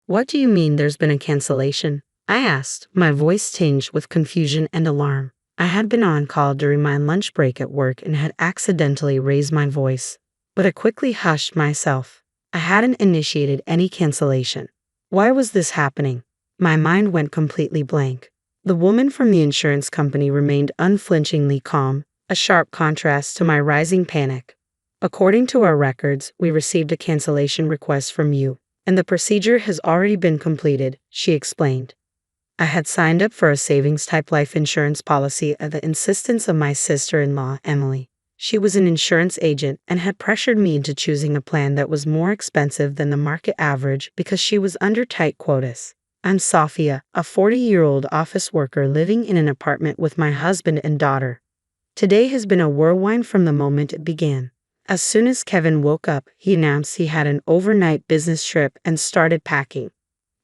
What do you mean there's been a cancellation? I asked, my voice tinged with confusion and alarm. I had been on call during my lunch break at work and had accidentally raised my voice, but I quickly hushed myself. I hadn't initiated any cancellation. Why was this happening? My mind went completely blank. The woman from the insurance company remained unflinchingly calm, a sharp contrast to my rising panic. According to our records, we received a cancellation request from you, and the procedure has already been completed, she explained. I had signed up for a savings-type life insurance policy at the insistence of my sister-in-law, Emily. She was an insurance agent and had pressured me into choosing a plan that was more expensive than the market average because she was under tight quotas. I'm Sophia, a 40-year-old office worker living in an apartment with my husband and daughter. Today has been a whirlwind from the moment it began. As soon as Kevin woke up, he announced he had an overnight business trip and started packing.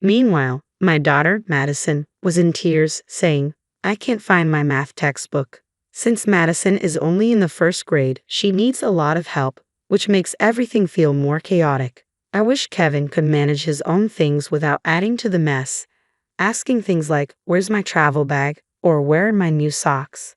Meanwhile, my daughter, Madison, was in tears, saying, "I can't find my math textbook." Since Madison is only in the first grade, she needs a lot of help, which makes everything feel more chaotic. I wish Kevin could manage his own things without adding to the mess, asking things like, "Where's my travel bag?" or "Where are my new socks?"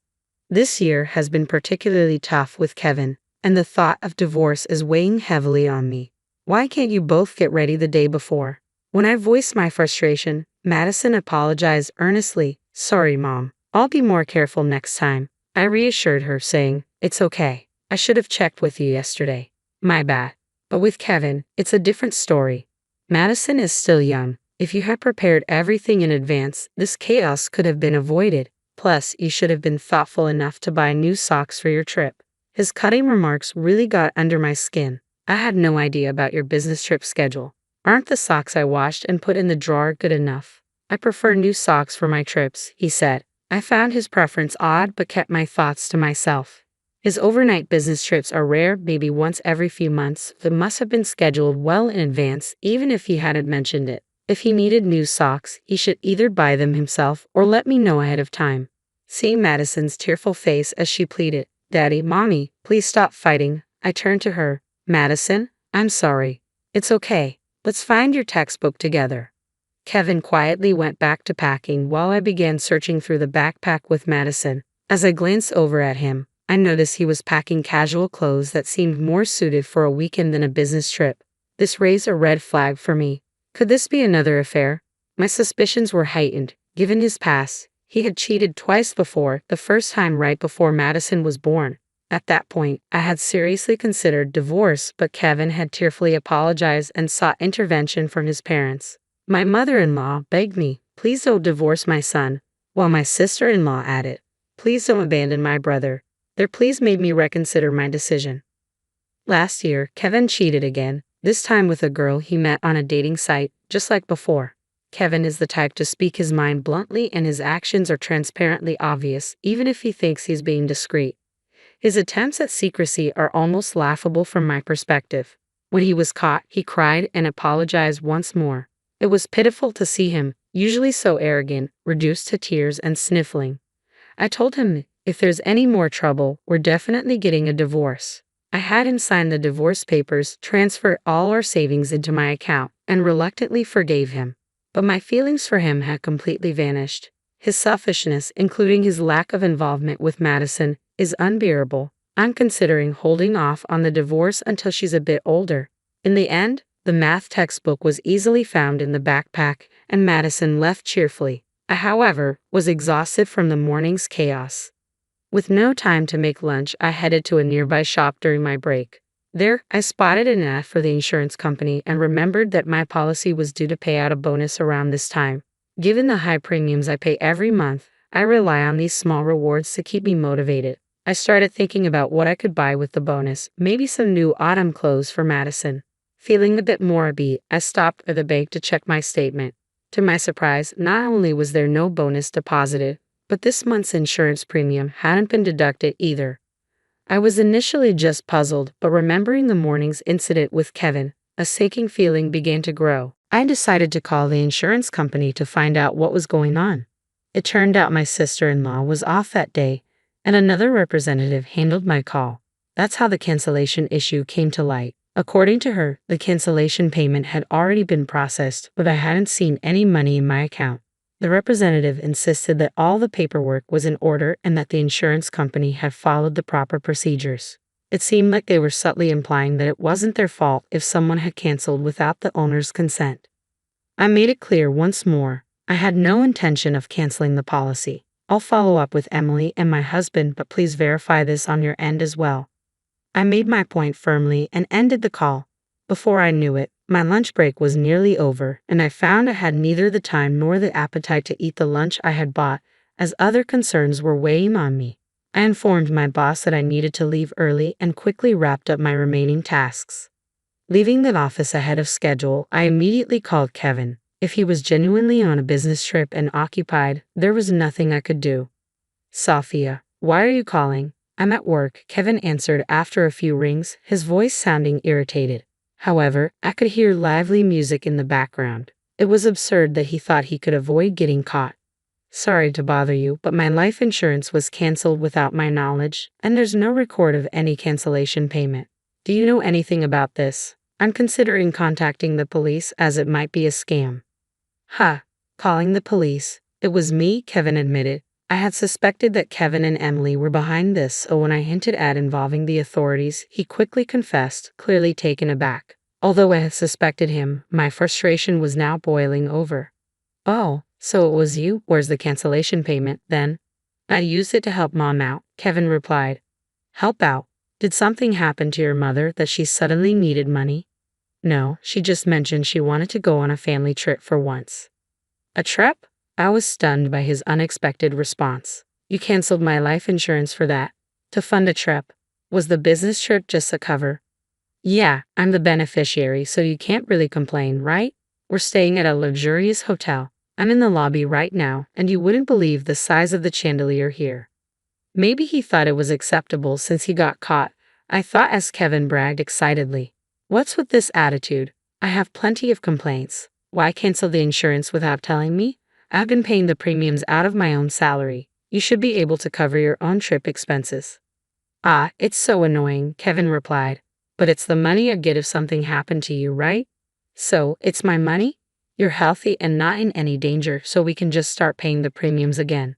This year has been particularly tough with Kevin, and the thought of divorce is weighing heavily on me. Why can't you both get ready the day before? When I voiced my frustration, Madison apologized earnestly. "Sorry, Mom. I'll be more careful next time." I reassured her, saying, "It's okay. I should have checked with you yesterday. My bad." But with Kevin, it's a different story. Madison is still young. If you had prepared everything in advance, this chaos could have been avoided. Plus, you should have been thoughtful enough to buy new socks for your trip. His cutting remarks really got under my skin. I had no idea about your business trip schedule. Aren't the socks I washed and put in the drawer good enough? I prefer new socks for my trips, he said. I found his preference odd but kept my thoughts to myself. His overnight business trips are rare, maybe once every few months, that must have been scheduled well in advance, even if he hadn't mentioned it. If he needed new socks, he should either buy them himself or let me know ahead of time. Seeing Madison's tearful face as she pleaded, "Daddy, Mommy, please stop fighting," I turned to her. "Madison, I'm sorry. It's okay. Let's find your textbook together." Kevin quietly went back to packing while I began searching through the backpack with Madison. As I glanced over at him, I noticed he was packing casual clothes that seemed more suited for a weekend than a business trip. This raised a red flag for me. Could this be another affair? My suspicions were heightened. Given his past, he had cheated twice before, the first time right before Madison was born. At that point, I had seriously considered divorce, but Kevin had tearfully apologized and sought intervention from his parents. My mother-in-law begged me, "Please don't divorce my son," while my sister-in-law added, "Please don't abandon my brother." Their pleas made me reconsider my decision. Last year, Kevin cheated again, this time with a girl he met on a dating site, just like before. Kevin is the type to speak his mind bluntly, and his actions are transparently obvious, even if he thinks he's being discreet. His attempts at secrecy are almost laughable from my perspective. When he was caught, he cried and apologized once more. It was pitiful to see him, usually so arrogant, reduced to tears and sniffling. I told him, if there's any more trouble, we're definitely getting a divorce. I had him sign the divorce papers, transfer all our savings into my account, and reluctantly forgave him. But my feelings for him had completely vanished. His selfishness, including his lack of involvement with Madison, is unbearable. I'm considering holding off on the divorce until she's a bit older. In the end, the math textbook was easily found in the backpack, and Madison left cheerfully. I, however, was exhausted from the morning's chaos. With no time to make lunch, I headed to a nearby shop during my break. There, I spotted an ad for the insurance company and remembered that my policy was due to pay out a bonus around this time. Given the high premiums I pay every month, I rely on these small rewards to keep me motivated. I started thinking about what I could buy with the bonus, maybe some new autumn clothes for Madison. Feeling a bit more upbeat, I stopped at the bank to check my statement. To my surprise, not only was there no bonus deposited, but this month's insurance premium hadn't been deducted either. I was initially just puzzled, but remembering the morning's incident with Kevin, a sinking feeling began to grow. I decided to call the insurance company to find out what was going on. It turned out my sister-in-law was off that day, and another representative handled my call. That's how the cancellation issue came to light. According to her, the cancellation payment had already been processed, but I hadn't seen any money in my account. The representative insisted that all the paperwork was in order and that the insurance company had followed the proper procedures. It seemed like they were subtly implying that it wasn't their fault if someone had canceled without the owner's consent. I made it clear once more, I had no intention of canceling the policy. I'll follow up with Emily and my husband, but please verify this on your end as well. I made my point firmly and ended the call. Before I knew it, my lunch break was nearly over, and I found I had neither the time nor the appetite to eat the lunch I had bought, as other concerns were weighing on me. I informed my boss that I needed to leave early and quickly wrapped up my remaining tasks. Leaving the office ahead of schedule, I immediately called Kevin. If he was genuinely on a business trip and occupied, there was nothing I could do. Sophia, why are you calling? I'm at work, Kevin answered after a few rings, his voice sounding irritated. However, I could hear lively music in the background. It was absurd that he thought he could avoid getting caught. Sorry to bother you, but my life insurance was canceled without my knowledge, and there's no record of any cancellation payment. Do you know anything about this? I'm considering contacting the police as it might be a scam. Calling the police. It was me, Kevin admitted. I had suspected that Kevin and Emily were behind this, so when I hinted at involving the authorities, he quickly confessed, clearly taken aback. Although I had suspected him, my frustration was now boiling over. Oh, so it was you? Where's the cancellation payment, then? I used it to help Mom out, Kevin replied. Help out? Did something happen to your mother that she suddenly needed money? No, she just mentioned she wanted to go on a family trip for once. A trip? I was stunned by his unexpected response. You canceled my life insurance for that? To fund a trip? Was the business trip just a cover? Yeah, I'm the beneficiary, so you can't really complain, right? We're staying at a luxurious hotel. I'm in the lobby right now, and you wouldn't believe the size of the chandelier here. Maybe he thought it was acceptable since he got caught, I thought as Kevin bragged excitedly. What's with this attitude? I have plenty of complaints. Why cancel the insurance without telling me? I've been paying the premiums out of my own salary. You should be able to cover your own trip expenses. It's so annoying, Kevin replied. But it's the money I get if something happened to you, right? So, it's my money? You're healthy and not in any danger, so we can just start paying the premiums again.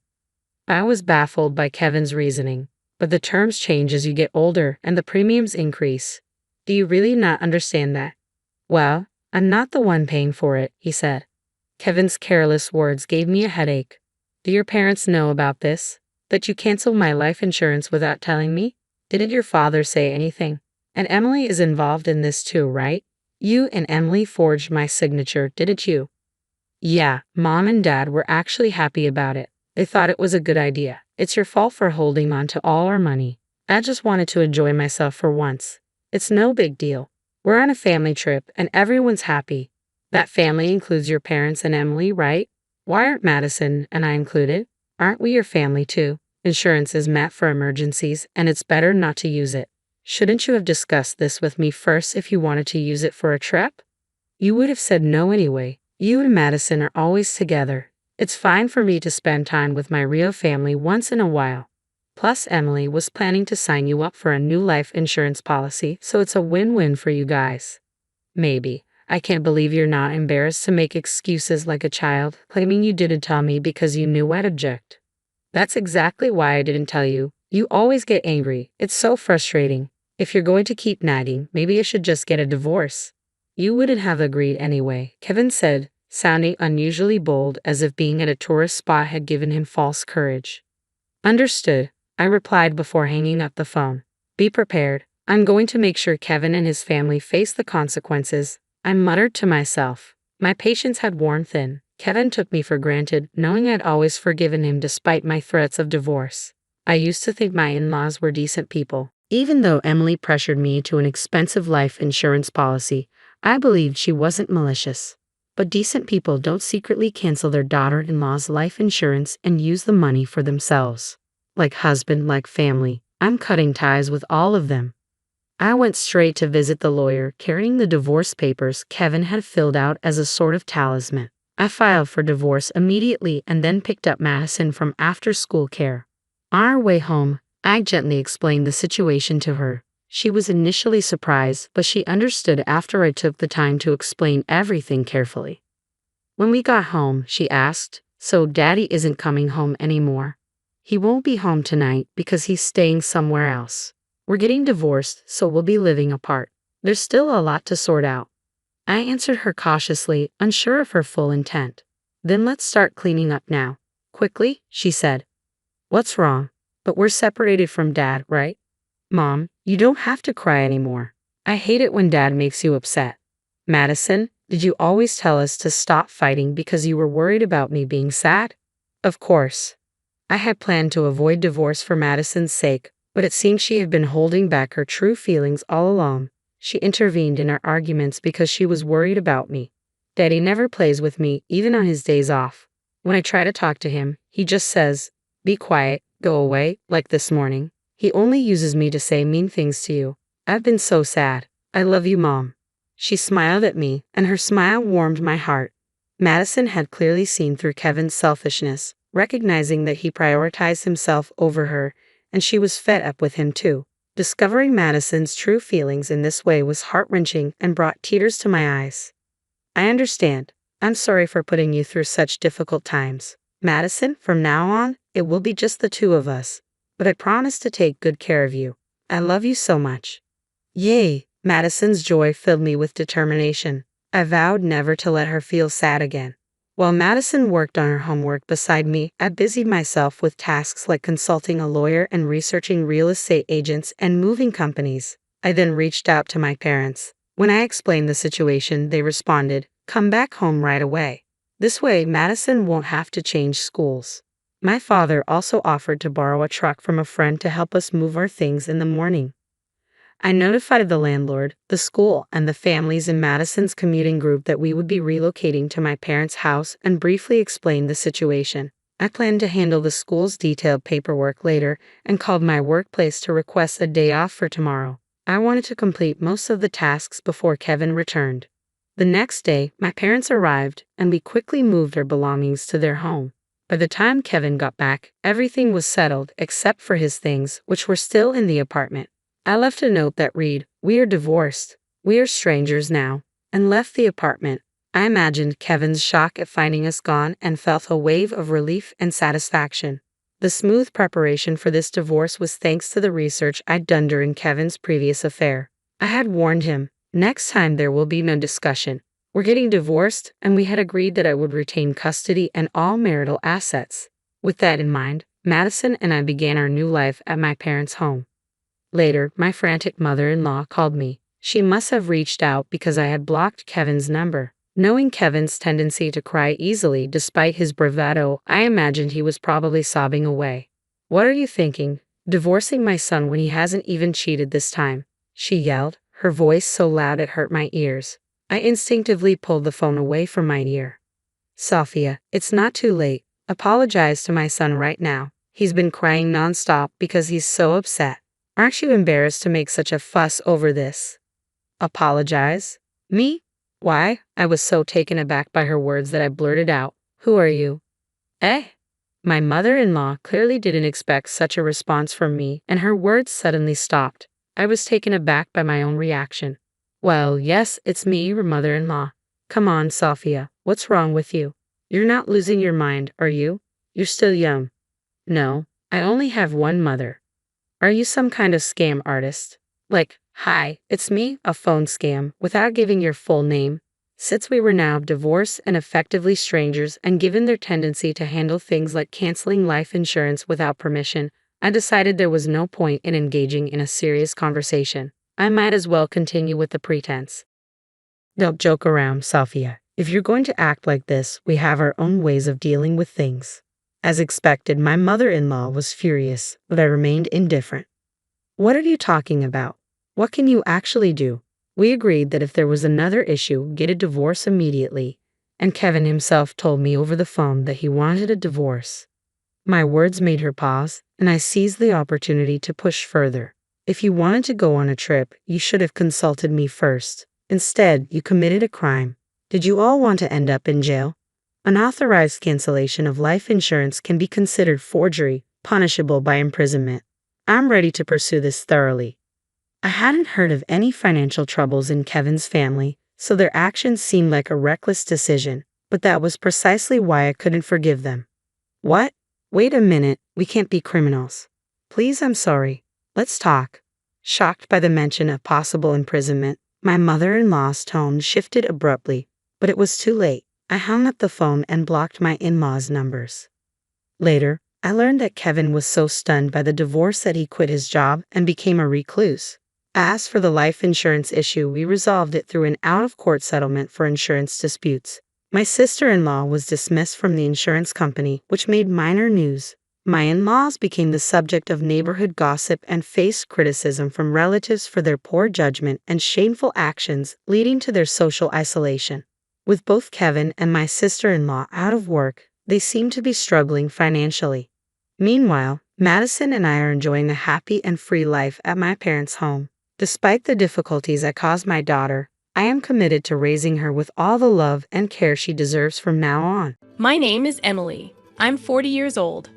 I was baffled by Kevin's reasoning. But the terms change as you get older and the premiums increase. Do you really not understand that? Well, I'm not the one paying for it, he said. Kevin's careless words gave me a headache. Do your parents know about this? That you canceled my life insurance without telling me? Didn't your father say anything? And Emily is involved in this too, right? You and Emily forged my signature, didn't you? Yeah, Mom and Dad were actually happy about it. They thought it was a good idea. It's your fault for holding on to all our money. I just wanted to enjoy myself for once. It's no big deal. We're on a family trip and everyone's happy. That family includes your parents and Emily, right? Why aren't Madison and I included? Aren't we your family too? Insurance is meant for emergencies, and it's better not to use it. Shouldn't you have discussed this with me first if you wanted to use it for a trip? You would have said no anyway. You and Madison are always together. It's fine for me to spend time with my real family once in a while. Plus, Emily was planning to sign you up for a new life insurance policy, so it's a win-win for you guys. Maybe. I can't believe you're not embarrassed to make excuses like a child, claiming you didn't tell me because you knew I'd object. That's exactly why I didn't tell you. You always get angry. It's so frustrating. If you're going to keep nagging, maybe I should just get a divorce. You wouldn't have agreed anyway, Kevin said, sounding unusually bold, as if being at a tourist spot had given him false courage. Understood, I replied before hanging up the phone. Be prepared. I'm going to make sure Kevin and his family face the consequences. I muttered to myself. My patience had worn thin. Kevin took me for granted, knowing I'd always forgiven him despite my threats of divorce. I used to think my in-laws were decent people. Even though Emily pressured me to an expensive life insurance policy, I believed she wasn't malicious. But decent people don't secretly cancel their daughter-in-law's life insurance and use the money for themselves. Like husband, like family, I'm cutting ties with all of them. I went straight to visit the lawyer, carrying the divorce papers Kevin had filled out as a sort of talisman. I filed for divorce immediately and then picked up Madison from after-school care. On our way home, I gently explained the situation to her. She was initially surprised, but she understood after I took the time to explain everything carefully. When we got home, she asked, "So Daddy isn't coming home anymore?" "He won't be home tonight because he's staying somewhere else. We're getting divorced, so we'll be living apart. There's still a lot to sort out." I answered her cautiously, unsure of her full intent. "Then let's start cleaning up now." Quickly, she said. "What's wrong? But we're separated from Dad, right?" "Mom, you don't have to cry anymore. I hate it when Dad makes you upset." "Madison, did you always tell us to stop fighting because you were worried about me being sad?" Of course. I had planned to avoid divorce for Madison's sake, but it seemed she had been holding back her true feelings all along. She intervened in our arguments because she was worried about me. "Daddy never plays with me, even on his days off. When I try to talk to him, he just says, 'Be quiet, go away,' like this morning. He only uses me to say mean things to you. I've been so sad. I love you, Mom." She smiled at me, and her smile warmed my heart. Madison had clearly seen through Kevin's selfishness, recognizing that he prioritized himself over her, and she was fed up with him too. Discovering Madison's true feelings in this way was heart-wrenching and brought tears to my eyes. "I understand. I'm sorry for putting you through such difficult times. Madison, from now on, it will be just the two of us. But I promise to take good care of you. I love you so much." Yay! Madison's joy filled me with determination. I vowed never to let her feel sad again. While Madison worked on her homework beside me, I busied myself with tasks like consulting a lawyer and researching real estate agents and moving companies. I then reached out to my parents. When I explained the situation, they responded, "Come back home right away. This way, Madison won't have to change schools." My father also offered to borrow a truck from a friend to help us move our things in the morning. I notified the landlord, the school, and the families in Madison's commuting group that we would be relocating to my parents' house and briefly explained the situation. I planned to handle the school's detailed paperwork later and called my workplace to request a day off for tomorrow. I wanted to complete most of the tasks before Kevin returned. The next day, my parents arrived, and we quickly moved our belongings to their home. By the time Kevin got back, everything was settled except for his things, which were still in the apartment. I left a note that read, "We are divorced. We are strangers now," and left the apartment. I imagined Kevin's shock at finding us gone and felt a wave of relief and satisfaction. The smooth preparation for this divorce was thanks to the research I'd done during Kevin's previous affair. I had warned him, "Next time there will be no discussion. We're getting divorced," and we had agreed that I would retain custody and all marital assets. With that in mind, Madison and I began our new life at my parents' home. Later, my frantic mother-in-law called me. She must have reached out because I had blocked Kevin's number. Knowing Kevin's tendency to cry easily despite his bravado, I imagined he was probably sobbing away. "What are you thinking? Divorcing my son when he hasn't even cheated this time?" she yelled, her voice so loud it hurt my ears. I instinctively pulled the phone away from my ear. "Sophia, it's not too late. Apologize to my son right now. He's been crying nonstop because he's so upset. Aren't you embarrassed to make such a fuss over this?" "Apologize? Me? Why?" I was so taken aback by her words that I blurted out, "Who are you?" "Eh?" My mother-in-law clearly didn't expect such a response from me, and her words suddenly stopped. I was taken aback by my own reaction. "Well, yes, it's me, your mother-in-law. Come on, Sophia, what's wrong with you? You're not losing your mind, are you? You're still young." "No, I only have one mother." "Are you some kind of scam artist? Like, 'Hi, it's me,' a phone scam, without giving your full name?" Since we were now divorced and effectively strangers, and given their tendency to handle things like canceling life insurance without permission, I decided there was no point in engaging in a serious conversation. I might as well continue with the pretense. "Don't joke around, Sophia. If you're going to act like this, we have our own ways of dealing with things." As expected, my mother-in-law was furious, but I remained indifferent. "What are you talking about? What can you actually do? We agreed that if there was another issue, get a divorce immediately, and Kevin himself told me over the phone that he wanted a divorce." My words made her pause, and I seized the opportunity to push further. "If you wanted to go on a trip, you should have consulted me first. Instead, you committed a crime. Did you all want to end up in jail? Unauthorized cancellation of life insurance can be considered forgery, punishable by imprisonment. I'm ready to pursue this thoroughly." I hadn't heard of any financial troubles in Kevin's family, so their actions seemed like a reckless decision, but that was precisely why I couldn't forgive them. What? Wait a minute, we can't be criminals. Please, I'm sorry. Let's talk. Shocked by the mention of possible imprisonment, my mother-in-law's tone shifted abruptly, but it was too late. I hung up the phone and blocked my in-laws' numbers. Later, I learned that Kevin was so stunned by the divorce that he quit his job and became a recluse. As for the life insurance issue, we resolved it through an out-of-court settlement for insurance disputes. My sister-in-law was dismissed from the insurance company, which made minor news. My in-laws became the subject of neighborhood gossip and faced criticism from relatives for their poor judgment and shameful actions, leading to their social isolation. With both Kevin and my sister-in-law out of work, they seemed to be struggling financially. Meanwhile, Madison and I are enjoying a happy and free life at my parents' home. Despite the difficulties I caused my daughter, I am committed to raising her with all the love and care she deserves from now on. My name is Emily. I'm 40 years old.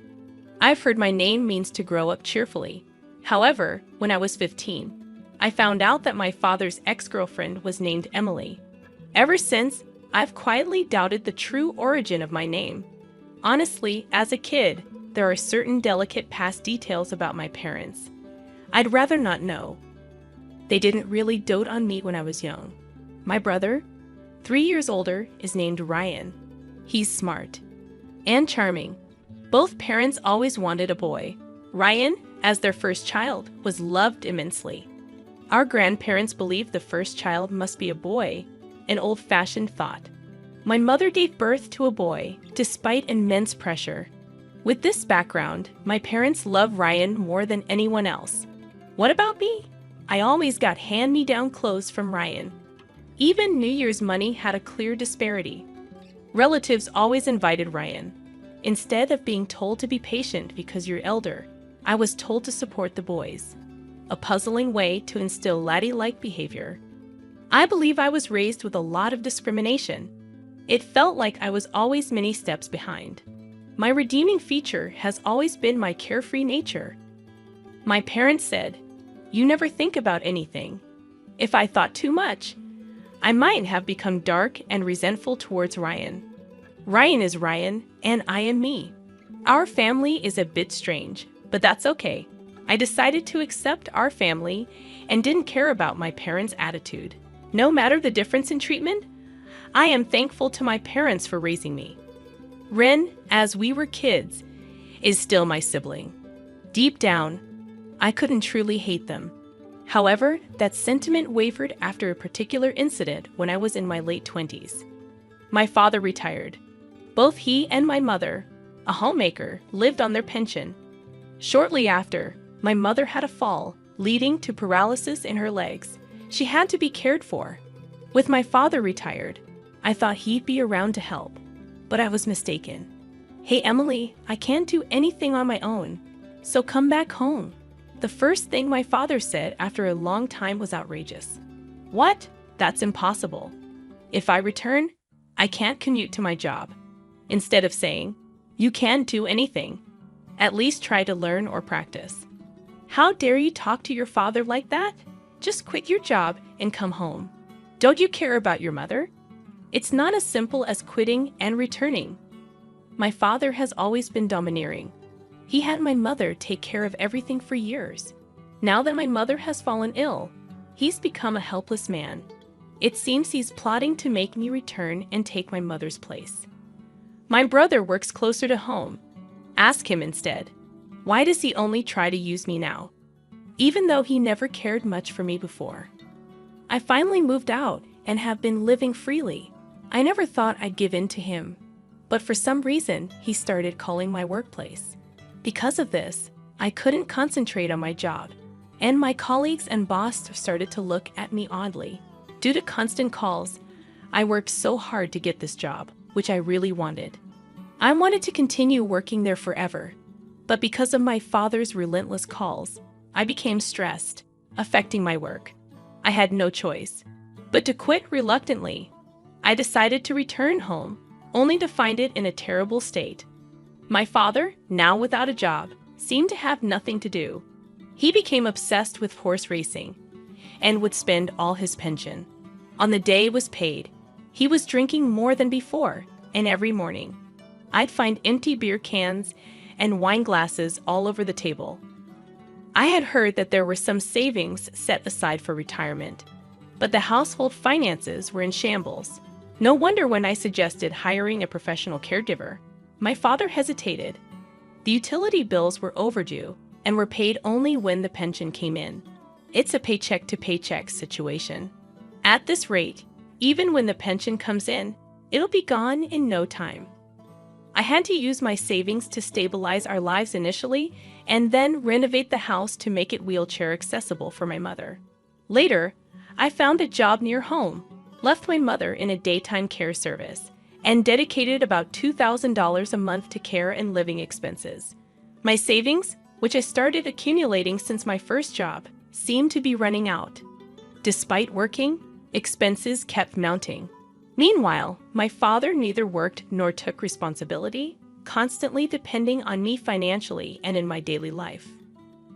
I've heard my name means to grow up cheerfully. However, when I was 15, I found out that my father's ex-girlfriend was named Emily. Ever since, I've quietly doubted the true origin of my name. Honestly, as a kid, there are certain delicate past details about my parents I'd rather not know. They didn't really dote on me when I was young. My brother, 3 years older, is named Ryan. He's smart and charming. Both parents always wanted a boy. Ryan, as their first child, was loved immensely. Our grandparents believed the first child must be a boy, an old-fashioned thought. My mother gave birth to a boy, despite immense pressure. With this background, my parents love Ryan more than anyone else. What about me? I always got hand-me-down clothes from Ryan. Even New Year's money had a clear disparity. Relatives always invited Ryan. Instead of being told to be patient because you're elder, I was told to support the boys. A puzzling way to instill laddie-like behavior. I believe I was raised with a lot of discrimination. It felt like I was always many steps behind. My redeeming feature has always been my carefree nature. My parents said, "You never think about anything." If I thought too much, I might have become dark and resentful towards Ryan. Ryan is Ryan, and I am me. Our family is a bit strange, but that's okay. I decided to accept our family and didn't care about my parents' attitude. No matter the difference in treatment, I am thankful to my parents for raising me. Ren, as we were kids, is still my sibling. Deep down, I couldn't truly hate them. However, that sentiment wavered after a particular incident when I was in my late 20s. My father retired. Both he and my mother, a homemaker, lived on their pension. Shortly after, my mother had a fall, leading to paralysis in her legs. She had to be cared for. With my father retired, I thought he'd be around to help, but I was mistaken. "Hey Emily, I can't do anything on my own, so come back home." The first thing my father said after a long time was outrageous. "What? That's impossible. If I return, I can't commute to my job." Instead of saying, "You can't do anything. At least try to learn or practice." How dare you talk to your father like that? Just quit your job and come home. Don't you care about your mother? It's not as simple as quitting and returning. My father has always been domineering. He had my mother take care of everything for years. Now that my mother has fallen ill, he's become a helpless man. It seems he's plotting to make me return and take my mother's place. My brother works closer to home. Ask him instead. Why does he only try to use me now? Even though he never cared much for me before. I finally moved out and have been living freely. I never thought I'd give in to him, but for some reason, he started calling my workplace. Because of this, I couldn't concentrate on my job, and my colleagues and boss started to look at me oddly. Due to constant calls, I worked so hard to get this job, which I really wanted. I wanted to continue working there forever, but because of my father's relentless calls, I became stressed, affecting my work. I had no choice but to quit reluctantly. I decided to return home, only to find it in a terrible state. My father, now without a job, seemed to have nothing to do. He became obsessed with horse racing. and would spend all his pension. On the day it was paid, he was drinking more than before, and every morning, I'd find empty beer cans and wine glasses all over the table. I had heard that there were some savings set aside for retirement, but the household finances were in shambles. No wonder when I suggested hiring a professional caregiver, my father hesitated. The utility bills were overdue and were paid only when the pension came in. It's a paycheck-to-paycheck situation. At this rate, even when the pension comes in, it'll be gone in no time. I had to use my savings to stabilize our lives initially and then renovate the house to make it wheelchair accessible for my mother. Later, I found a job near home, left my mother in a daytime care service, and dedicated about $2,000 a month to care and living expenses. My savings, which I started accumulating since my first job, seemed to be running out. Despite working, expenses kept mounting. Meanwhile, my father neither worked nor took responsibility, constantly depending on me financially and in my daily life.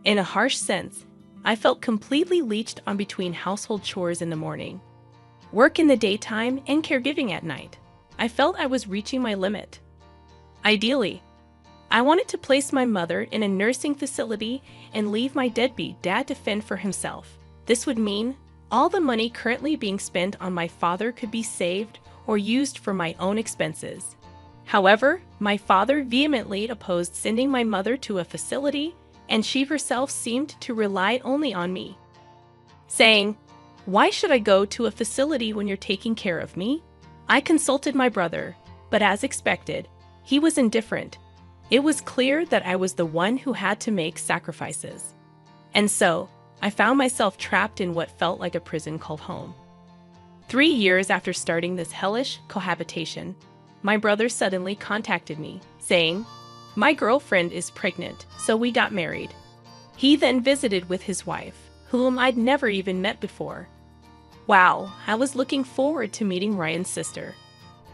In a harsh sense, I felt completely leeched on between household chores in the morning, work in the daytime, and caregiving at night. I felt I was reaching my limit. Ideally, I wanted to place my mother in a nursing facility and leave my deadbeat dad to fend for himself. This would mean all the money currently being spent on my father could be saved or used for my own expenses. However, my father vehemently opposed sending my mother to a facility, and she herself seemed to rely only on me, saying, "Why should I go to a facility when you're taking care of me?" I consulted my brother, but as expected, he was indifferent. It was clear that I was the one who had to make sacrifices. And so, I found myself trapped in what felt like a prison called home. 3 years after starting this hellish cohabitation, my brother suddenly contacted me, saying, "My girlfriend is pregnant, so we got married." He then visited with his wife, whom I'd never even met before. Wow, I was looking forward to meeting Ryan's sister,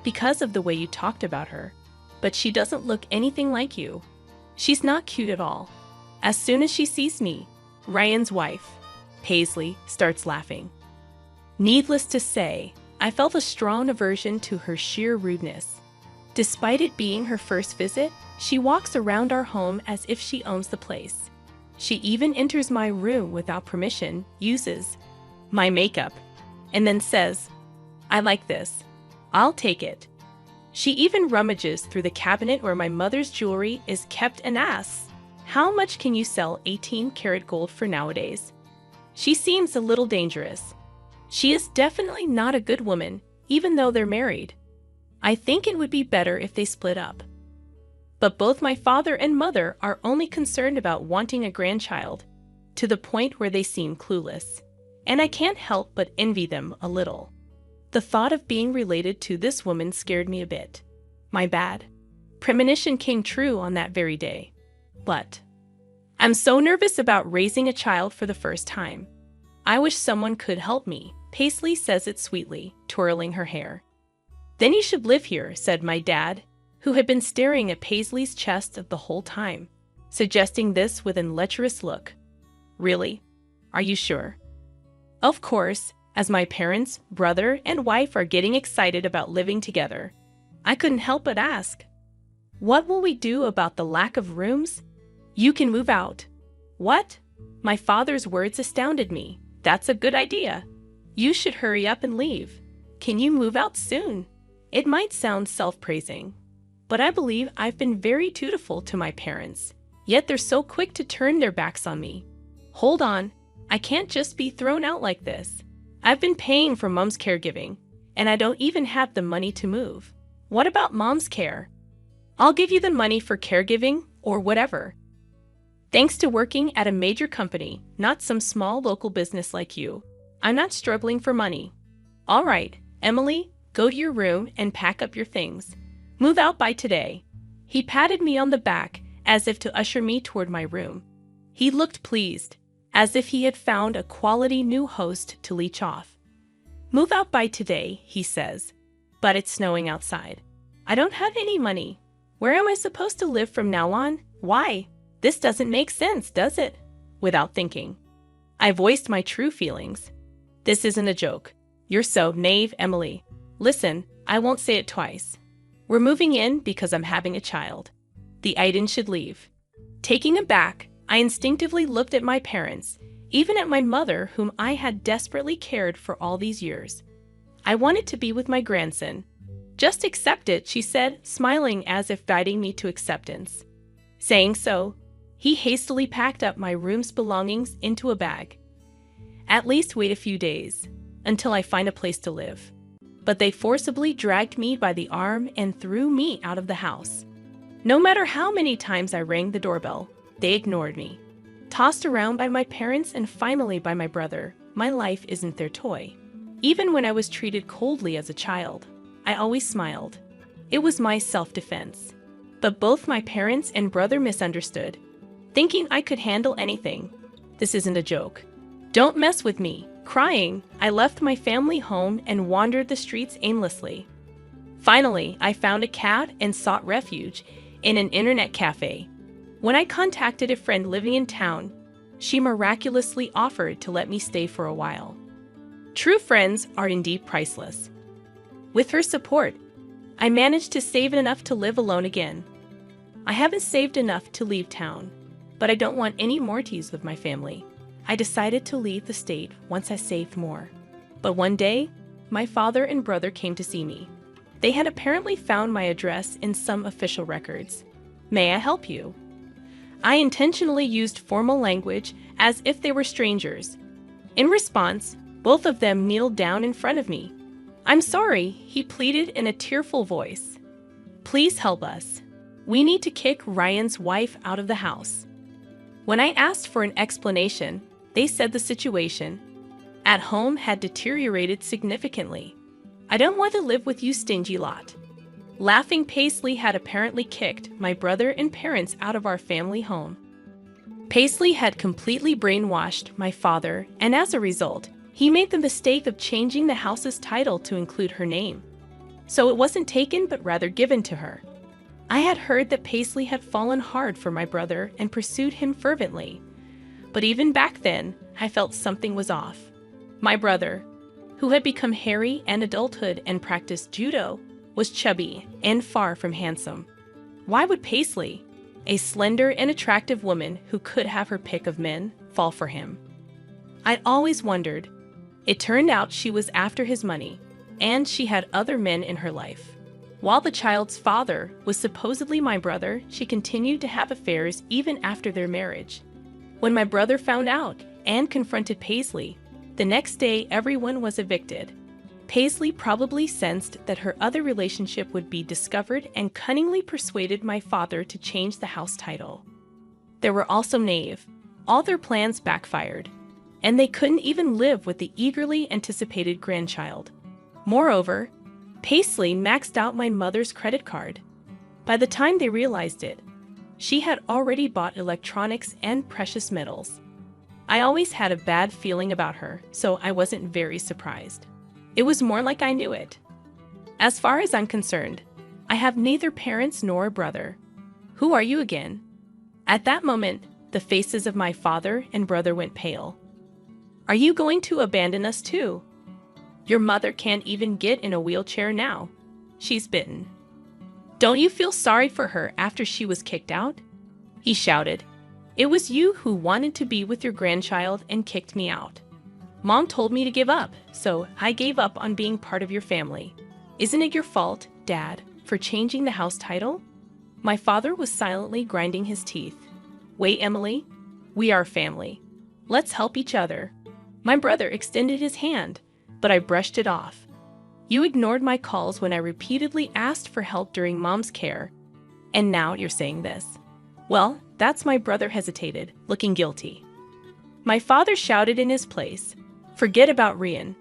because of the way you talked about her. But she doesn't look anything like you. She's not cute at all. As soon as she sees me, Ryan's wife, Paisley, starts laughing. Needless to say, I felt a strong aversion to her sheer rudeness. Despite it being her first visit, she walks around our home as if she owns the place. She even enters my room without permission, uses my makeup, and then says, "I like this. I'll take it." She even rummages through the cabinet where my mother's jewelry is kept and asks, "How much can you sell 18-karat gold for nowadays?" She seems a little dangerous. She is definitely not a good woman, even though they're married. I think it would be better if they split up. But both my father and mother are only concerned about wanting a grandchild, to the point where they seem clueless. And I can't help but envy them a little. The thought of being related to this woman scared me a bit. My bad. Premonition came true on that very day. But I'm so nervous about raising a child for the first time. I wish someone could help me. Paisley says it sweetly, twirling her hair. "Then you should live here," said my dad, who had been staring at Paisley's chest the whole time, suggesting this with an lecherous look. "Really? Are you sure?" Of course, as my parents, brother, and wife are getting excited about living together, I couldn't help but ask, "What will we do about the lack of rooms?" "You can move out." "What?" My father's words astounded me. "That's a good idea. You should hurry up and leave. Can you move out soon?" It might sound self-praising, but I believe I've been very dutiful to my parents, yet they're so quick to turn their backs on me. Hold on, I can't just be thrown out like this. I've been paying for Mom's caregiving, and I don't even have the money to move. What about Mom's care? I'll give you the money for caregiving or whatever. Thanks to working at a major company, not some small local business like you, I'm not struggling for money. All right, Emily, go to your room and pack up your things. Move out by today. He patted me on the back as if to usher me toward my room. He looked pleased, as if he had found a quality new host to leech off. "Move out by today," he says, "but it's snowing outside. I don't have any money. Where am I supposed to live from now on? Why? This doesn't make sense, does it?" Without thinking, I voiced my true feelings. This isn't a joke. You're so naive, Emily. Listen, I won't say it twice. We're moving in because I'm having a child. The Aiden should leave. Taking aback, I instinctively looked at my parents, even at my mother, whom I had desperately cared for all these years. I wanted to be with my grandson. Just accept it, she said, smiling as if guiding me to acceptance. Saying so, he hastily packed up my room's belongings into a bag. At least wait a few days, until I find a place to live. But they forcibly dragged me by the arm and threw me out of the house. No matter how many times I rang the doorbell, they ignored me. Tossed around by my parents and finally by my brother, my life isn't their toy. Even when I was treated coldly as a child, I always smiled. It was my self-defense. But both my parents and brother misunderstood, thinking I could handle anything. This isn't a joke. Don't mess with me. Crying, I left my family home and wandered the streets aimlessly. Finally, I found a cab and sought refuge in an internet cafe. When I contacted a friend living in town, she miraculously offered to let me stay for a while. True friends are indeed priceless. With her support, I managed to save enough to live alone again. I haven't saved enough to leave town, but I don't want any more teas with my family. I decided to leave the state once I saved more. But one day, my father and brother came to see me. They had apparently found my address in some official records. May I help you? I intentionally used formal language as if they were strangers. In response, both of them kneeled down in front of me. I'm sorry, he pleaded in a tearful voice. Please help us. We need to kick Ryan's wife out of the house. When I asked for an explanation, they said the situation at home had deteriorated significantly. I don't want to live with you stingy lot. Laughing, Paisley had apparently kicked my brother and parents out of our family home. Paisley had completely brainwashed my father, and as a result, he made the mistake of changing the house's title to include her name. So it wasn't taken but rather given to her. I had heard that Paisley had fallen hard for my brother and pursued him fervently. But even back then, I felt something was off. My brother, who had become hairy in adulthood and practiced judo, was chubby and far from handsome. Why would Paisley, a slender and attractive woman who could have her pick of men, fall for him? I'd always wondered. It turned out she was after his money, and she had other men in her life. While the child's father was supposedly my brother, she continued to have affairs even after their marriage. When my brother found out and confronted Paisley, the next day everyone was evicted. Paisley probably sensed that her other relationship would be discovered and cunningly persuaded my father to change the house title. They were also naive. All their plans backfired, and they couldn't even live with the eagerly anticipated grandchild. Moreover, Paisley maxed out my mother's credit card. By the time they realized it, she had already bought electronics and precious metals. I always had a bad feeling about her, so I wasn't very surprised. It was more like I knew it. As far as I'm concerned, I have neither parents nor a brother. Who are you again? At that moment, the faces of my father and brother went pale. Are you going to abandon us too? Your mother can't even get in a wheelchair now. She's bitten. Don't you feel sorry for her after she was kicked out? He shouted. It was you who wanted to be with your grandchild and kicked me out. Mom told me to give up, so I gave up on being part of your family. Isn't it your fault, Dad, for changing the house title? My father was silently grinding his teeth. Wait, Emily. We are family. Let's help each other. My brother extended his hand, but I brushed it off. You ignored my calls when I repeatedly asked for help during Mom's care, and now you're saying this. Well, that's my brother hesitated, looking guilty. My father shouted in his place, Forget about Ryan.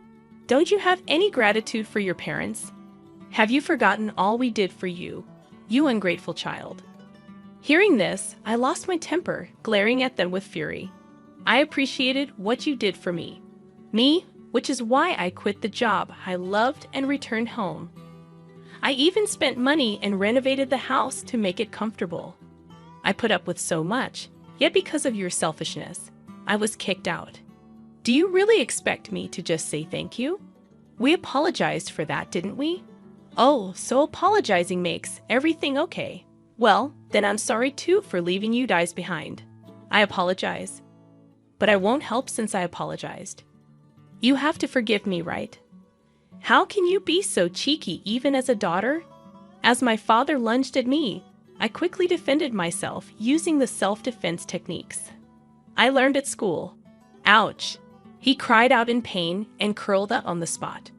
Don't you have any gratitude for your parents? Have you forgotten all we did for you, you ungrateful child? Hearing this, I lost my temper, glaring at them with fury. I appreciated what you did for me, which is why I quit the job I loved and returned home. I even spent money and renovated the house to make it comfortable. I put up with so much, yet because of your selfishness, I was kicked out. Do you really expect me to just say thank you? We apologized for that, didn't we? Oh, so apologizing makes everything okay. Well, then I'm sorry too for leaving you guys behind. I apologize. But I won't help since I apologized. You have to forgive me, right? How can you be so cheeky even as a daughter? As my father lunged at me, I quickly defended myself using the self-defense techniques I learned at school. Ouch! He cried out in pain and curled up on the spot.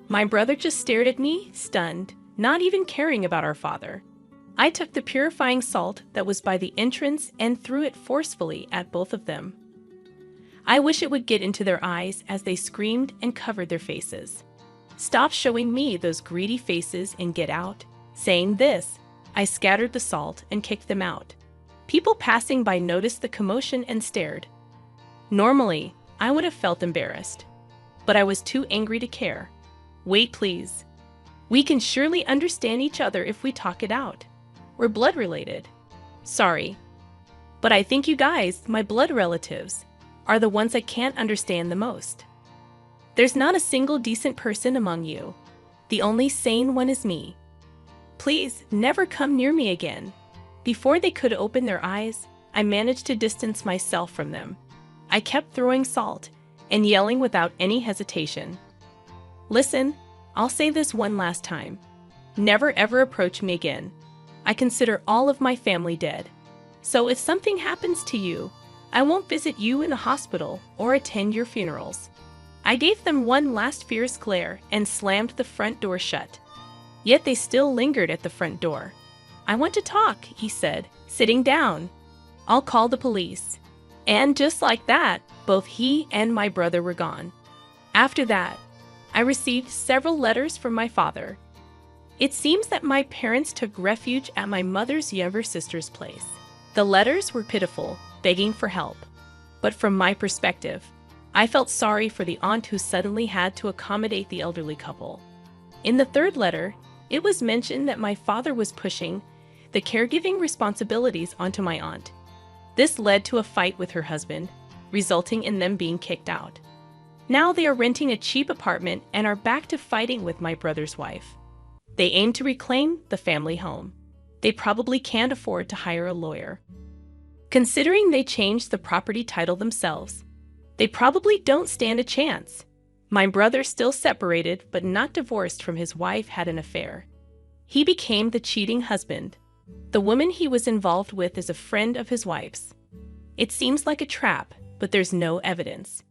My brother just stared at me, stunned, not even caring about our father. I took the purifying salt that was by the entrance and threw it forcefully at both of them. I wish it would get into their eyes as they screamed and covered their faces. Stop showing me those greedy faces and get out. Saying this, I scattered the salt and kicked them out. People passing by noticed the commotion and stared. Normally, I would have felt embarrassed, but I was too angry to care. Wait, please. We can surely understand each other if we talk it out. We're blood related. Sorry. But I think you guys, my blood relatives, are the ones I can't understand the most. There's not a single decent person among you. The only sane one is me. Please, never come near me again. Before they could open their eyes, I managed to distance myself from them. I kept throwing salt and yelling without any hesitation. Listen, I'll say this one last time. Never ever approach me again. I consider all of my family dead. So if something happens to you, I won't visit you in the hospital or attend your funerals. I gave them one last fierce glare and slammed the front door shut. Yet they still lingered at the front door. I want to talk, he said, sitting down. I'll call the police. And just like that, both he and my brother were gone. After that, I received several letters from my father. It seems that my parents took refuge at my mother's younger sister's place. The letters were pitiful, begging for help. But from my perspective, I felt sorry for the aunt who suddenly had to accommodate the elderly couple. In the third letter, it was mentioned that my father was pushing the caregiving responsibilities onto my aunt. This led to a fight with her husband, resulting in them being kicked out. Now they are renting a cheap apartment and are back to fighting with my brother's wife. They aim to reclaim the family home. They probably can't afford to hire a lawyer. Considering they changed the property title themselves, they probably don't stand a chance. My brother, still separated but not divorced from his wife, had an affair. He became the cheating husband. The woman he was involved with is a friend of his wife's. It seems like a trap, but there's no evidence.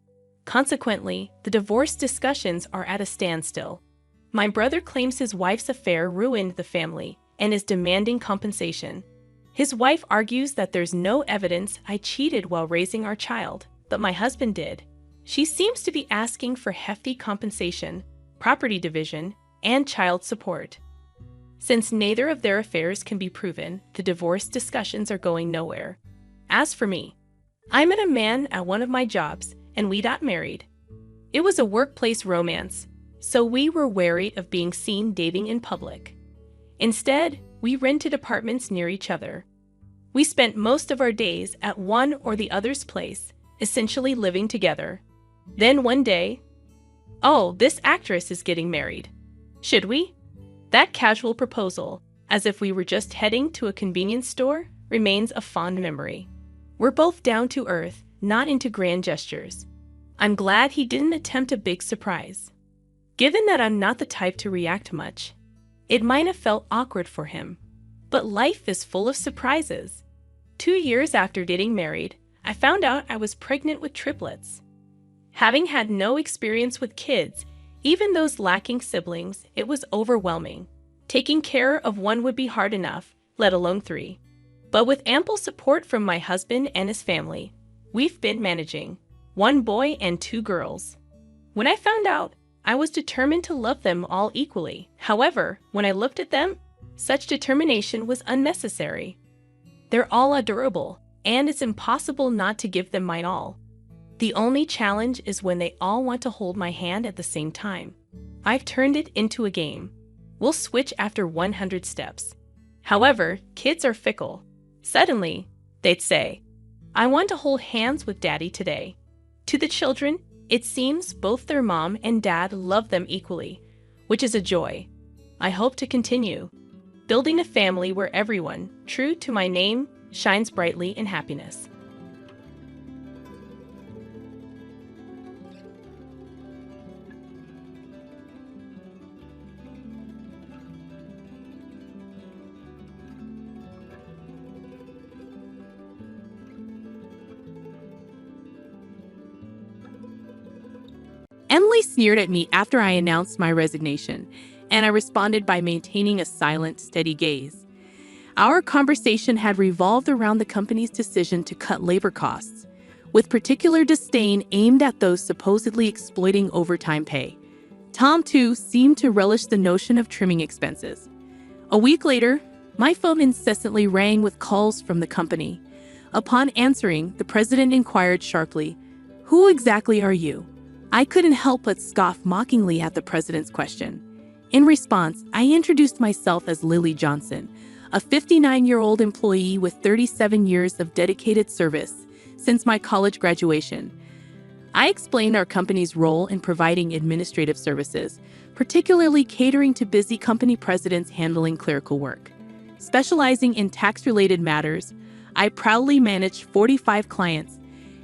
Consequently, the divorce discussions are at a standstill. My brother claims his wife's affair ruined the family and is demanding compensation. His wife argues that there's no evidence I cheated while raising our child, but my husband did. She seems to be asking for hefty compensation, property division, and child support. Since neither of their affairs can be proven, the divorce discussions are going nowhere. As for me, I met a man at one of my jobs, and we got married. It was a workplace romance, so we were wary of being seen dating in public. Instead, we rented apartments near each other. We spent most of our days at one or the other's place, essentially living together. Then one day, oh, this actress is getting married. Should we? That casual proposal, as if we were just heading to a convenience store, remains a fond memory. We're both down to earth, not into grand gestures. I'm glad he didn't attempt a big surprise. Given that I'm not the type to react much, it might have felt awkward for him. But life is full of surprises. 2 years after getting married, I found out I was pregnant with triplets. Having had no experience with kids, even those lacking siblings, it was overwhelming. Taking care of one would be hard enough, let alone 3. But with ample support from my husband and his family, we've been managing 1 boy and 2 girls. When I found out, I was determined to love them all equally. However, when I looked at them, such determination was unnecessary. They're all adorable, and it's impossible not to give them my all. The only challenge is when they all want to hold my hand at the same time. I've turned it into a game. We'll switch after 100 steps. However, kids are fickle. Suddenly, they'd say, "I want to hold hands with Daddy today." To the children, It seems both their mom and dad love them equally, which is a joy. I hope to continue building a family where everyone, true to my name, shines brightly in happiness. Emily sneered at me after I announced my resignation, and I responded by maintaining a silent, steady gaze. Our conversation had revolved around the company's decision to cut labor costs, with particular disdain aimed at those supposedly exploiting overtime pay. Tom, too, seemed to relish the notion of trimming expenses. A week later, my phone incessantly rang with calls from the company. Upon answering, the president inquired sharply, "Who exactly are you?" I couldn't help but scoff mockingly at the president's question. In response, I introduced myself as Lily Johnson, a 59-year-old employee with 37 years of dedicated service since my college graduation. I explained our company's role in providing administrative services, particularly catering to busy company presidents handling clerical work. Specializing in tax-related matters, I proudly managed 45 clients,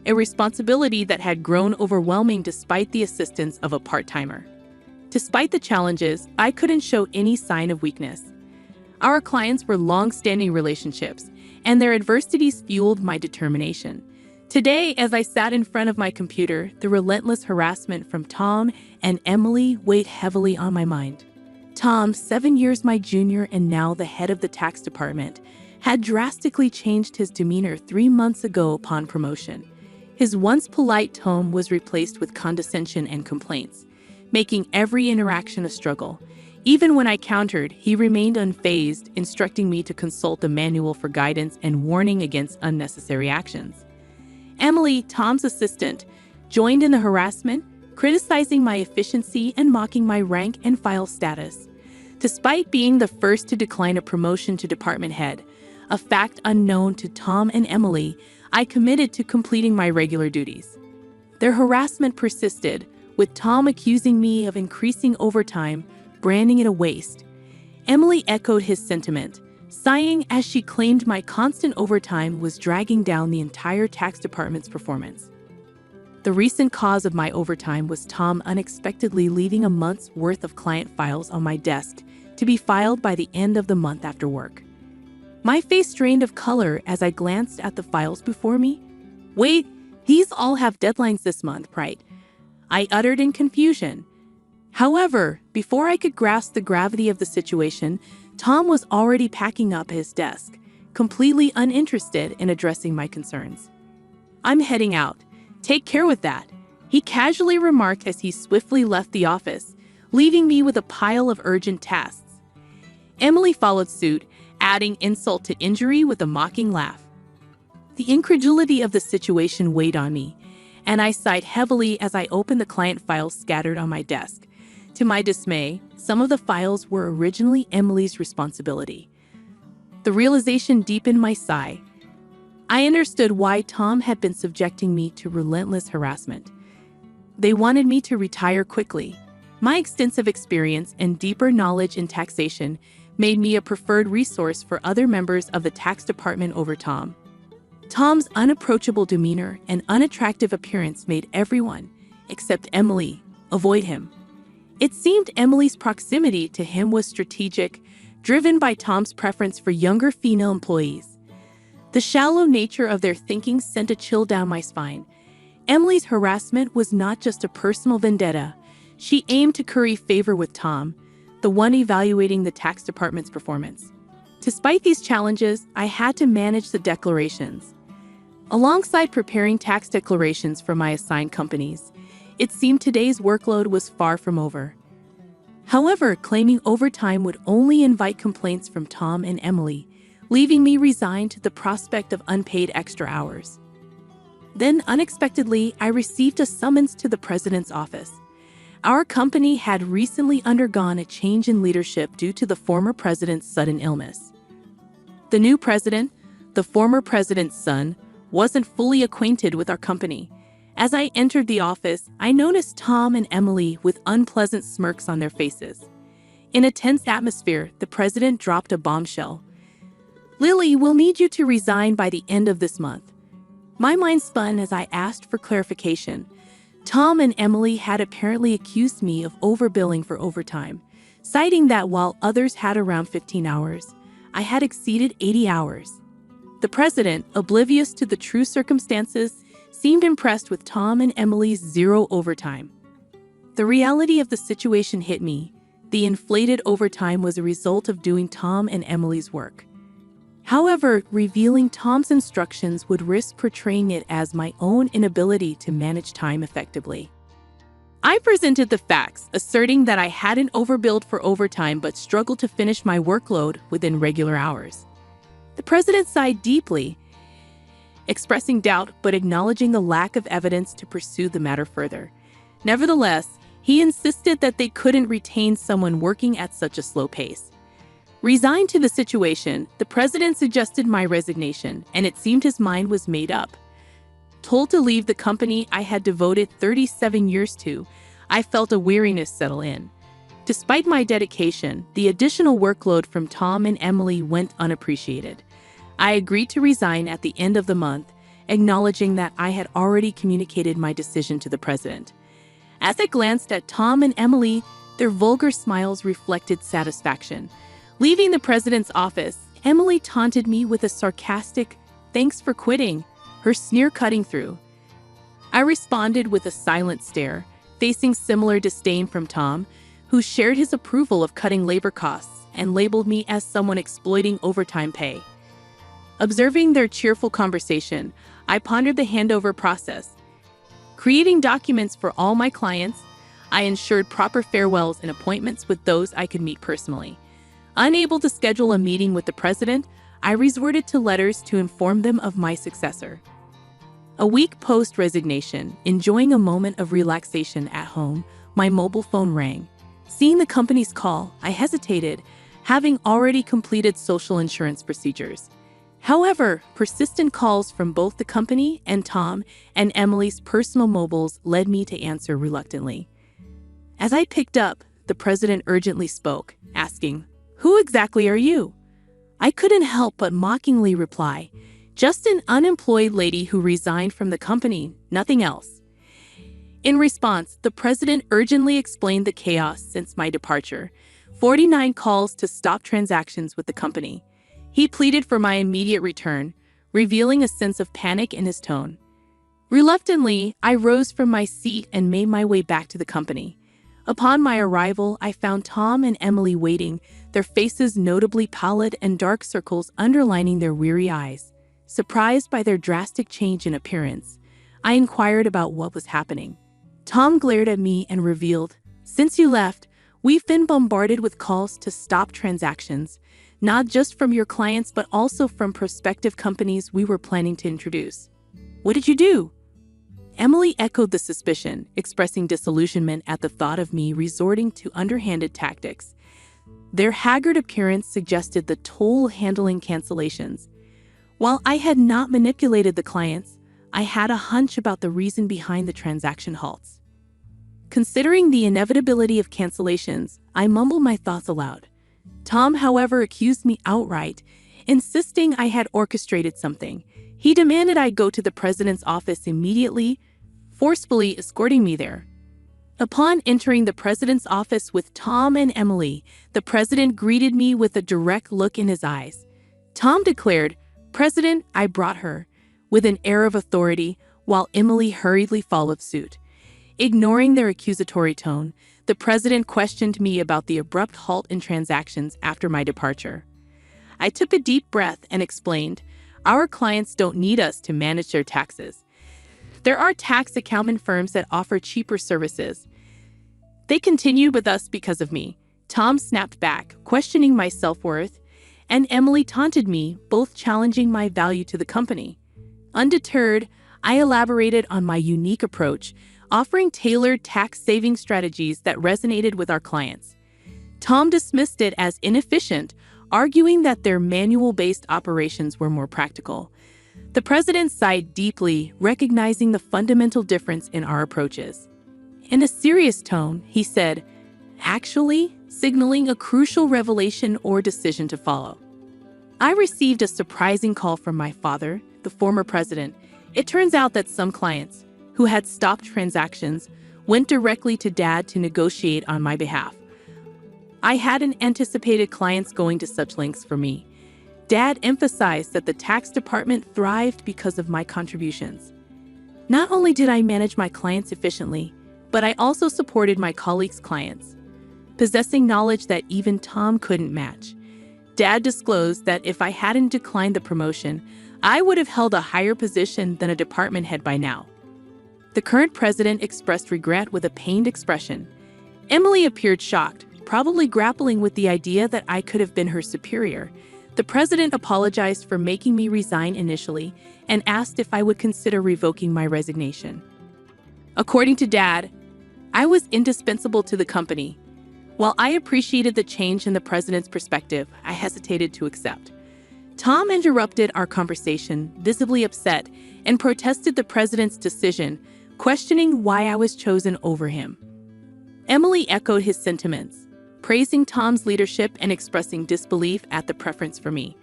a responsibility that had grown overwhelming despite the assistance of a part-timer. Despite the challenges, I couldn't show any sign of weakness. Our clients were long-standing relationships, and their adversities fueled my determination. Today, as I sat in front of my computer, the relentless harassment from Tom and Emily weighed heavily on my mind. Tom, 7 years my junior and now the head of the tax department, had drastically changed his demeanor 3 months ago upon promotion. His once polite tone was replaced with condescension and complaints, making every interaction a struggle. Even when I countered, he remained unfazed, instructing me to consult a manual for guidance and warning against unnecessary actions. Emily, Tom's assistant, joined in the harassment, criticizing my efficiency and mocking my rank and file status. Despite being the first to decline a promotion to department head, a fact unknown to Tom and Emily, I committed to completing my regular duties. Their harassment persisted, with Tom accusing me of increasing overtime, branding it a waste. Emily echoed his sentiment, sighing as she claimed my constant overtime was dragging down the entire tax department's performance. The recent cause of my overtime was Tom unexpectedly leaving a month's worth of client files on my desk to be filed by the end of the month after work. My face drained of color as I glanced at the files before me. "Wait, these all have deadlines this month, right?" I uttered in confusion. However, before I could grasp the gravity of the situation, Tom was already packing up his desk, completely uninterested in addressing my concerns. "I'm heading out. Take care with that," he casually remarked as he swiftly left the office, leaving me with a pile of urgent tasks. Emily followed suit, adding insult to injury with a mocking laugh. The incredulity of the situation weighed on me, and I sighed heavily as I opened the client files scattered on my desk. To my dismay, some of the files were originally Emily's responsibility. The realization deepened my sigh. I understood why Tom had been subjecting me to relentless harassment. They wanted me to retire quickly. My extensive experience and deeper knowledge in taxation made me a preferred resource for other members of the tax department over Tom. Tom's unapproachable demeanor and unattractive appearance made everyone, except Emily, avoid him. It seemed Emily's proximity to him was strategic, driven by Tom's preference for younger female employees. The shallow nature of their thinking sent a chill down my spine. Emily's harassment was not just a personal vendetta. She aimed to curry favor with Tom, the one evaluating the tax department's performance. Despite these challenges, I had to manage the declarations. Alongside preparing tax declarations for my assigned companies, it seemed today's workload was far from over. However, claiming overtime would only invite complaints from Tom and Emily, leaving me resigned to the prospect of unpaid extra hours. Then, unexpectedly, I received a summons to the president's office. Our company had recently undergone a change in leadership due to the former president's sudden illness. The new president, the former president's son, wasn't fully acquainted with our company, As I entered the office, I noticed Tom and Emily with unpleasant smirks on their faces. In a tense atmosphere, the president dropped a bombshell. "Lily, we'll need you to resign by the end of this month." My mind spun as I asked for clarification. Tom and Emily had apparently accused me of overbilling for overtime, citing that while others had around 15 hours, I had exceeded 80 hours. The president, oblivious to the true circumstances, seemed impressed with Tom and Emily's zero overtime. The reality of the situation hit me. The inflated overtime was a result of doing Tom and Emily's work. However, revealing Tom's instructions would risk portraying it as my own inability to manage time effectively. I presented the facts, asserting that I hadn't overbilled for overtime but struggled to finish my workload within regular hours. The president sighed deeply, expressing doubt but acknowledging the lack of evidence to pursue the matter further. Nevertheless, he insisted that they couldn't retain someone working at such a slow pace. Resigned to the situation, the president suggested my resignation, and it seemed his mind was made up. Told to leave the company I had devoted 37 years to, I felt a weariness settle in. Despite my dedication, the additional workload from Tom and Emily went unappreciated. I agreed to resign at the end of the month, acknowledging that I had already communicated my decision to the president. As I glanced at Tom and Emily, their vulgar smiles reflected satisfaction. Leaving the president's office, Emily taunted me with a sarcastic, "Thanks for quitting," her sneer cutting through. I responded with a silent stare, facing similar disdain from Tom, who shared his approval of cutting labor costs and labeled me as someone exploiting overtime pay. Observing their cheerful conversation, I pondered the handover process. Creating documents for all my clients, I ensured proper farewells and appointments with those I could meet personally. Unable to schedule a meeting with the president, I resorted to letters to inform them of my successor. A week post-resignation, enjoying a moment of relaxation at home, my mobile phone rang. Seeing the company's call, I hesitated, having already completed social insurance procedures. However, persistent calls from both the company and Tom and Emily's personal mobiles led me to answer reluctantly. As I picked up, the president urgently spoke, asking, "Who exactly are you?" I couldn't help but mockingly reply, "Just an unemployed lady who resigned from the company, nothing else." In response, the president urgently explained the chaos since my departure, 49 calls to stop transactions with the company. He pleaded for my immediate return, revealing a sense of panic in his tone. Reluctantly, I rose from my seat and made my way back to the company. Upon my arrival, I found Tom and Emily waiting, their faces notably pallid and dark circles underlining their weary eyes. Surprised by their drastic change in appearance, I inquired about what was happening. Tom glared at me and revealed, "Since you left, we've been bombarded with calls to stop transactions, not just from your clients but also from prospective companies we were planning to introduce." "What did you do?" Emily echoed the suspicion, expressing disillusionment at the thought of me resorting to underhanded tactics. Their haggard appearance suggested the toll handling cancellations. While I had not manipulated the clients, I had a hunch about the reason behind the transaction halts. Considering the inevitability of cancellations, I mumbled my thoughts aloud. Tom, however, accused me outright, insisting I had orchestrated something. He demanded I go to the president's office immediately, forcefully escorting me there. Upon entering the president's office with Tom and Emily, the president greeted me with a direct look in his eyes. Tom declared, "President, I brought her," with an air of authority, while Emily hurriedly followed suit. Ignoring their accusatory tone, the president questioned me about the abrupt halt in transactions after my departure. I took a deep breath and explained, "Our clients don't need us to manage their taxes. There are tax accounting firms that offer cheaper services. They continued with us because of me." Tom snapped back, questioning my self-worth, and Emily taunted me, both challenging my value to the company. Undeterred, I elaborated on my unique approach, offering tailored tax-saving strategies that resonated with our clients. Tom dismissed it as inefficient, arguing that their manual-based operations were more practical. The president sighed deeply, recognizing the fundamental difference in our approaches. In a serious tone, he said, actually, signaling a crucial revelation or decision to follow. I received a surprising call from my father, the former president. It turns out that some clients, who had stopped transactions, went directly to Dad to negotiate on my behalf. I hadn't anticipated clients going to such lengths for me. Dad emphasized that the tax department thrived because of my contributions. Not only did I manage my clients efficiently, but I also supported my colleagues' clients, possessing knowledge that even Tham couldn't match. Dad disclosed that if I hadn't declined the promotion, I would have held a higher position than a department head by now. The current president expressed regret with a pained expression. Emily appeared shocked, probably grappling with the idea that I could have been her superior. The president apologized for making me resign initially and asked if I would consider revoking my resignation. According to Dad, I was indispensable to the company. While I appreciated the change in the president's perspective, I hesitated to accept. Tham interrupted our conversation, visibly upset, and protested the president's decision, questioning why I was chosen over him. Emily echoed his sentiments, praising Tham's leadership and expressing disbelief at the preference for me.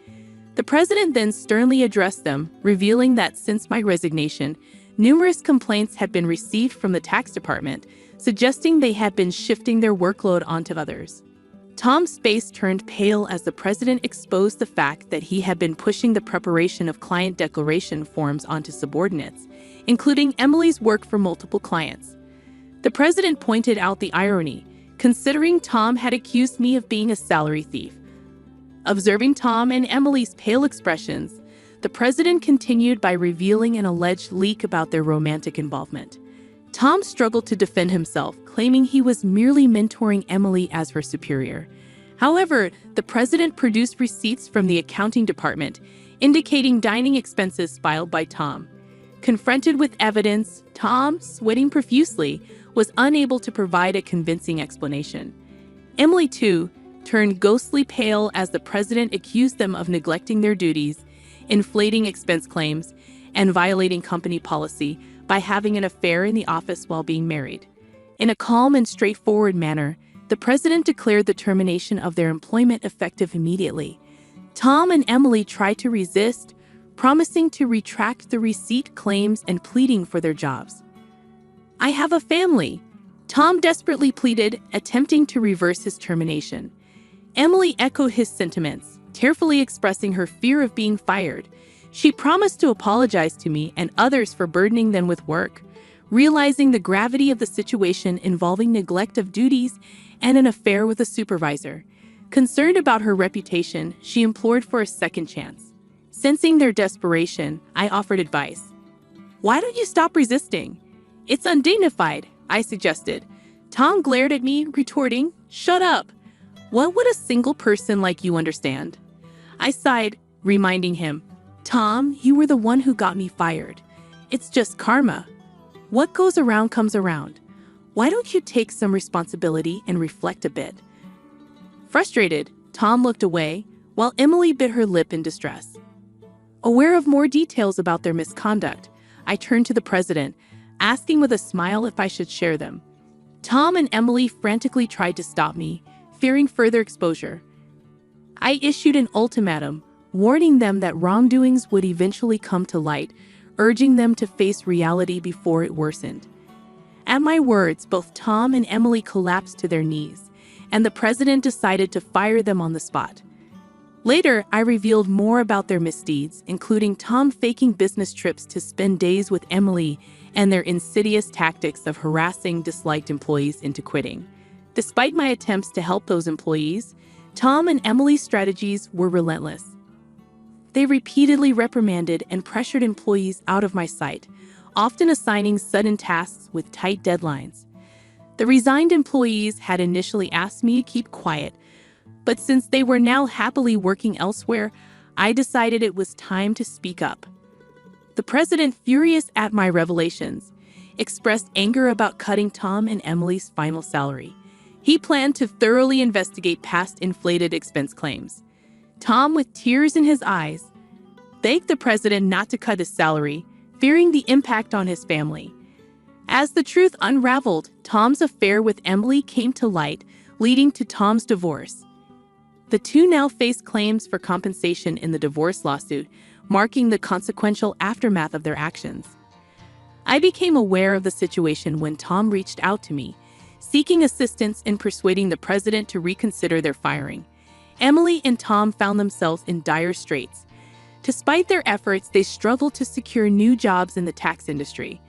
The president then sternly addressed them, revealing that since my resignation, numerous complaints had been received from the tax department, suggesting they had been shifting their workload onto others. Tham's face turned pale as the president exposed the fact that he had been pushing the preparation of client declaration forms onto subordinates, including Emily's work for multiple clients. The president pointed out the irony, considering Tham had accused me of being a salary thief. Observing Tham and Emily's pale expressions, the president continued by revealing an alleged leak about their romantic involvement. Tham struggled to defend himself, claiming he was merely mentoring Emily as her superior. However, the president produced receipts from the accounting department, indicating dining expenses filed by Tham. Confronted with evidence, Tham, sweating profusely, was unable to provide a convincing explanation. Emily, too, turned ghostly pale as the president accused them of neglecting their duties, inflating expense claims, and violating company policy by having an affair in the office while being married. In a calm and straightforward manner, the president declared the termination of their employment effective immediately. Tham and Emily tried to resist, promising to retract the receipt claims and pleading for their jobs. "I have a family," Tham desperately pleaded, attempting to reverse his termination. Emily echoed his sentiments, tearfully expressing her fear of being fired. She promised to apologize to me and others for burdening them with work, realizing the gravity of the situation involving neglect of duties and an affair with a supervisor. Concerned about her reputation, she implored for a second chance. Sensing their desperation, I offered advice. "Why don't you stop resisting? It's undignified," I suggested. Tham glared at me, retorting, "Shut up. What would a single person like you understand?" I sighed, reminding him, "Tham, you were the one who got me fired. It's just karma. What goes around comes around. Why don't you take some responsibility and reflect a bit?" Frustrated, Tham looked away, while Emily bit her lip in distress. Aware of more details about their misconduct, I turned to the president, asking with a smile if I should share them. Tham and Emily frantically tried to stop me, fearing further exposure. I issued an ultimatum, warning them that wrongdoings would eventually come to light, urging them to face reality before it worsened. At my words, both Tham and Emily collapsed to their knees, and the president decided to fire them on the spot. Later, I revealed more about their misdeeds, including Tham faking business trips to spend days with Emily and their insidious tactics of harassing disliked employees into quitting. Despite my attempts to help those employees, Tham and Emily's strategies were relentless. They repeatedly reprimanded and pressured employees out of my sight, often assigning sudden tasks with tight deadlines. The resigned employees had initially asked me to keep quiet, but since they were now happily working elsewhere, I decided it was time to speak up. The president, furious at my revelations, expressed anger about cutting Tham and Emily's final salary. He planned to thoroughly investigate past inflated expense claims. Tham, with tears in his eyes, begged the president not to cut his salary, fearing the impact on his family. As the truth unraveled, Tom's affair with Emily came to light, leading to Tom's divorce. The two now face claims for compensation in the divorce lawsuit, marking the consequential aftermath of their actions. I became aware of the situation when Tom reached out to me, seeking assistance in persuading the president to reconsider their firing. Emily and Tom found themselves in dire straits. Despite their efforts, they struggled to secure new jobs in the tax industry.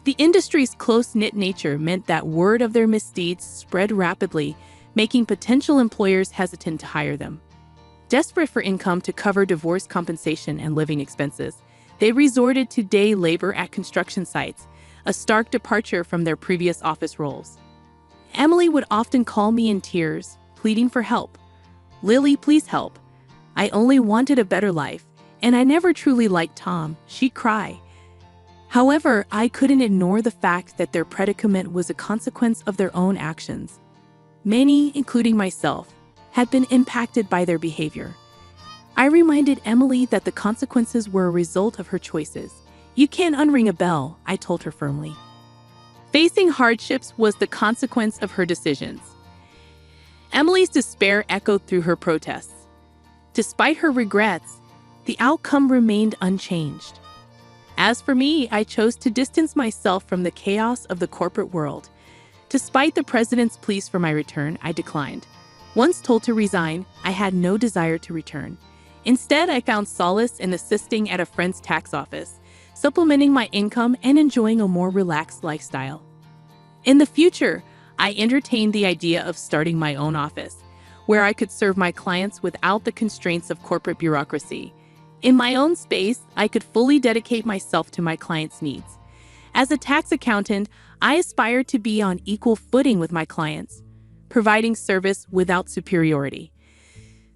The industry's close-knit nature meant that word of their misdeeds spread rapidly, making potential employers hesitant to hire them. Desperate for income to cover divorce compensation and living expenses, they resorted to day labor at construction sites, a stark departure from their previous office roles. Emily would often call me in tears, pleading for help. "Lily, please help. I only wanted a better life, and I never truly liked Tom," she'd cry. However, I couldn't ignore the fact that their predicament was a consequence of their own actions. Many, including myself, had been impacted by their behavior. I reminded Emily that the consequences were a result of her choices. "You can't unring a bell," I told her firmly. Facing hardships was the consequence of her decisions. Emily's despair echoed through her protests. Despite her regrets, the outcome remained unchanged. As for me, I chose to distance myself from the chaos of the corporate world. Despite the president's pleas for my return, I declined. Once told to resign, I had no desire to return. Instead, I found solace in assisting at a friend's tax office, supplementing my income and enjoying a more relaxed lifestyle. In the future, I entertained the idea of starting my own office, where I could serve my clients without the constraints of corporate bureaucracy. In my own space, I could fully dedicate myself to my clients' needs. As a tax accountant, I aspired to be on equal footing with my clients, providing service without superiority.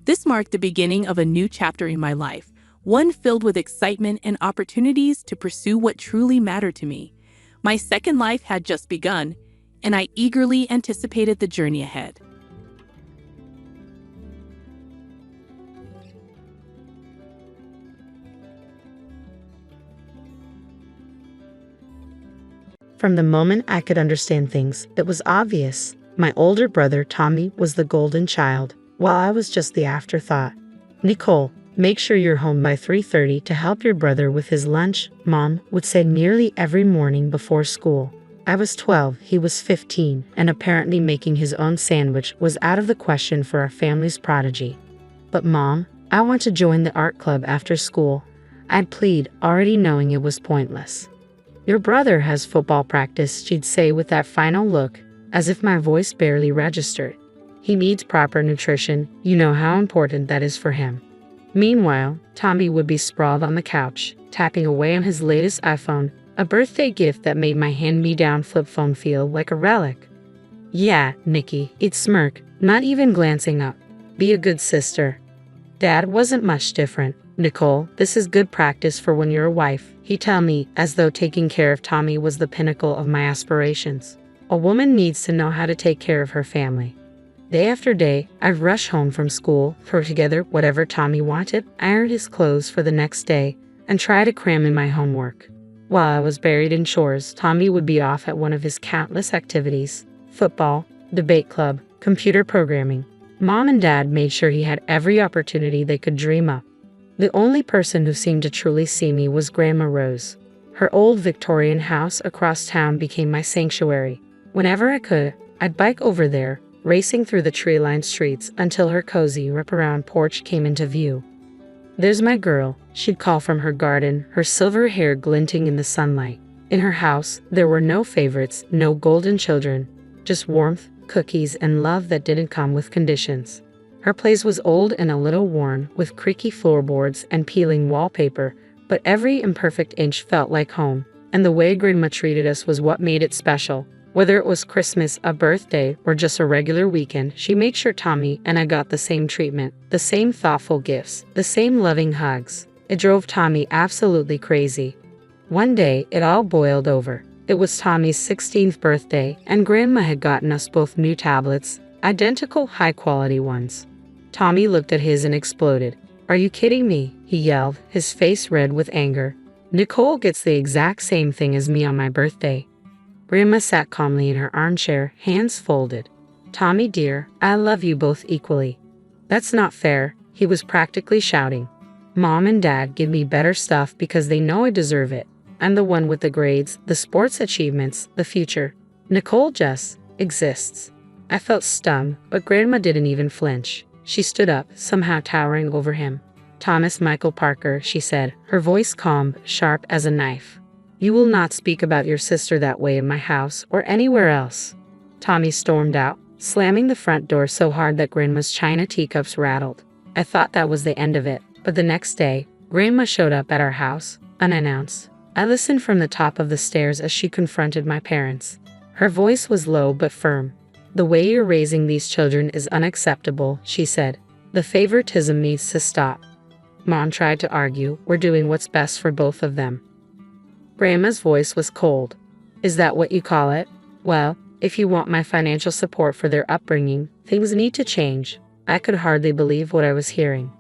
This marked the beginning of a new chapter in my life, one filled with excitement and opportunities to pursue what truly mattered to me. My second life had just begun, and I eagerly anticipated the journey ahead. From the moment I could understand things, it was obvious. My older brother, Tommy, was the golden child, while I was just the afterthought. "Nicole, make sure you're home by 3:30 to help your brother with his lunch," Mom would say nearly every morning before school. I was 12, he was 15, and apparently making his own sandwich was out of the question for our family's prodigy. "But Mom, I want to join the art club after school," I'd plead, already knowing it was pointless. "Your brother has football practice," she'd say with that final look, as if my voice barely registered. "He needs proper nutrition, you know how important that is for him." Meanwhile, Tommy would be sprawled on the couch, tapping away on his latest iPhone, a birthday gift that made my hand-me-down flip phone feel like a relic. "Yeah, Nikki," he'd smirk, not even glancing up. "Be a good sister." Dad wasn't much different. "Nicole, this is good practice for when you're a wife," he'd tell me, as though taking care of Tommy was the pinnacle of my aspirations. A woman needs to know how to take care of her family. Day after day, I'd rush home from school, throw together whatever Tommy wanted, iron his clothes for the next day, and try to cram in my homework. While I was buried in chores, Tommy would be off at one of his countless activities: football, debate club, computer programming. Mom and Dad made sure he had every opportunity they could dream up. The only person who seemed to truly see me was Grandma Rose. Her old Victorian house across town became my sanctuary. Whenever I could, I'd bike over there, racing through the tree-lined streets until her cozy wraparound porch came into view. "There's my girl," she'd call from her garden, her silver hair glinting in the sunlight. In her house, there were no favorites, no golden children, just warmth, cookies, and love that didn't come with conditions. Her place was old and a little worn, with creaky floorboards and peeling wallpaper, but every imperfect inch felt like home, and the way Grandma treated us was what made it special. Whether it was Christmas, a birthday, or just a regular weekend, she made sure Tommy and I got the same treatment, the same thoughtful gifts, the same loving hugs. It drove Tommy absolutely crazy. One day, it all boiled over. It was Tommy's 16th birthday, and Grandma had gotten us both new tablets, identical high-quality ones. Tommy looked at his and exploded. "Are you kidding me?" he yelled, his face red with anger. "Nicole gets the exact same thing as me on my birthday." Grandma sat calmly in her armchair, hands folded. "Tommy dear, I love you both equally." "That's not fair," he was practically shouting. "Mom and Dad give me better stuff because they know I deserve it. I'm the one with the grades, the sports achievements, the future. Nicole just exists." I felt stunned, but Grandma didn't even flinch. She stood up, somehow towering over him. "Thomas Michael Parker," she said, her voice calm, sharp as a knife. "You will not speak about your sister that way in my house or anywhere else." Tommy stormed out, slamming the front door so hard that Grandma's china teacups rattled. I thought that was the end of it, but the next day, Grandma showed up at our house, unannounced. I listened from the top of the stairs as she confronted my parents. Her voice was low but firm. "The way you're raising these children is unacceptable," she said. "The favoritism needs to stop." Mom tried to argue, "We're doing what's best for both of them." Grandma's voice was cold. "Is that what you call it? Well, if you want my financial support for their upbringing, things need to change." I could hardly believe what I was hearing.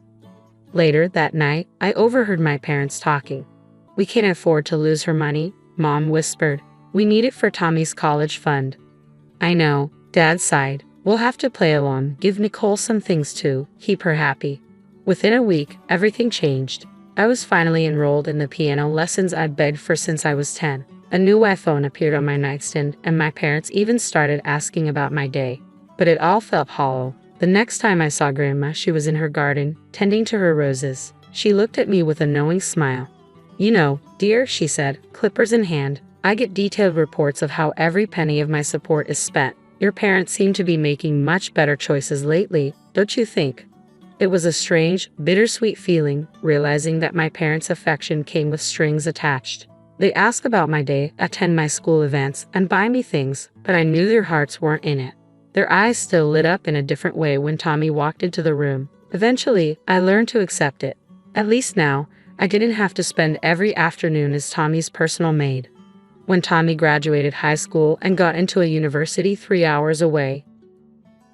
Later that night, I overheard my parents talking. "We can't afford to lose her money," Mom whispered. "We need it for Tommy's college fund." "I know," Dad sighed. "We'll have to play along, give Nicole some things too, keep her happy." Within a week, everything changed. I was finally enrolled in the piano lessons I'd begged for since I was 10. A new iPhone appeared on my nightstand, and my parents even started asking about my day. But it all felt hollow. The next time I saw Grandma, she was in her garden, tending to her roses. She looked at me with a knowing smile. "You know, dear," she said, clippers in hand, "I get detailed reports of how every penny of my support is spent. Your parents seem to be making much better choices lately, don't you think?" It was a strange, bittersweet feeling, realizing that my parents' affection came with strings attached. They ask about my day, attend my school events, and buy me things, but I knew their hearts weren't in it. Their eyes still lit up in a different way when Tommy walked into the room. Eventually, I learned to accept it. At least now, I didn't have to spend every afternoon as Tommy's personal maid. When Tommy graduated high school and got into a university 3 hours away,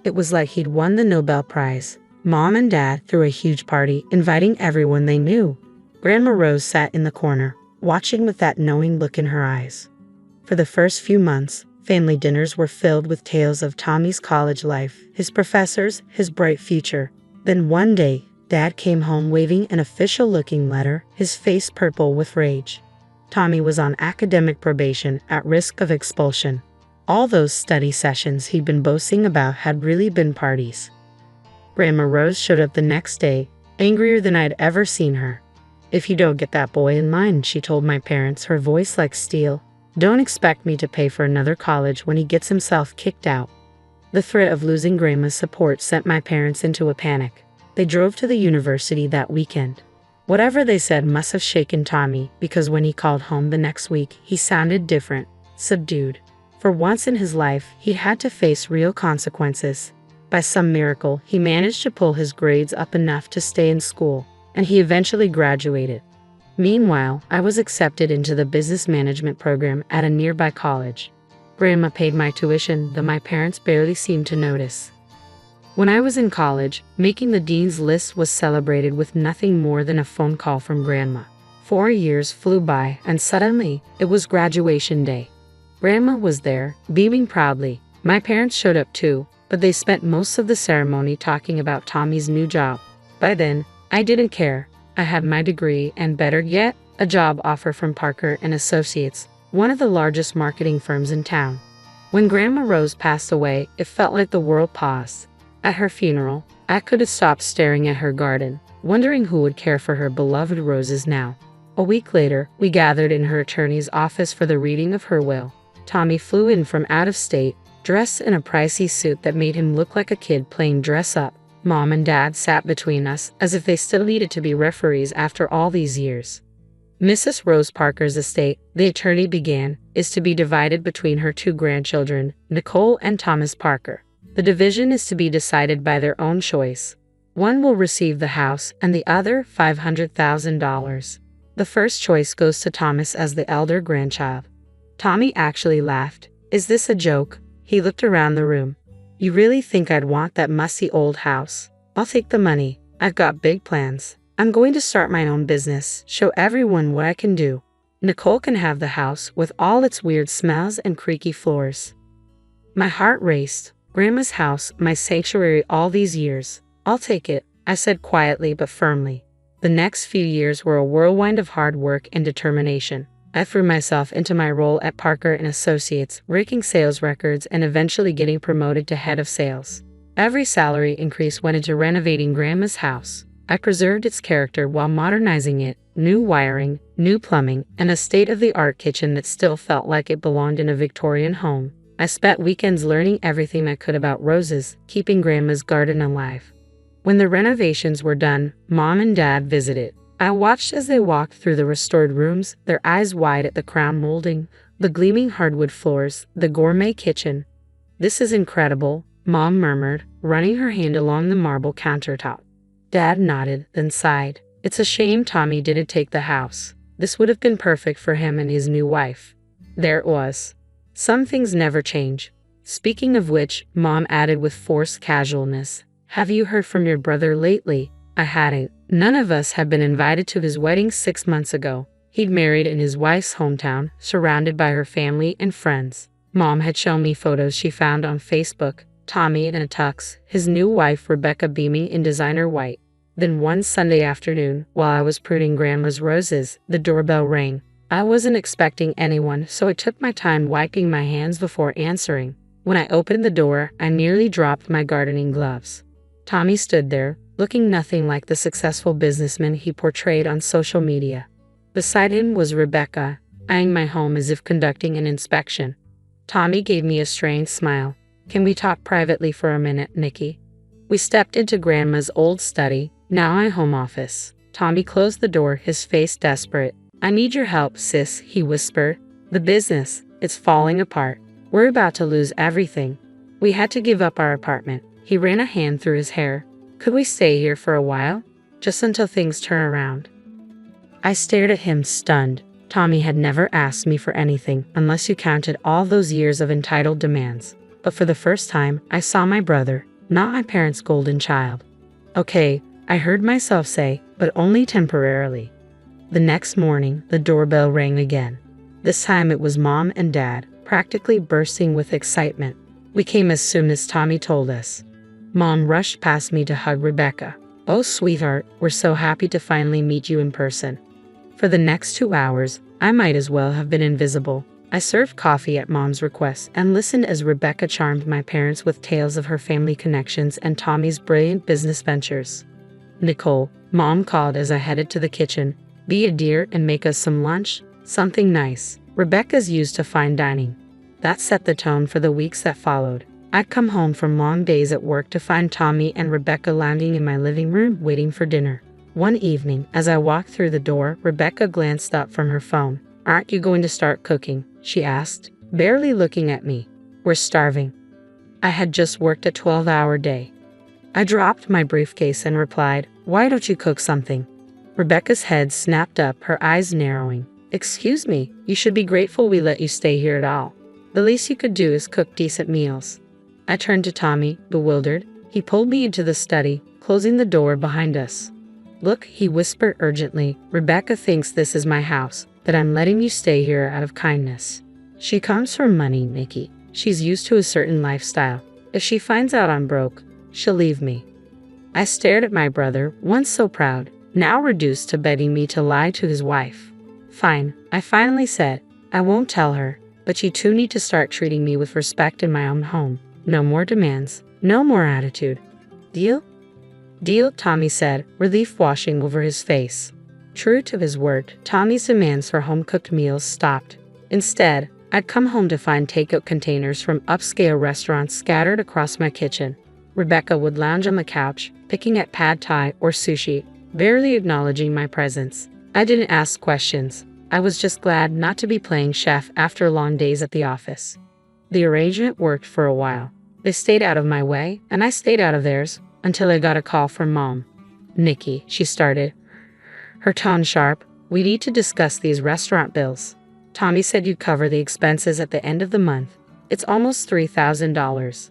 it was like he'd won the Nobel Prize. Mom and Dad threw a huge party, inviting everyone they knew. Grandma Rose sat in the corner, watching with that knowing look in her eyes. For the first few months, family dinners were filled with tales of Tommy's college life, his professors, his bright future. Then one day, Dad came home waving an official-looking letter, his face purple with rage. Tommy was on academic probation, at risk of expulsion. All those study sessions he'd been boasting about had really been parties. Grandma Rose showed up the next day, angrier than I'd ever seen her. "If you don't get that boy in line," she told my parents, her voice like steel, "don't expect me to pay for another college when he gets himself kicked out." The threat of losing Grandma's support sent my parents into a panic. They drove to the university that weekend. Whatever they said must have shaken Tommy, because when he called home the next week, he sounded different, subdued. For once in his life, he had to face real consequences. By some miracle, he managed to pull his grades up enough to stay in school, and he eventually graduated. Meanwhile, I was accepted into the business management program at a nearby college. Grandma paid my tuition, though my parents barely seemed to notice. When I was in college, making the dean's list was celebrated with nothing more than a phone call from Grandma. 4 years flew by, and suddenly, it was graduation day. Grandma was there, beaming proudly. My parents showed up too, but they spent most of the ceremony talking about Tommy's new job. By then, I didn't care. I had my degree and, better yet, a job offer from Parker & Associates, one of the largest marketing firms in town. When Grandma Rose passed away, it felt like the world paused. At her funeral, I could have stopped staring at her garden, wondering who would care for her beloved roses now. A week later, we gathered in her attorney's office for the reading of her will. Tommy flew in from out of state, dressed in a pricey suit that made him look like a kid playing dress-up. Mom and Dad sat between us, as if they still needed to be referees after all these years. Mrs. Rose Parker's estate, the attorney began, is to be divided between her 2 grandchildren, Nicole and Thomas Parker. The division is to be decided by their own choice. One will receive the house and the other $500,000. The first choice goes to Thomas as the elder grandchild. Tommy actually laughed. "Is this a joke?" He looked around the room. "You really think I'd want that musty old house? I'll take the money. I've got big plans." I'm going to start my own business, show everyone what I can do. Nicole can have the house with all its weird smells and creaky floors. My heart raced. Grandma's house, my sanctuary all these years. I'll take it, I said quietly but firmly. The next few years were a whirlwind of hard work and determination. I threw myself into my role at Parker & Associates, breaking sales records and eventually getting promoted to head of sales. Every salary increase went into renovating Grandma's house. I preserved its character while modernizing it, new wiring, new plumbing, and a state-of-the-art kitchen that still felt like it belonged in a Victorian home. I spent weekends learning everything I could about roses, keeping Grandma's garden alive. When the renovations were done, Mom and Dad visited. I watched as they walked through the restored rooms, their eyes wide at the crown molding, the gleaming hardwood floors, the gourmet kitchen. "This is incredible," Mom murmured, running her hand along the marble countertop. Dad nodded, then sighed. "It's a shame Tommy didn't take the house. This would have been perfect for him and his new wife." There it was. Some things never change. Speaking of which, Mom added with forced casualness, "Have you heard from your brother lately?" I hadn't. None of us had been invited to his wedding 6 months ago. He'd married in his wife's hometown, surrounded by her family and friends. Mom had shown me photos she found on Facebook. Tommy in a tux, his new wife Rebecca beaming in designer white. Then one Sunday afternoon, while I was pruning Grandma's roses, the doorbell rang. I wasn't expecting anyone, so I took my time wiping my hands before answering. When I opened the door, I nearly dropped my gardening gloves. Tommy stood there, looking nothing like the successful businessman he portrayed on social media. Beside him was Rebecca, eyeing my home as if conducting an inspection. Tommy gave me a strained smile. "Can we talk privately for a minute, Nikki?" We stepped into Grandma's old study, now my home office. Tommy closed the door, his face desperate. "I need your help, sis," he whispered. "The business, it's falling apart. We're about to lose everything. We had to give up our apartment." He ran a hand through his hair. "Could we stay here for a while? Just until things turn around?" I stared at him, stunned. Tommy had never asked me for anything, unless you counted all those years of entitled demands. But for the first time, I saw my brother, not my parents' golden child. "Okay," I heard myself say, "but only temporarily." The next morning, the doorbell rang again. This time it was Mom and Dad, practically bursting with excitement. We came as soon as Tommy told us. Mom rushed past me to hug Rebecca. "Oh, sweetheart, we're so happy to finally meet you in person." For the next 2 hours, I might as well have been invisible. I served coffee at Mom's request and listened as Rebecca charmed my parents with tales of her family connections and Tommy's brilliant business ventures. "Nicole," Mom called as I headed to the kitchen. "Be a dear and make us some lunch, something nice." Rebecca's used to fine dining. That set the tone for the weeks that followed. I'd come home from long days at work to find Tommy and Rebecca lounging in my living room waiting for dinner. One evening, as I walked through the door, Rebecca glanced up from her phone. "Aren't you going to start cooking?" she asked, barely looking at me. "We're starving." I had just worked a 12-hour day. I dropped my briefcase and replied, "Why don't you cook something?" Rebecca's head snapped up, her eyes narrowing. "Excuse me, you should be grateful we let you stay here at all. The least you could do is cook decent meals." I turned to Tommy, bewildered. He pulled me into the study, closing the door behind us. "Look," he whispered urgently, "Rebecca thinks this is my house, that I'm letting you stay here out of kindness. She comes from money, Nikki. She's used to a certain lifestyle. If she finds out I'm broke, she'll leave me." I stared at my brother, once so proud, now reduced to begging me to lie to his wife. "Fine," I finally said. "I won't tell her, but you two need to start treating me with respect in my own home. No more demands, no more attitude. Deal?" "Deal," Tommy said, relief washing over his face. True to his word, Tommy's demands for home-cooked meals stopped. Instead, I'd come home to find takeout containers from upscale restaurants scattered across my kitchen. Rebecca would lounge on the couch, picking at pad thai or sushi, barely acknowledging my presence. I didn't ask questions. I was just glad not to be playing chef after long days at the office. The arrangement worked for a while. They stayed out of my way, and I stayed out of theirs, until I got a call from Mom. "Nikki," she started, her tone sharp, "we need to discuss these restaurant bills. Tommy said you'd cover the expenses at the end of the month. It's almost $3,000.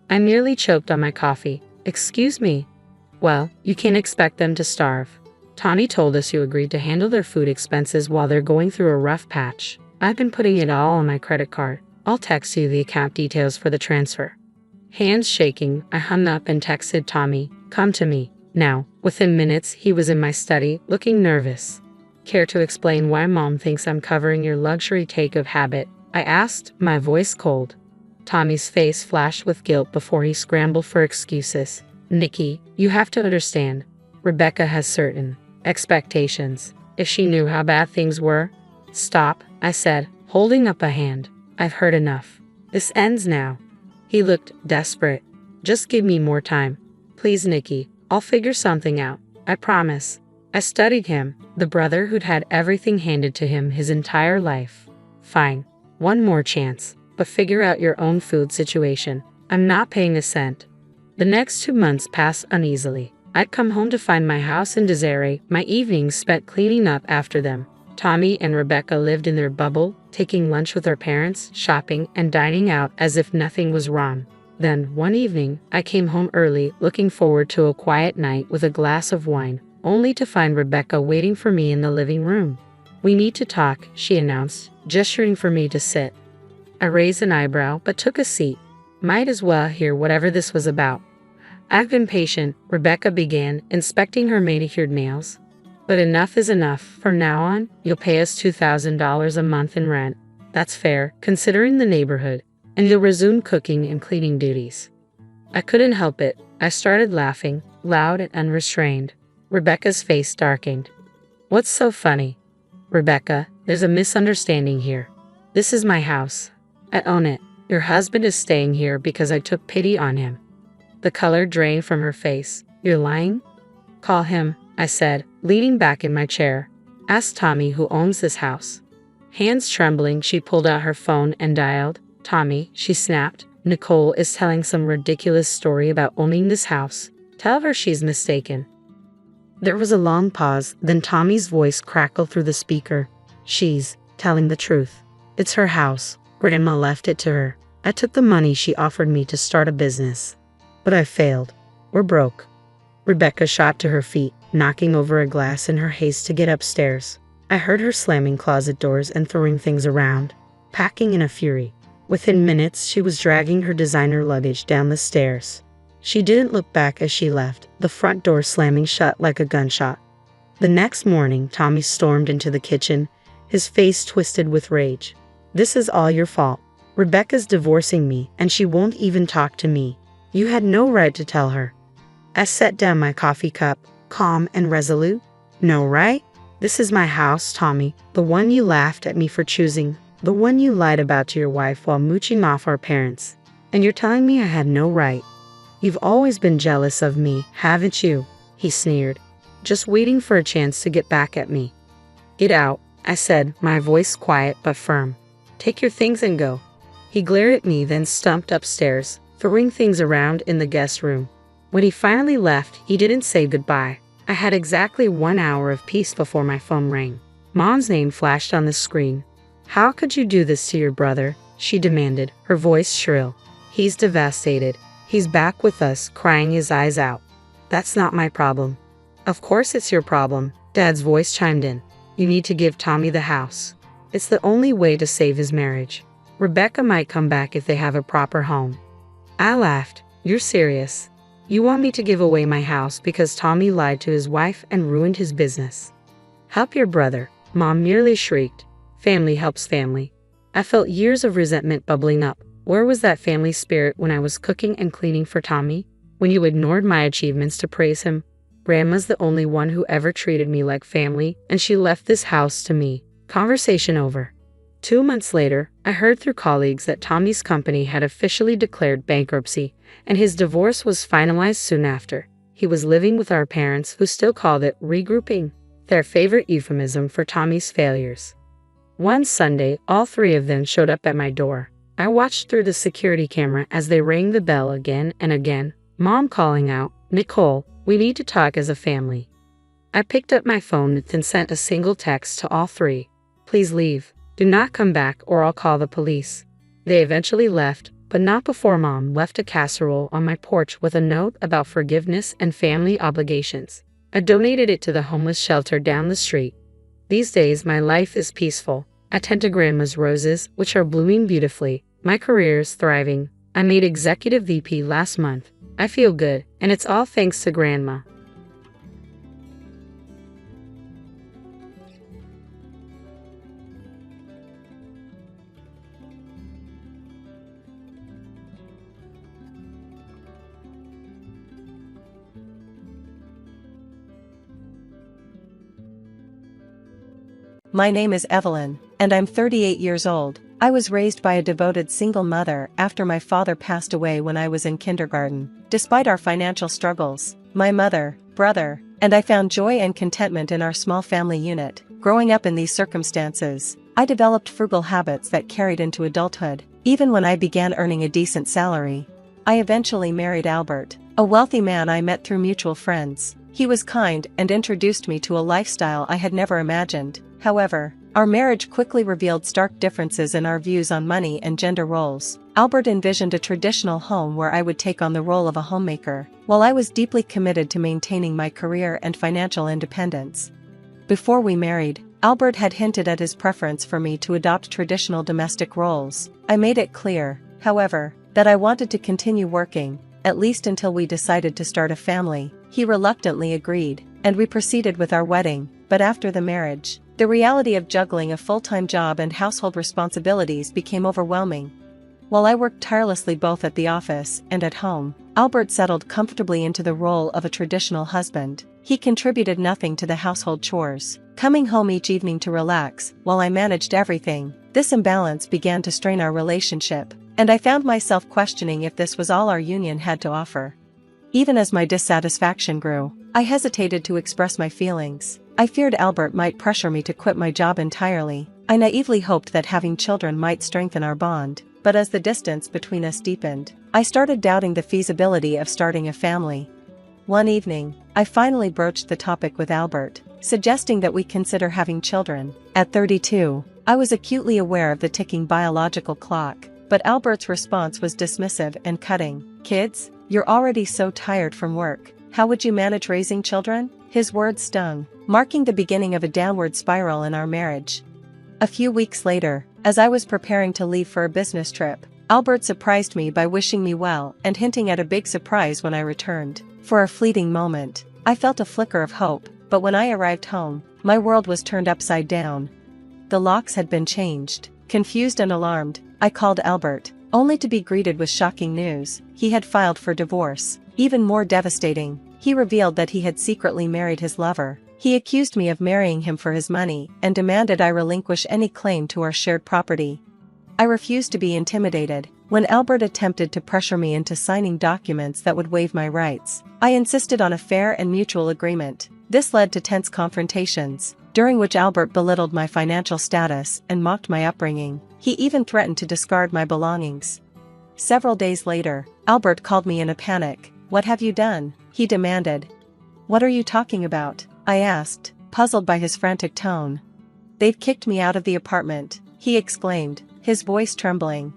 I nearly choked on my coffee. "Excuse me?" "Well, you can't expect them to starve." Tommy told us you agreed to handle their food expenses while they're going through a rough patch. I've been putting it all on my credit card. I'll text you the account details for the transfer." Hands shaking, I hung up and texted Tommy, "Come to me, now." Within minutes, he was in my study, looking nervous. "Care to explain why Mom thinks I'm covering your luxury take of habit?" I asked, my voice cold. Tommy's face flashed with guilt before he scrambled for excuses. "Nikki, you have to understand. Rebecca has certain expectations. If she knew how bad things were—" "Stop," I said, holding up a hand. "I've heard enough. This ends now." He looked desperate. "Just give me more time. Please, Nikki. I'll figure something out. I promise." I studied him, the brother who'd had everything handed to him his entire life. "Fine. One more chance. But figure out your own food situation. I'm not paying a cent." The next 2 months passed uneasily. I'd come home to find my house in disarray, my evenings spent cleaning up after them. Tommy and Rebecca lived in their bubble, taking lunch with their parents, shopping, and dining out as if nothing was wrong. Then, one evening, I came home early, looking forward to a quiet night with a glass of wine, only to find Rebecca waiting for me in the living room. "We need to talk," she announced, gesturing for me to sit. I raised an eyebrow but took a seat. Might as well hear whatever this was about. "I've been patient," Rebecca began, inspecting her manicured nails. "But enough is enough. From now on, you'll pay us $2,000 a month in rent. That's fair, considering the neighborhood. And you'll resume cooking and cleaning duties." I couldn't help it. I started laughing, loud and unrestrained. Rebecca's face darkened. "What's so funny?" "Rebecca, there's a misunderstanding here. This is my house. I own it. Your husband is staying here because I took pity on him." The color drained from her face. "You're lying?" "Call him," I said, leaning back in my chair. "Ask Tommy who owns this house." Hands trembling, she pulled out her phone and dialed. "Tommy," she snapped. "Nicole is telling some ridiculous story about owning this house. Tell her she's mistaken." There was a long pause, then Tommy's voice crackled through the speaker. "She's telling the truth. It's her house. Grandma left it to her. I took the money she offered me to start a business. But I failed. We're broke." Rebecca shot to her feet, knocking over a glass in her haste to get upstairs. I heard her slamming closet doors and throwing things around, packing in a fury. Within minutes, she was dragging her designer luggage down the stairs. She didn't look back as she left, the front door slamming shut like a gunshot. The next morning, Tommy stormed into the kitchen, his face twisted with rage. "This is all your fault. Rebecca's divorcing me, and she won't even talk to me. You had no right to tell her." I set down my coffee cup, calm and resolute. "No right? This is my house, Tommy, the one you laughed at me for choosing, the one you lied about to your wife while mooching off our parents. And you're telling me I had no right? You've always been jealous of me, haven't you?" he sneered, just waiting for a chance to get back at me. "Get out," I said, my voice quiet but firm. "Take your things and go." He glared at me, then stumped upstairs, throwing things around in the guest room. When he finally left, he didn't say goodbye. I had exactly 1 hour of peace before my phone rang. Mom's name flashed on the screen. "How could you do this to your brother?" she demanded, her voice shrill. "He's devastated. He's back with us, crying his eyes out." "That's not my problem." "Of course it's your problem," Dad's voice chimed in. "You need to give Tommy the house. It's the only way to save his marriage. Rebecca might come back if they have a proper home." I laughed. "You're serious? You want me to give away my house because Tommy lied to his wife and ruined his business?" "Help your brother," Mom merely shrieked. "Family helps family." I felt years of resentment bubbling up. Where was that family spirit when I was cooking and cleaning for Tommy? When you ignored my achievements to praise him? Grandma's the only one who ever treated me like family, and she left this house to me. Conversation over. 2 months later, I heard through colleagues that Tommy's company had officially declared bankruptcy, and his divorce was finalized soon after. He was living with our parents, who still called it regrouping, their favorite euphemism for Tommy's failures. One Sunday, all 3 of them showed up at my door. I watched through the security camera as they rang the bell again and again, Mom calling out, "Nicole, we need to talk as a family." I picked up my phone and sent a single text to all 3. "Please leave. Do not come back or I'll call the police." They eventually left, but not before Mom left a casserole on my porch with a note about forgiveness and family obligations. I donated it to the homeless shelter down the street. These days, my life is peaceful. I tend to grandma's roses, which are blooming beautifully. My career is thriving. I made executive VP last month. I feel good, and it's all thanks to grandma. My name is Evelyn, and I'm 38 years old. I was raised by a devoted single mother after my father passed away when I was in kindergarten. Despite our financial struggles, my mother, brother, and I found joy and contentment in our small family unit. Growing up in these circumstances, I developed frugal habits that carried into adulthood. Even when I began earning a decent salary, I eventually married Albert, a wealthy man I met through mutual friends. He was kind and introduced me to a lifestyle I had never imagined. However, our marriage quickly revealed stark differences in our views on money and gender roles. Albert envisioned a traditional home where I would take on the role of a homemaker, while I was deeply committed to maintaining my career and financial independence. Before we married, Albert had hinted at his preference for me to adopt traditional domestic roles. I made it clear, however, that I wanted to continue working, at least until we decided to start a family. He reluctantly agreed, and we proceeded with our wedding. But after the marriage, the reality of juggling a full-time job and household responsibilities became overwhelming. While I worked tirelessly both at the office and at home, Albert settled comfortably into the role of a traditional husband. He contributed nothing to the household chores, coming home each evening to relax while I managed everything. This imbalance began to strain our relationship, and I found myself questioning if this was all our union had to offer. Even as my dissatisfaction grew, I hesitated to express my feelings. I feared Albert might pressure me to quit my job entirely. I naively hoped that having children might strengthen our bond, but as the distance between us deepened, I started doubting the feasibility of starting a family. One evening, I finally broached the topic with Albert, suggesting that we consider having children. At 32, I was acutely aware of the ticking biological clock, but Albert's response was dismissive and cutting. "Kids? You're already so tired from work. How would you manage raising children?" His words stung, marking the beginning of a downward spiral in our marriage. A few weeks later, as I was preparing to leave for a business trip, Albert surprised me by wishing me well and hinting at a big surprise when I returned. For a fleeting moment, I felt a flicker of hope, but when I arrived home, my world was turned upside down. The locks had been changed. Confused and alarmed, I called Albert, only to be greeted with shocking news. He had filed for divorce. Even more devastating, he revealed that he had secretly married his lover. He accused me of marrying him for his money and demanded I relinquish any claim to our shared property. I refused to be intimidated. When Albert attempted to pressure me into signing documents that would waive my rights, I insisted on a fair and mutual agreement. This led to tense confrontations, during which Albert belittled my financial status and mocked my upbringing. He even threatened to discard my belongings. Several days later, Albert called me in a panic. "What have you done?" he demanded. "What are you talking about?" I asked, puzzled by his frantic tone. "They've kicked me out of the apartment," he exclaimed, his voice trembling.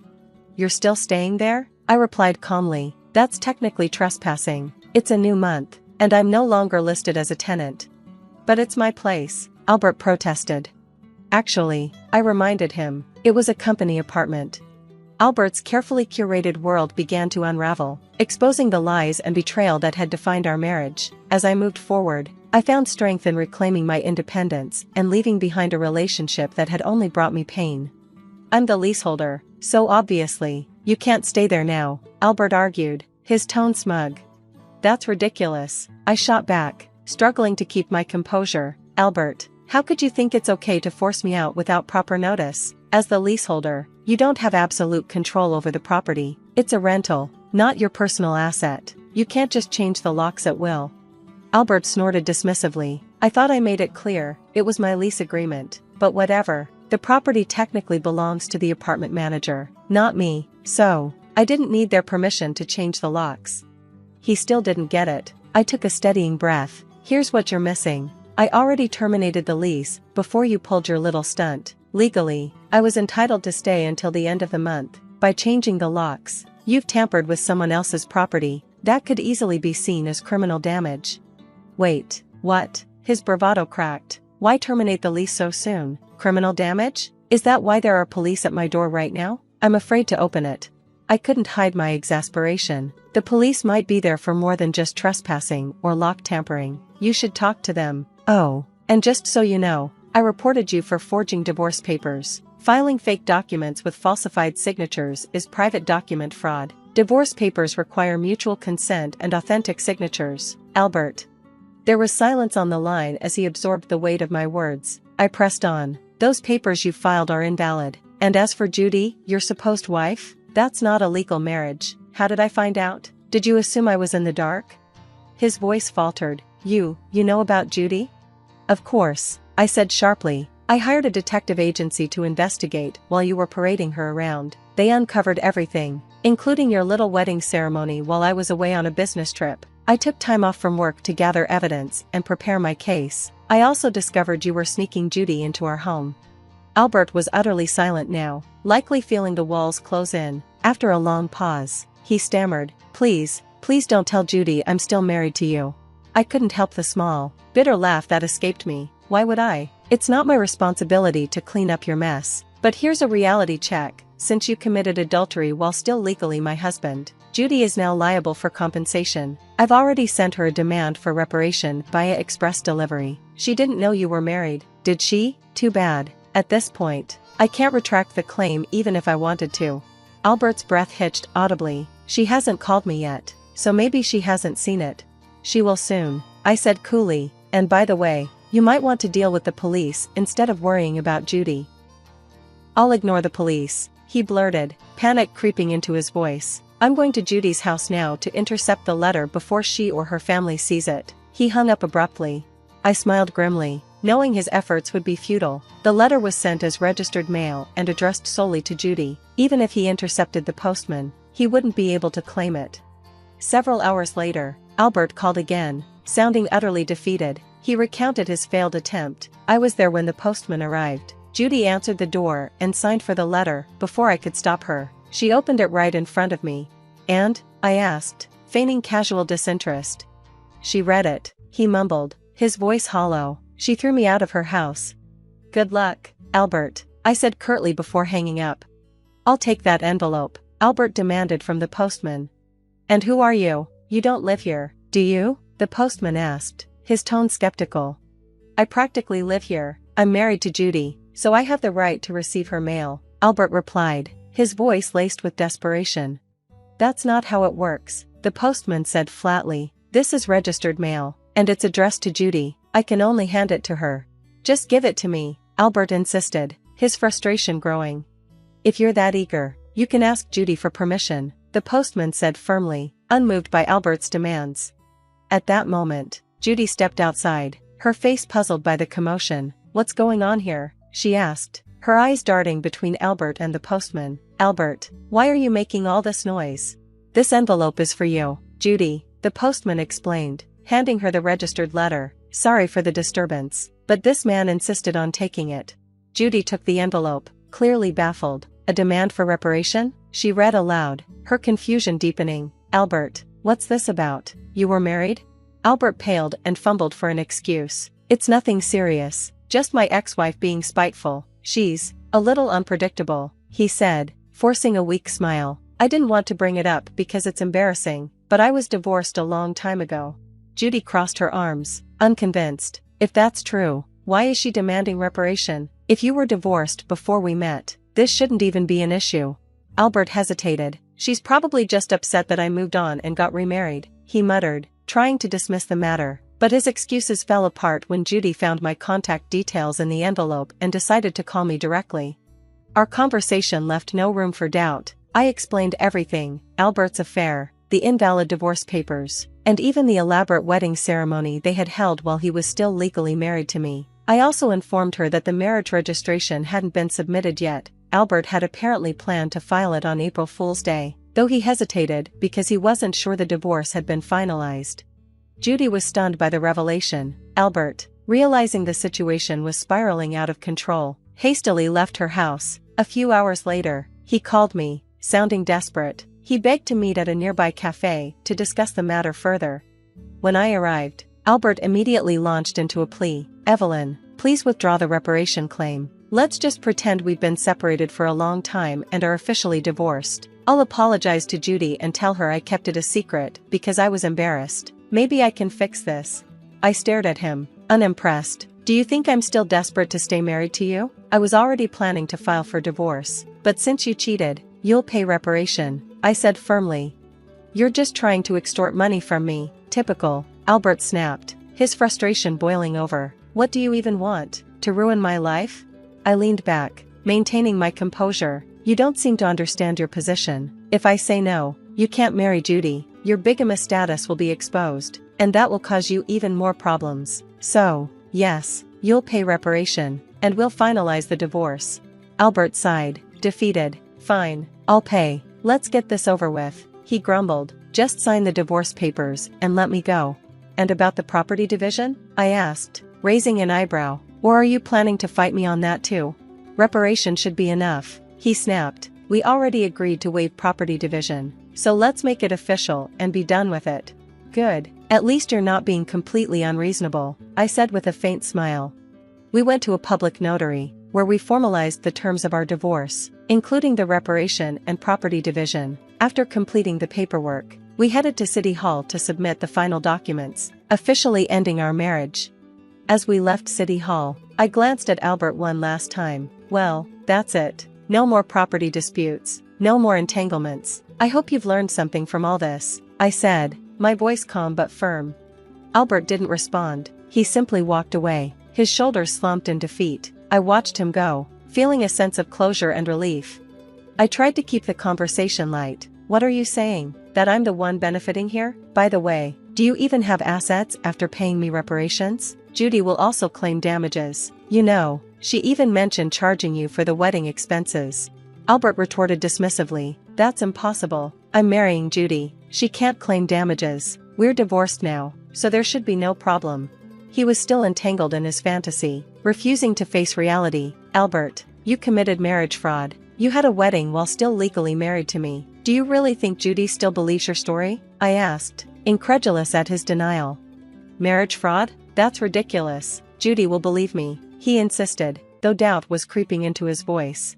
"You're still staying there?" I replied calmly. "That's technically trespassing. It's a new month, and I'm no longer listed as a tenant." "But it's my place," Albert protested. "Actually," I reminded him, "it was a company apartment." Albert's carefully curated world began to unravel, exposing the lies and betrayal that had defined our marriage. As I moved forward, I found strength in reclaiming my independence and leaving behind a relationship that had only brought me pain. "I'm the leaseholder, so obviously, you can't stay there now," Albert argued, his tone smug. "That's ridiculous," I shot back, struggling to keep my composure. "Albert, how could you think it's okay to force me out without proper notice? As the leaseholder, you don't have absolute control over the property. It's a rental, not your personal asset. You can't just change the locks at will." Albert snorted dismissively. "I thought I made it clear, it was my lease agreement. But whatever, the property technically belongs to the apartment manager, not me, so I didn't need their permission to change the locks." He still didn't get it. I took a steadying breath. "Here's what you're missing. I already terminated the lease before you pulled your little stunt. Legally, I was entitled to stay until the end of the month. By changing the locks, you've tampered with someone else's property. That could easily be seen as criminal damage." "Wait, What? His bravado cracked. Why terminate the lease so soon? Criminal damage? Is that why there are police at my door right now? I'm afraid to open it. I couldn't hide my exasperation. The police might be there for more than just trespassing or lock tampering. You should talk to them. Oh, and just so you know, I reported you for forging divorce papers. Filing fake documents with falsified signatures is private document fraud. Divorce papers require mutual consent and authentic signatures. Albert. There was silence on the line as he absorbed the weight of my words. I pressed on. Those papers you filed are invalid. And as for Judy, your supposed wife, that's not a legal marriage. How did I find out? Did you assume I was in the dark? His voice faltered. You know about Judy? Of course, I said sharply. I hired a detective agency to investigate while you were parading her around. They uncovered everything, including your little wedding ceremony while I was away on a business trip. I took time off from work to gather evidence and prepare my case. I also discovered you were sneaking Judy into our home. Albert was utterly silent now, likely feeling the walls close in. After a long pause, he stammered, Please don't tell Judy I'm still married to you. I couldn't help the small, bitter laugh that escaped me. Why would I? It's not my responsibility to clean up your mess. But here's a reality check. Since you committed adultery while still legally my husband, Judy is now liable for compensation. I've already sent her a demand for reparation via express delivery. She didn't know you were married, did she? Too bad. At this point, I can't retract the claim even if I wanted to. Albert's breath hitched audibly. She hasn't called me yet, so maybe she hasn't seen it. She will soon, I said coolly, and by the way, you might want to deal with the police instead of worrying about Judy. I'll ignore the police, he blurted, panic creeping into his voice. I'm going to Judy's house now to intercept the letter before she or her family sees it. He hung up abruptly. I smiled grimly, knowing his efforts would be futile. The letter was sent as registered mail and addressed solely to Judy. Even if he intercepted the postman, he wouldn't be able to claim it. Several hours later, Albert called again, sounding utterly defeated. He recounted his failed attempt. I was there when the postman arrived. Judy answered the door and signed for the letter before I could stop her. She opened it right in front of me. And? I asked, feigning casual disinterest. She read it, he mumbled, his voice hollow. She threw me out of her house. Good luck, Albert, I said curtly before hanging up. I'll take that envelope, Albert demanded from the postman. And who are you? You don't live here, do you? The postman asked, his tone skeptical. I practically live here. I'm married to Judy, so I have the right to receive her mail, Albert replied, his voice laced with desperation. That's not how it works, the postman said flatly. This is registered mail, and it's addressed to Judy. I can only hand it to her. Just give it to me, Albert insisted, his frustration growing. If you're that eager, you can ask Judy for permission, the postman said firmly, unmoved by Albert's demands. At that moment, Judy stepped outside, her face puzzled by the commotion. What's going on here? She asked, her eyes darting between Albert and the postman. Albert, why are you making all this noise? This envelope is for you, Judy, the postman explained, handing her the registered letter. Sorry for the disturbance, but this man insisted on taking it. Judy took the envelope, clearly baffled. A demand for reparation? She read aloud, her confusion deepening. Albert, what's this about? You were married? Albert paled and fumbled for an excuse. It's nothing serious, just my ex-wife being spiteful. She's a little unpredictable, he said, forcing a weak smile. I didn't want to bring it up because it's embarrassing, but I was divorced a long time ago. Judy crossed her arms, unconvinced. If that's true, why is she demanding reparation? If you were divorced before we met, this shouldn't even be an issue. Albert hesitated. She's probably just upset that I moved on and got remarried, he muttered, trying to dismiss the matter. But his excuses fell apart when Judy found my contact details in the envelope and decided to call me directly. Our conversation left no room for doubt. I explained everything, Albert's affair, the invalid divorce papers, and even the elaborate wedding ceremony they had held while he was still legally married to me. I also informed her that the marriage registration hadn't been submitted yet. Albert had apparently planned to file it on April Fool's Day, though he hesitated because he wasn't sure the divorce had been finalized. Judy was stunned by the revelation. Albert, realizing the situation was spiraling out of control, hastily left her house. A few hours later, he called me, sounding desperate. He begged to meet at a nearby cafe to discuss the matter further. When I arrived, Albert immediately launched into a plea. Evelyn, please withdraw the reparation claim. Let's just pretend we've been separated for a long time and are officially divorced. I'll apologize to Judy and tell her I kept it a secret because I was embarrassed. Maybe I can fix this. I stared at him, unimpressed. Do you think I'm still desperate to stay married to you? I was already planning to file for divorce, but since you cheated, you'll pay reparation, I said firmly. You're just trying to extort money from me. Typical, Albert snapped, his frustration boiling over. What do you even want? To ruin my life? I leaned back, maintaining my composure. You don't seem to understand your position. If I say no, you can't marry Judy, your bigamous status will be exposed, and that will cause you even more problems. So, yes, you'll pay reparation, and we'll finalize the divorce. Albert sighed, defeated. Fine, I'll pay. Let's get this over with, he grumbled. Just sign the divorce papers and let me go. And about the property division? I asked, raising an eyebrow. Or are you planning to fight me on that too? Reparation should be enough, he snapped. We already agreed to waive property division, so let's make it official and be done with it. Good, at least you're not being completely unreasonable, I said with a faint smile. We went to a public notary, where we formalized the terms of our divorce, including the reparation and property division. After completing the paperwork, we headed to City Hall to submit the final documents, officially ending our marriage. As we left City Hall, I glanced at Albert one last time. Well, that's it. No more property disputes, no more entanglements. I hope you've learned something from all this, I said, my voice calm but firm. Albert didn't respond, he simply walked away, his shoulders slumped in defeat. I watched him go, feeling a sense of closure and relief. I tried to keep the conversation light. What are you saying? That I'm the one benefiting here? By the way, do you even have assets after paying me reparations? Judy will also claim damages. You know, she even mentioned charging you for the wedding expenses. Albert retorted dismissively. That's impossible. I'm marrying Judy. She can't claim damages. We're divorced now, so there should be no problem. He was still entangled in his fantasy, refusing to face reality. Albert, you committed marriage fraud. You had a wedding while still legally married to me. Do you really think Judy still believes your story? I asked, incredulous at his denial. Marriage fraud? That's ridiculous. Judy will believe me, he insisted, though doubt was creeping into his voice.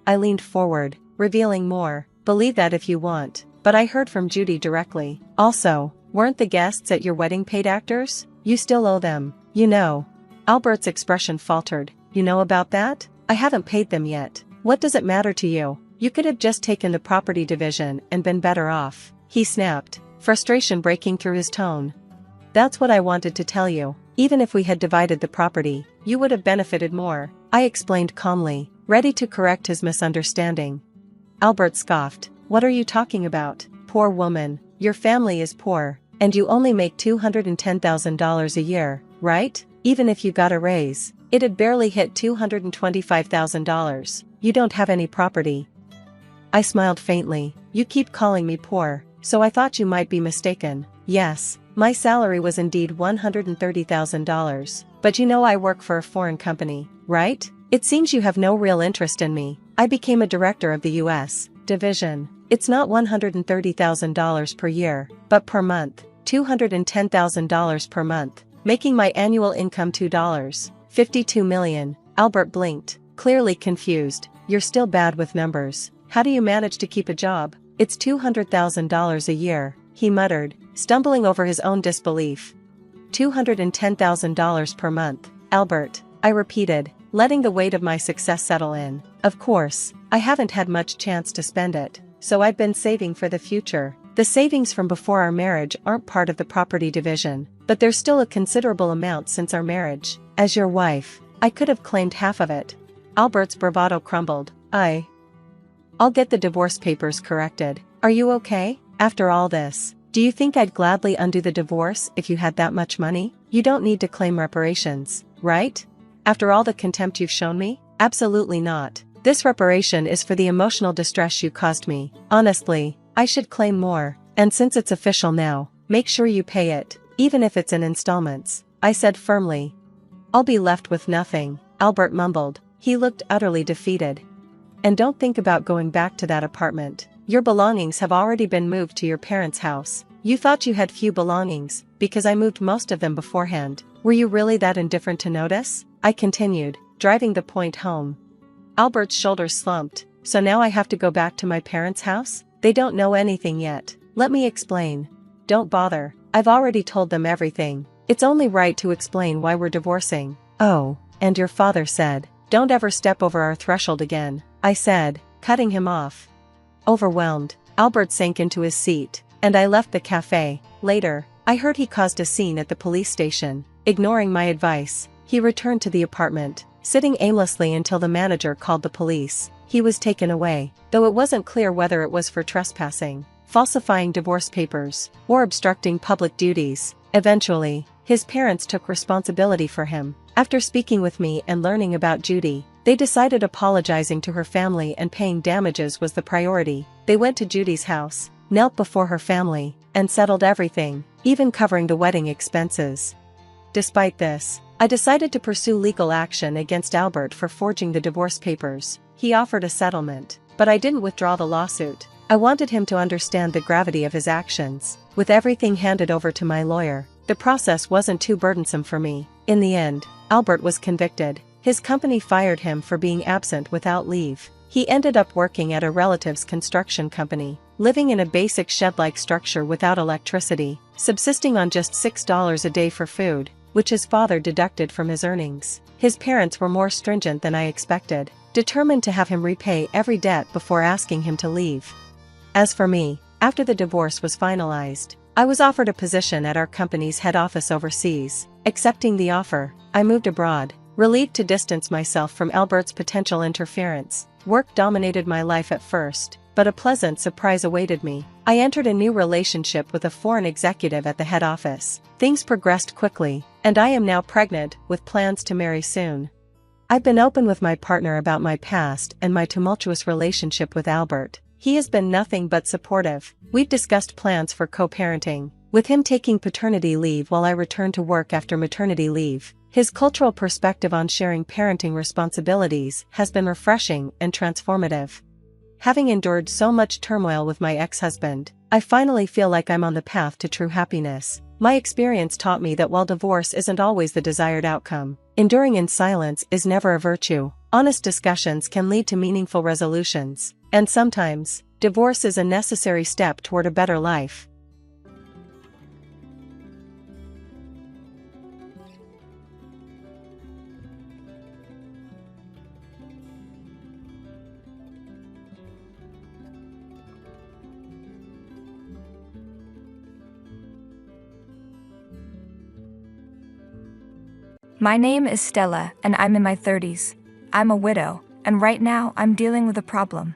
I leaned forward, revealing more. Believe that if you want, but I heard from Judy directly. Also, weren't the guests at your wedding paid actors? You still owe them, you know. Albert's expression faltered. You know about that? I haven't paid them yet. What does it matter to you? You could have just taken the property division and been better off, he snapped, frustration breaking through his tone. That's what I wanted to tell you. Even if we had divided the property, you would have benefited more, I explained calmly, ready to correct his misunderstanding. Albert scoffed. What are you talking about? Poor woman, your family is poor, and you only make $210,000 a year, right? Even if you got a raise, it'd barely hit $225,000. You don't have any property. I smiled faintly. You keep calling me poor, so I thought you might be mistaken. Yes, my salary was indeed $130,000, but you know I work for a foreign company, right? It seems you have no real interest in me. I became a director of the U.S. division. It's not $130,000 per year, but per month, $210,000 per month, making my annual income $52 million. Albert blinked, clearly confused. You're still bad with numbers. How do you manage to keep a job? It's $200,000 a year, he muttered, stumbling over his own disbelief. $210,000 per month, Albert, I repeated, letting the weight of my success settle in. Of course, I haven't had much chance to spend it, so I've been saving for the future. The savings from before our marriage aren't part of the property division, but there's still a considerable amount since our marriage. As your wife, I could have claimed half of it. Albert's bravado crumbled. I'll get the divorce papers corrected. Are you okay? After all this, do you think I'd gladly undo the divorce if you had that much money? You don't need to claim reparations, right? After all the contempt you've shown me? Absolutely not. This reparation is for the emotional distress you caused me. Honestly, I should claim more, and since it's official now, make sure you pay it, even if it's in installments, I said firmly. I'll be left with nothing, Albert mumbled. He looked utterly defeated. And don't think about going back to that apartment. Your belongings have already been moved to your parents' house. You thought you had few belongings, because I moved most of them beforehand. Were you really that indifferent to notice? I continued, driving the point home. Albert's shoulders slumped. So now I have to go back to my parents' house? They don't know anything yet. Let me explain. Don't bother. I've already told them everything. It's only right to explain why we're divorcing. Oh, and your father said, don't ever step over our threshold again, I said, cutting him off. Overwhelmed, Albert sank into his seat, and I left the cafe. Later, I heard he caused a scene at the police station. Ignoring my advice, he returned to the apartment, sitting aimlessly until the manager called the police. He was taken away, though it wasn't clear whether it was for trespassing, falsifying divorce papers, or obstructing public duties. Eventually, his parents took responsibility for him. After speaking with me and learning about Judy, they decided apologizing to her family and paying damages was the priority. They went to Judy's house, knelt before her family, and settled everything, even covering the wedding expenses. Despite this, I decided to pursue legal action against Albert for forging the divorce papers. He offered a settlement, but I didn't withdraw the lawsuit. I wanted him to understand the gravity of his actions. With everything handed over to my lawyer, the process wasn't too burdensome for me. In the end, Albert was convicted. His company fired him for being absent without leave. He ended up working at a relative's construction company, living in a basic shed-like structure without electricity, subsisting on just $6 a day for food, which his father deducted from his earnings. His parents were more stringent than I expected, determined to have him repay every debt before asking him to leave. As for me, after the divorce was finalized, I was offered a position at our company's head office overseas. Accepting the offer, I moved abroad, relieved to distance myself from Albert's potential interference. Work dominated my life at first, but a pleasant surprise awaited me. I entered a new relationship with a foreign executive at the head office. Things progressed quickly, and I am now pregnant, with plans to marry soon. I've been open with my partner about my past and my tumultuous relationship with Albert. He has been nothing but supportive. We've discussed plans for co-parenting, with him taking paternity leave while I return to work after maternity leave. His cultural perspective on sharing parenting responsibilities has been refreshing and transformative. Having endured so much turmoil with my ex-husband, I finally feel like I'm on the path to true happiness. My experience taught me that while divorce isn't always the desired outcome, enduring in silence is never a virtue. Honest discussions can lead to meaningful resolutions, and sometimes, divorce is a necessary step toward a better life. My name is Stella, and I'm in my 30s. I'm a widow, and right now I'm dealing with a problem.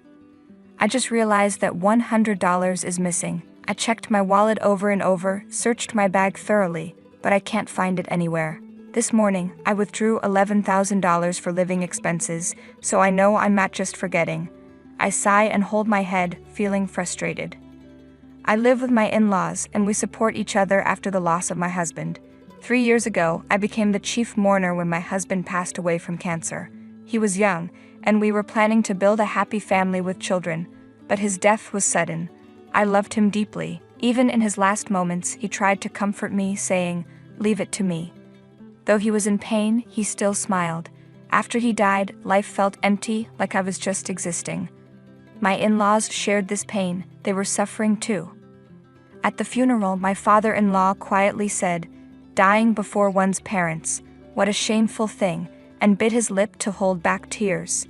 I just realized that $100 is missing. I checked my wallet over and over, searched my bag thoroughly, but I can't find it anywhere. This morning, I withdrew $11,000 for living expenses, so I know I'm not just forgetting. I sigh and hold my head, feeling frustrated. I live with my in-laws, and we support each other after the loss of my husband. 3 years ago, I became the chief mourner when my husband passed away from cancer. He was young, and we were planning to build a happy family with children, but his death was sudden. I loved him deeply. Even in his last moments, he tried to comfort me, saying, "Leave it to me." Though he was in pain, he still smiled. After he died, life felt empty, like I was just existing. My in-laws shared this pain. They were suffering too. At the funeral, my father-in-law quietly said, "Dying before one's parents, what a shameful thing," and bit his lip to hold back tears.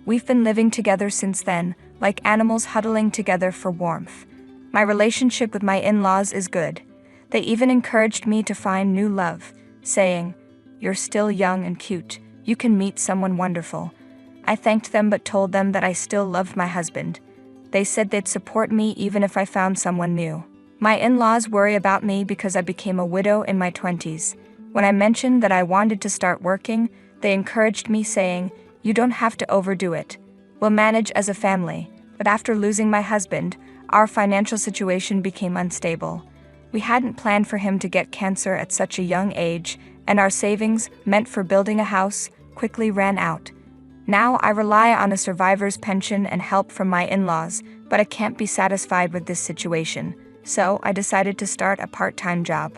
We've been living together since then, like animals huddling together for warmth. My relationship with my in-laws is good. They even encouraged me to find new love, saying, "You're still young and cute. You can meet someone wonderful." I thanked them but told them that I still loved my husband. They said they'd support me even if I found someone new. My in-laws worry about me because I became a widow in my 20s. When I mentioned that I wanted to start working, they encouraged me, saying, "You don't have to overdo it. We'll manage as a family." But after losing my husband, our financial situation became unstable. We hadn't planned for him to get cancer at such a young age, and our savings, meant for building a house, quickly ran out. Now I rely on a survivor's pension and help from my in-laws, but I can't be satisfied with this situation. So I decided to start a part-time job.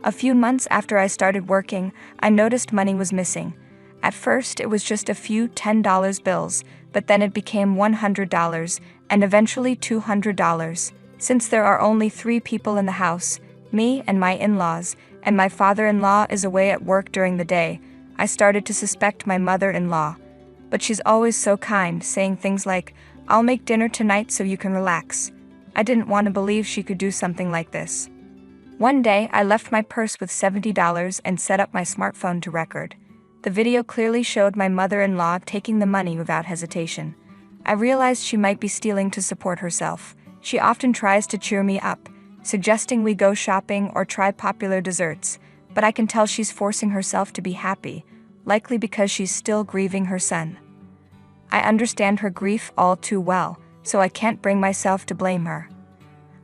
A few months after I started working, I noticed money was missing. At first, it was just a few $10 bills, but then it became $100 and eventually $200. Since there are only 3 people in the house, me and my in-laws, and my father-in-law is away at work during the day, I started to suspect my mother-in-law. But she's always so kind, saying things like, "I'll make dinner tonight so you can relax." I didn't want to believe she could do something like this. One day, I left my purse with $70 and set up my smartphone to record. The video clearly showed my mother-in-law taking the money without hesitation. I realized she might be stealing to support herself. She often tries to cheer me up, suggesting we go shopping or try popular desserts, but I can tell she's forcing herself to be happy, likely because she's still grieving her son. I understand her grief all too well, so I can't bring myself to blame her.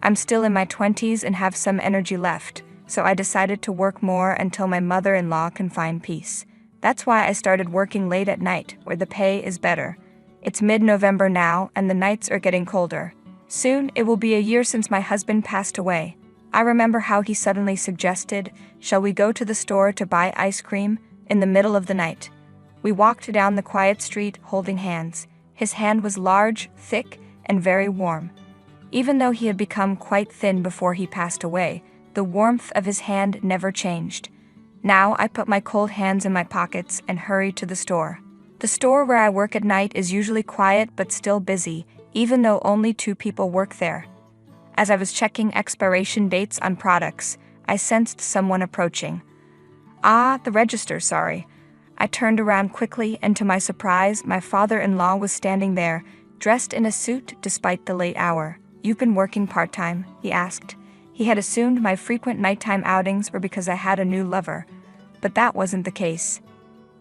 I'm still in my 20s and have some energy left, so I decided to work more until my mother-in-law can find peace. That's why I started working late at night, where the pay is better. It's mid-November now, and the nights are getting colder. Soon, it will be a year since my husband passed away. I remember how he suddenly suggested, "Shall we go to the store to buy ice cream?" in the middle of the night. We walked down the quiet street holding hands. His hand was large, thick, and very warm. Even though he had become quite thin before he passed away, the warmth of his hand never changed. Now I put my cold hands in my pockets and hurry to the store. The store where I work at night is usually quiet but still busy, even though only 2 people work there. As I was checking expiration dates on products, I sensed someone approaching. "Ah, the register, sorry." I turned around quickly, and to my surprise, my father-in-law was standing there, dressed in a suit despite the late hour. "You've been working part-time?" he asked. He had assumed my frequent nighttime outings were because I had a new lover, but that wasn't the case.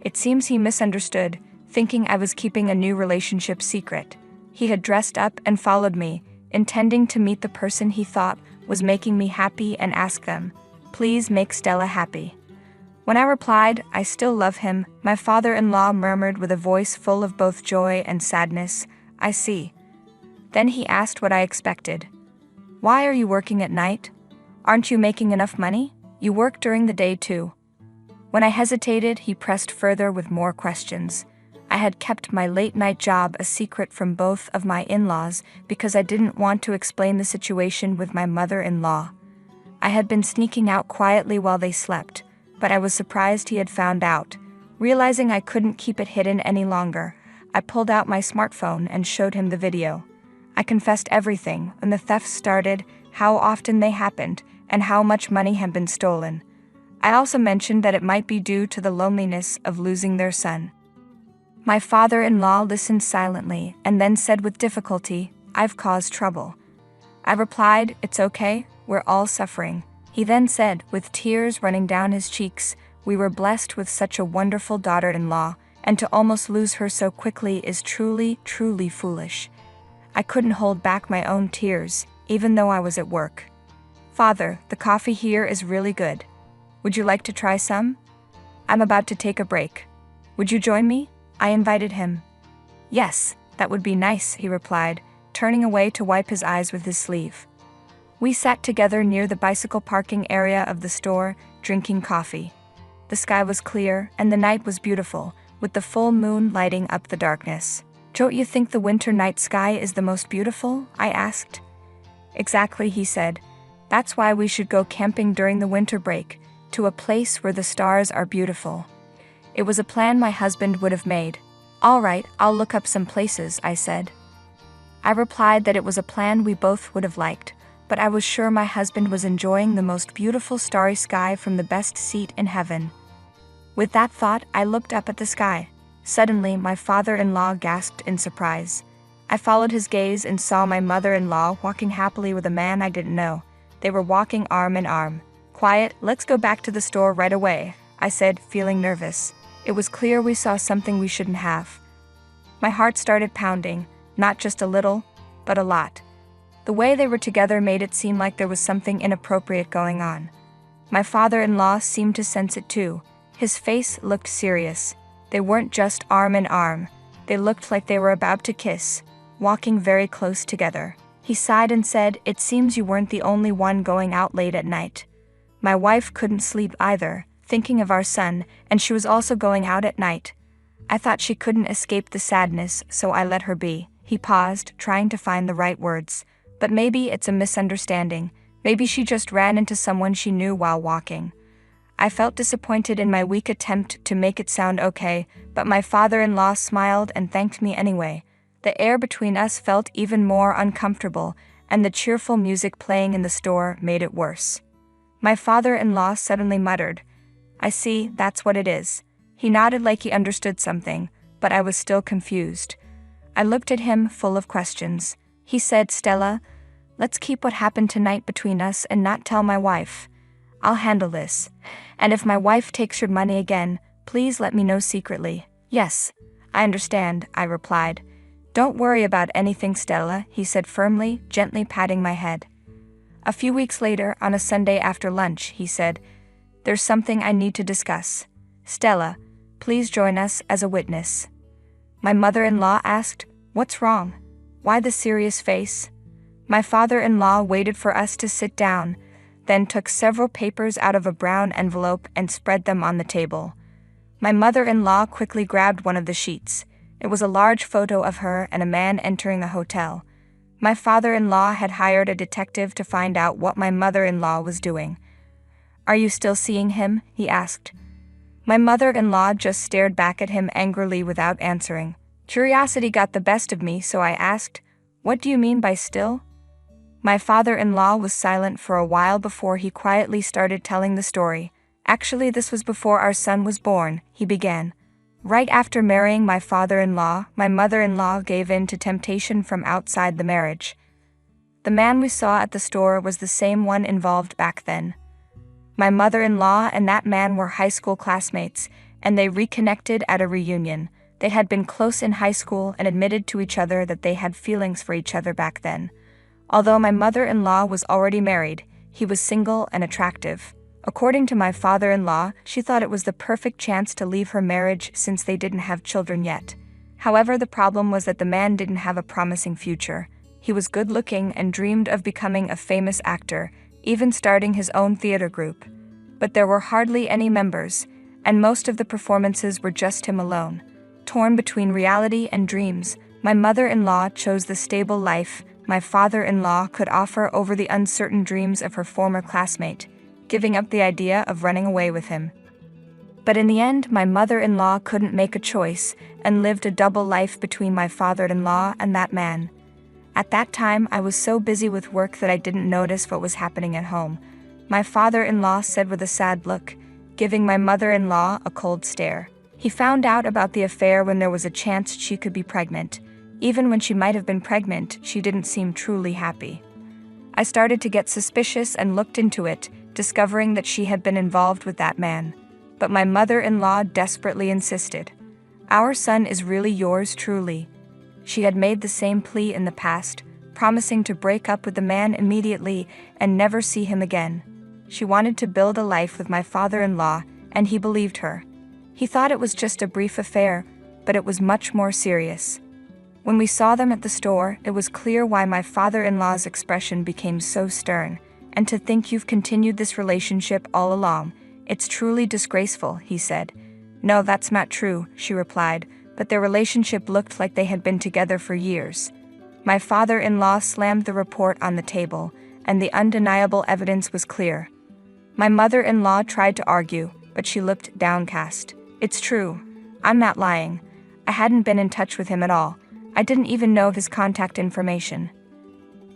It seems he misunderstood, thinking I was keeping a new relationship secret. He had dressed up and followed me, intending to meet the person he thought was making me happy and ask them, "Please make Stella happy." When I replied, "I still love him," my father-in-law murmured with a voice full of both joy and sadness, "I see." Then he asked what I expected. "Why are you working at night? Aren't you making enough money? You work during the day too." When I hesitated, he pressed further with more questions. I had kept my late-night job a secret from both of my in-laws because I didn't want to explain the situation with my mother-in-law. I had been sneaking out quietly while they slept, but I was surprised he had found out. Realizing I couldn't keep it hidden any longer, I pulled out my smartphone and showed him the video. I confessed everything, when the thefts started, how often they happened, and how much money had been stolen. I also mentioned that it might be due to the loneliness of losing their son. My father-in-law listened silently and then said with difficulty, "I've caused trouble." I replied, "It's okay, we're all suffering." He then said, with tears running down his cheeks, "We were blessed with such a wonderful daughter-in-law, and to almost lose her so quickly is truly, truly foolish." I couldn't hold back my own tears, even though I was at work. "Father, the coffee here is really good. Would you like to try some? I'm about to take a break. Would you join me?" I invited him. "Yes, that would be nice," he replied, turning away to wipe his eyes with his sleeve. We sat together near the bicycle parking area of the store, drinking coffee. The sky was clear, and the night was beautiful, with the full moon lighting up the darkness. "Don't you think the winter night sky is the most beautiful?" I asked. "Exactly," he said. "That's why we should go camping during the winter break, to a place where the stars are beautiful." It was a plan my husband would have made. "All right, I'll look up some places," I said. I replied that it was a plan we both would have liked, but I was sure my husband was enjoying the most beautiful starry sky from the best seat in heaven. With that thought, I looked up at the sky. Suddenly, my father-in-law gasped in surprise. I followed his gaze and saw my mother-in-law walking happily with a man I didn't know. They were walking arm in arm. "Quiet, let's go back to the store right away," I said, feeling nervous. It was clear we saw something we shouldn't have. My heart started pounding, not just a little, but a lot. The way they were together made it seem like there was something inappropriate going on. My father-in-law seemed to sense it too. His face looked serious. They weren't just arm in arm. They looked like they were about to kiss, walking very close together. He sighed and said, "It seems you weren't the only one going out late at night." My wife couldn't sleep either, thinking of our son, and she was also going out at night. I thought she couldn't escape the sadness, so I let her be. He paused, trying to find the right words. But maybe it's a misunderstanding. Maybe she just ran into someone she knew while walking. I felt disappointed in my weak attempt to make it sound okay, but my father-in-law smiled and thanked me anyway. The air between us felt even more uncomfortable, and the cheerful music playing in the store made it worse. My father-in-law suddenly muttered, "I see, that's what it is." He nodded like he understood something, but I was still confused. I looked at him, full of questions. He said, "Stella, let's keep what happened tonight between us and not tell my wife. I'll handle this. And if my wife takes your money again, please let me know secretly." "Yes, I understand," I replied. "Don't worry about anything, Stella," he said firmly, gently patting my head. A few weeks later, on a Sunday after lunch, he said, "There's something I need to discuss. Stella, please join us as a witness." My mother-in-law asked, "What's wrong? Why the serious face?" My father-in-law waited for us to sit down, then took several papers out of a brown envelope and spread them on the table. My mother-in-law quickly grabbed one of the sheets. It was a large photo of her and a man entering the hotel. My father-in-law had hired a detective to find out what my mother-in-law was doing. "Are you still seeing him?" he asked. My mother-in-law just stared back at him angrily without answering. Curiosity got the best of me, so I asked, "What do you mean by still?" My father-in-law was silent for a while before he quietly started telling the story. "Actually, this was before our son was born," he began. "Right after marrying my father-in-law, my mother-in-law gave in to temptation from outside the marriage. The man we saw at the store was the same one involved back then. My mother-in-law and that man were high school classmates, and they reconnected at a reunion. They had been close in high school and admitted to each other that they had feelings for each other back then. Although my mother-in-law was already married, he was single and attractive. According to my father-in-law, she thought it was the perfect chance to leave her marriage since they didn't have children yet. However, the problem was that the man didn't have a promising future. He was good-looking and dreamed of becoming a famous actor, even starting his own theater group. But there were hardly any members, and most of the performances were just him alone. Torn between reality and dreams, my mother-in-law chose the stable life my father-in-law could offer over the uncertain dreams of her former classmate, giving up the idea of running away with him. But in the end, my mother-in-law couldn't make a choice and lived a double life between my father-in-law and that man. At that time, I was so busy with work that I didn't notice what was happening at home. My father-in-law said with a sad look, giving my mother-in-law a cold stare. He found out about the affair when there was a chance she could be pregnant. Even when she might have been pregnant, she didn't seem truly happy. I started to get suspicious and looked into it, discovering that she had been involved with that man. But my mother-in-law desperately insisted. "Our son is really yours truly." She had made the same plea in the past, promising to break up with the man immediately and never see him again. She wanted to build a life with my father-in-law, and he believed her. He thought it was just a brief affair, but it was much more serious. When we saw them at the store, it was clear why my father-in-law's expression became so stern. "And to think you've continued this relationship all along. It's truly disgraceful," he said. "No, that's not true," she replied, but their relationship looked like they had been together for years. My father-in-law slammed the report on the table, and the undeniable evidence was clear. My mother-in-law tried to argue, but she looked downcast. "It's true. I'm not lying. I hadn't been in touch with him at all. I didn't even know his contact information."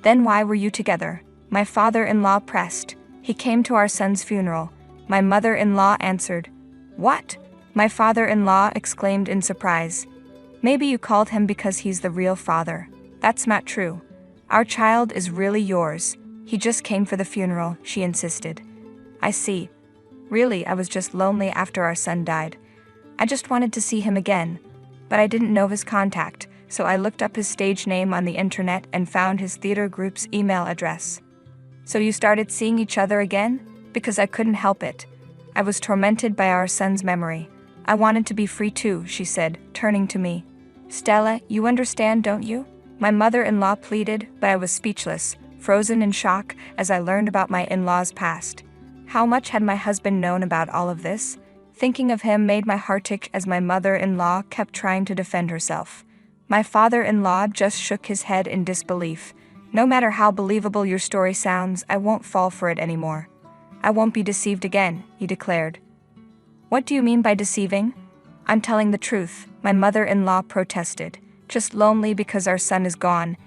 "Then why were you together?" My father-in-law pressed. "He came to our son's funeral," my mother-in-law answered. "What?" my father-in-law exclaimed in surprise. "Maybe you called him because he's the real father. That's not true. Our child is really yours. He just came for the funeral," she insisted. "I see. Really, I was just lonely after our son died. I just wanted to see him again, but I didn't know his contact, so I looked up his stage name on the internet and found his theater group's email address." "So you started seeing each other again?" "Because I couldn't help it. I was tormented by our son's memory. I wanted to be free too," she said, turning to me. "Stella, you understand, don't you?" my mother-in-law pleaded, but I was speechless, frozen in shock as I learned about my in-laws' past. How much had my husband known about all of this? Thinking of him made my heart ache as my mother-in-law kept trying to defend herself. My father-in-law just shook his head in disbelief. No matter how believable your story sounds, I won't fall for it anymore. I won't be deceived again, he declared. What do you mean by deceiving? I'm telling the truth, my mother-in-law protested. Just lonely because our son is gone.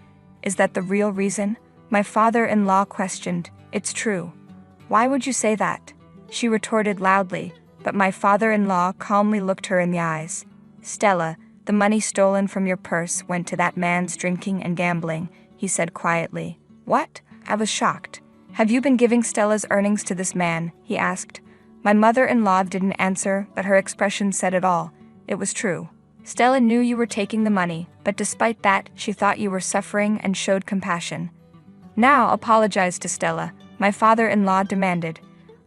Is that the real reason? My father-in-law questioned. It's true. Why would you say that? She retorted loudly, but my father-in-law calmly looked her in the eyes. Stella, the money stolen from your purse went to that man's drinking and gambling, he said quietly. What? I was shocked. Have you been giving Stella's earnings to this man? He asked. My mother-in-law didn't answer, but her expression said it all. It was true. Stella knew you were taking the money, but despite that, she thought you were suffering and showed compassion. Now apologize to Stella, my father-in-law demanded.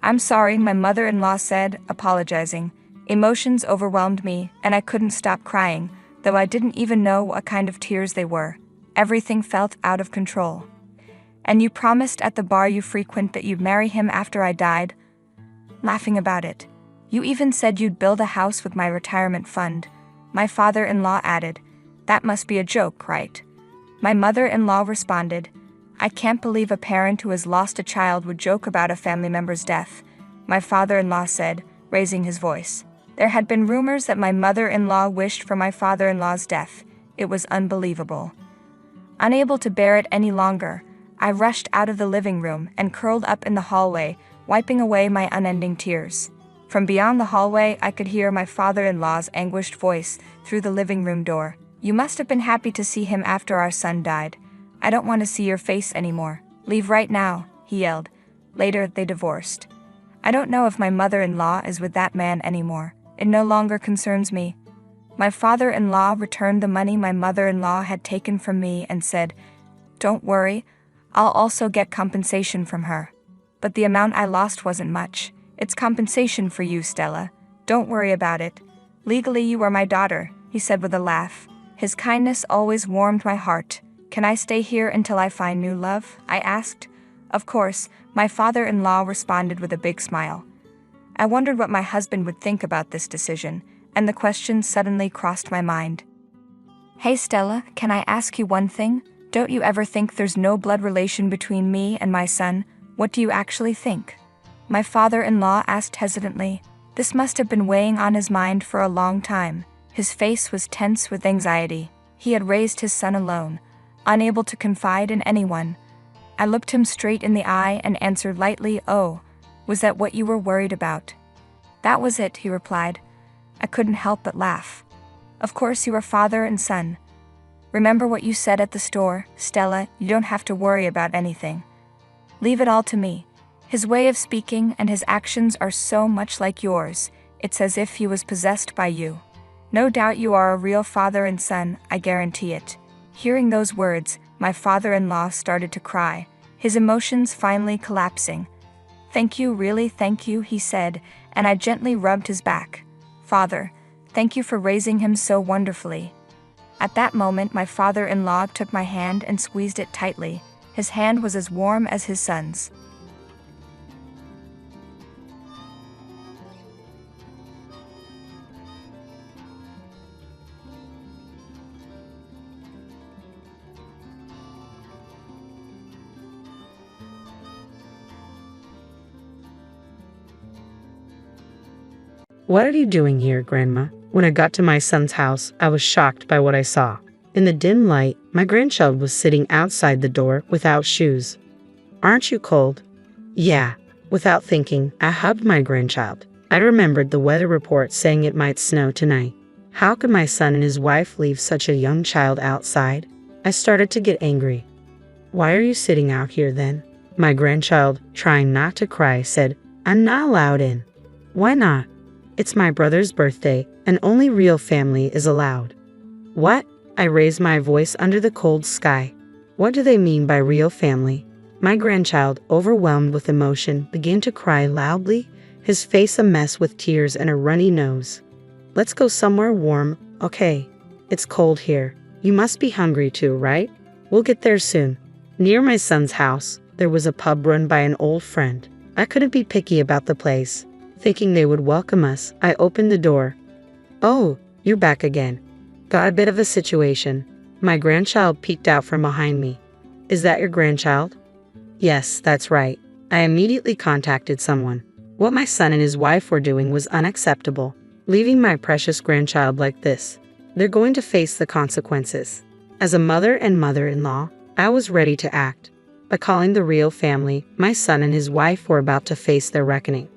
I'm sorry, my mother-in-law said, apologizing. Emotions overwhelmed me, and I couldn't stop crying, though I didn't even know what kind of tears they were. Everything felt out of control. And you promised at the bar you frequent that you'd marry him after I died? Laughing about it. You even said you'd build a house with my retirement fund. My father-in-law added, that must be a joke, right? My mother-in-law responded, I can't believe a parent who has lost a child would joke about a family member's death, my father-in-law said, raising his voice. There had been rumors that my mother-in-law wished for my father-in-law's death. It was unbelievable. Unable to bear it any longer, I rushed out of the living room and curled up in the hallway, wiping away my unending tears. From beyond the hallway, I could hear my father-in-law's anguished voice through the living room door. You must have been happy to see him after our son died. I don't want to see your face anymore. Leave right now, he yelled. Later, they divorced. I don't know if my mother-in-law is with that man anymore. It no longer concerns me. My father-in-law returned the money my mother-in-law had taken from me and said, Don't worry, I'll also get compensation from her. But the amount I lost wasn't much. It's compensation for you, Stella. Don't worry about it. Legally, you are my daughter, he said with a laugh. His kindness always warmed my heart. Can I stay here until I find new love? I asked. Of course, my father-in-law responded with a big smile. I wondered what my husband would think about this decision, and the question suddenly crossed my mind. Hey Stella, can I ask you one thing? Don't you ever think there's no blood relation between me and my son? What do you actually think? My father-in-law asked hesitantly. This must have been weighing on his mind for a long time. His face was tense with anxiety. He had raised his son alone, unable to confide in anyone. I looked him straight in the eye and answered lightly, Oh, was that what you were worried about? That was it, he replied. I couldn't help but laugh. Of course you are father and son. Remember what you said at the store, Stella, you don't have to worry about anything. Leave it all to me. His way of speaking and his actions are so much like yours, it's as if he was possessed by you. No doubt you are a real father and son, I guarantee it. Hearing those words, my father-in-law started to cry, his emotions finally collapsing. Thank you, really thank you, he said, and I gently rubbed his back. Father, thank you for raising him so wonderfully. At that moment, my father-in-law took my hand and squeezed it tightly. His hand was as warm as his son's. What are you doing here, Grandma? When I got to my son's house, I was shocked by what I saw. In the dim light, my grandchild was sitting outside the door without shoes. Aren't you cold? Yeah. Without thinking, I hugged my grandchild. I remembered the weather report saying it might snow tonight. How could my son and his wife leave such a young child outside? I started to get angry. Why are you sitting out here then? My grandchild, trying not to cry, said, I'm not allowed in. Why not? It's my brother's birthday, and only real family is allowed. What? I raised my voice under the cold sky. What do they mean by real family? My grandchild, overwhelmed with emotion, began to cry loudly, his face a mess with tears and a runny nose. Let's go somewhere warm, okay? It's cold here. You must be hungry too, right? We'll get there soon. Near my son's house, there was a pub run by an old friend. I couldn't be picky about the place. Thinking they would welcome us, I opened the door. "Oh, you're back again." Got a bit of a situation. My grandchild peeked out from behind me. "Is that your grandchild?" "Yes, that's right." I immediately contacted someone. What my son and his wife were doing was unacceptable. Leaving my precious grandchild like this. They're going to face the consequences. As a mother and mother-in-law, I was ready to act. By calling the real family, my son and his wife were about to face their reckoning.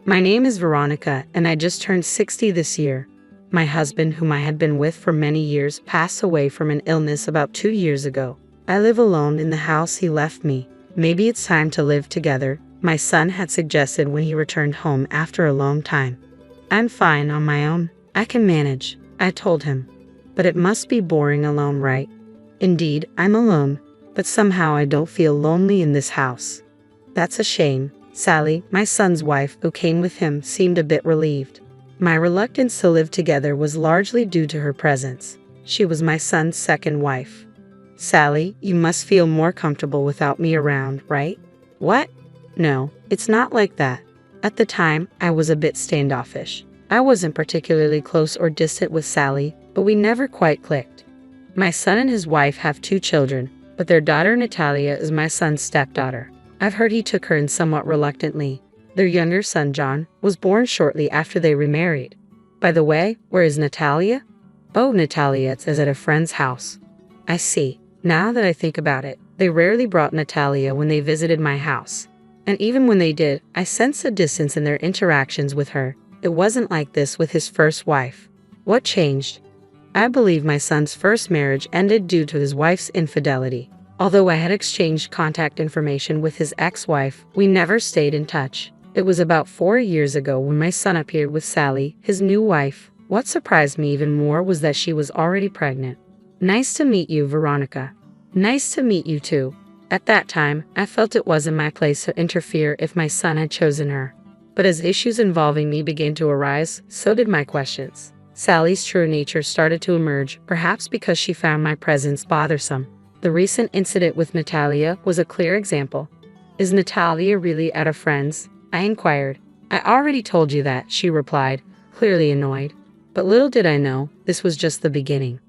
"My name is Veronica, and I just turned 60 this year. My husband, whom I had been with for many years, passed away from an illness about 2 years ago. I live alone in the house he left me. Maybe it's time to live together," my son had suggested when he returned home after a long time. "I'm fine on my own. I can manage," I told him. "But it must be boring alone, right?" "Indeed, I'm alone, but somehow I don't feel lonely in this house." "That's a shame." Sally, my son's wife, who came with him, seemed a bit relieved. My reluctance to live together was largely due to her presence. She was my son's second wife. "Sally, you must feel more comfortable without me around, right?" "What? No, it's not like that." At the time, I was a bit standoffish. I wasn't particularly close or distant with Sally, but we never quite clicked. My son and his wife have 2 children, but their daughter Natalia is my son's stepdaughter. I've heard he took her in somewhat reluctantly. Their younger son, John, was born shortly after they remarried. "By the way, where is Natalia?" "Oh, Natalia is at a friend's house." "I see. Now that I think about it, they rarely brought Natalia when they visited my house. And even when they did, I sensed a distance in their interactions with her. It wasn't like this with his first wife." "What changed?" "I believe my son's first marriage ended due to his wife's infidelity. Although I had exchanged contact information with his ex-wife, we never stayed in touch. It was about 4 years ago when my son appeared with Sally, his new wife. What surprised me even more was that she was already pregnant." "Nice to meet you, Veronica." "Nice to meet you too." At that time, I felt it wasn't my place to interfere if my son had chosen her. But as issues involving me began to arise, so did my questions. Sally's true nature started to emerge, perhaps because she found my presence bothersome. The recent incident with Natalia was a clear example. "Is Natalia really at a friend's?" I inquired. "I already told you that," she replied, clearly annoyed. But little did I know, this was just the beginning.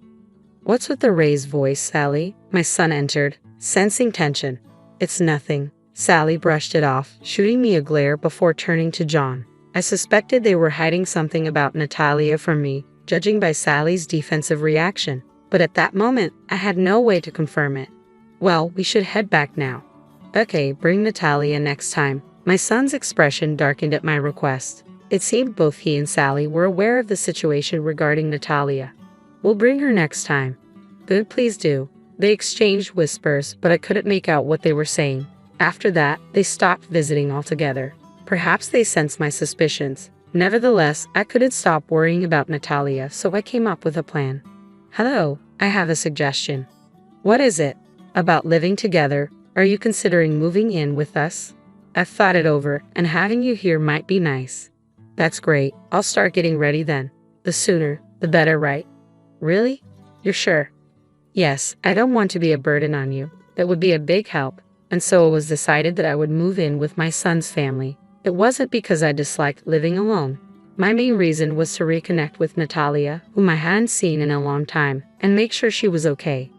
"What's with the raised voice, Sally?" My son entered, sensing tension. "It's nothing." Sally brushed it off, shooting me a glare before turning to John. I suspected they were hiding something about Natalia from me, judging by Sally's defensive reaction. But at that moment, I had no way to confirm it. "Well, we should head back now." "Okay, bring Natalia next time." My son's expression darkened at my request. It seemed both he and Sally were aware of the situation regarding Natalia. "We'll bring her next time." "Good, please do." They exchanged whispers, but I couldn't make out what they were saying. After that, they stopped visiting altogether. Perhaps they sensed my suspicions. Nevertheless, I couldn't stop worrying about Natalia, so I came up with a plan. "Hello, I have a suggestion." "What is it?" "About living together. Are you considering moving in with us?" "I've thought it over, and having you here might be nice." "That's great. I'll start getting ready then. The sooner, the better, right?" "Really? You're sure?" "Yes, I don't want to be a burden on you. That would be a big help." And so it was decided that I would move in with my son's family. It wasn't because I disliked living alone. My main reason was to reconnect with Natalia, whom I hadn't seen in a long time, and make sure she was okay.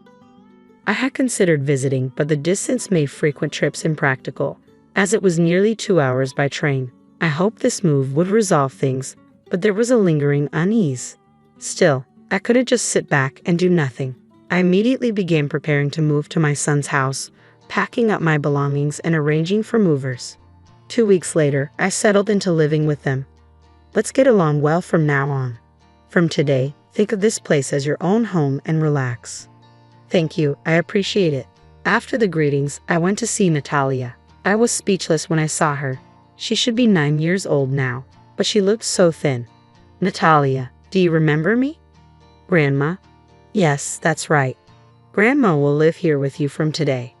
I had considered visiting, but the distance made frequent trips impractical, as it was nearly 2 hours by train. I hoped this move would resolve things, but there was a lingering unease. Still, I couldn't just sit back and do nothing. I immediately began preparing to move to my son's house, packing up my belongings and arranging for movers. 2 weeks later, I settled into living with them. Let's get along well from now on. From today, think of this place as your own home and relax. Thank you, I appreciate it. After the greetings, I went to see Natalia. I was speechless when I saw her. She should be 9 years old now, but she looked so thin. "Natalia, do you remember me?" "Grandma?" "Yes, that's right. Grandma will live here with you from today."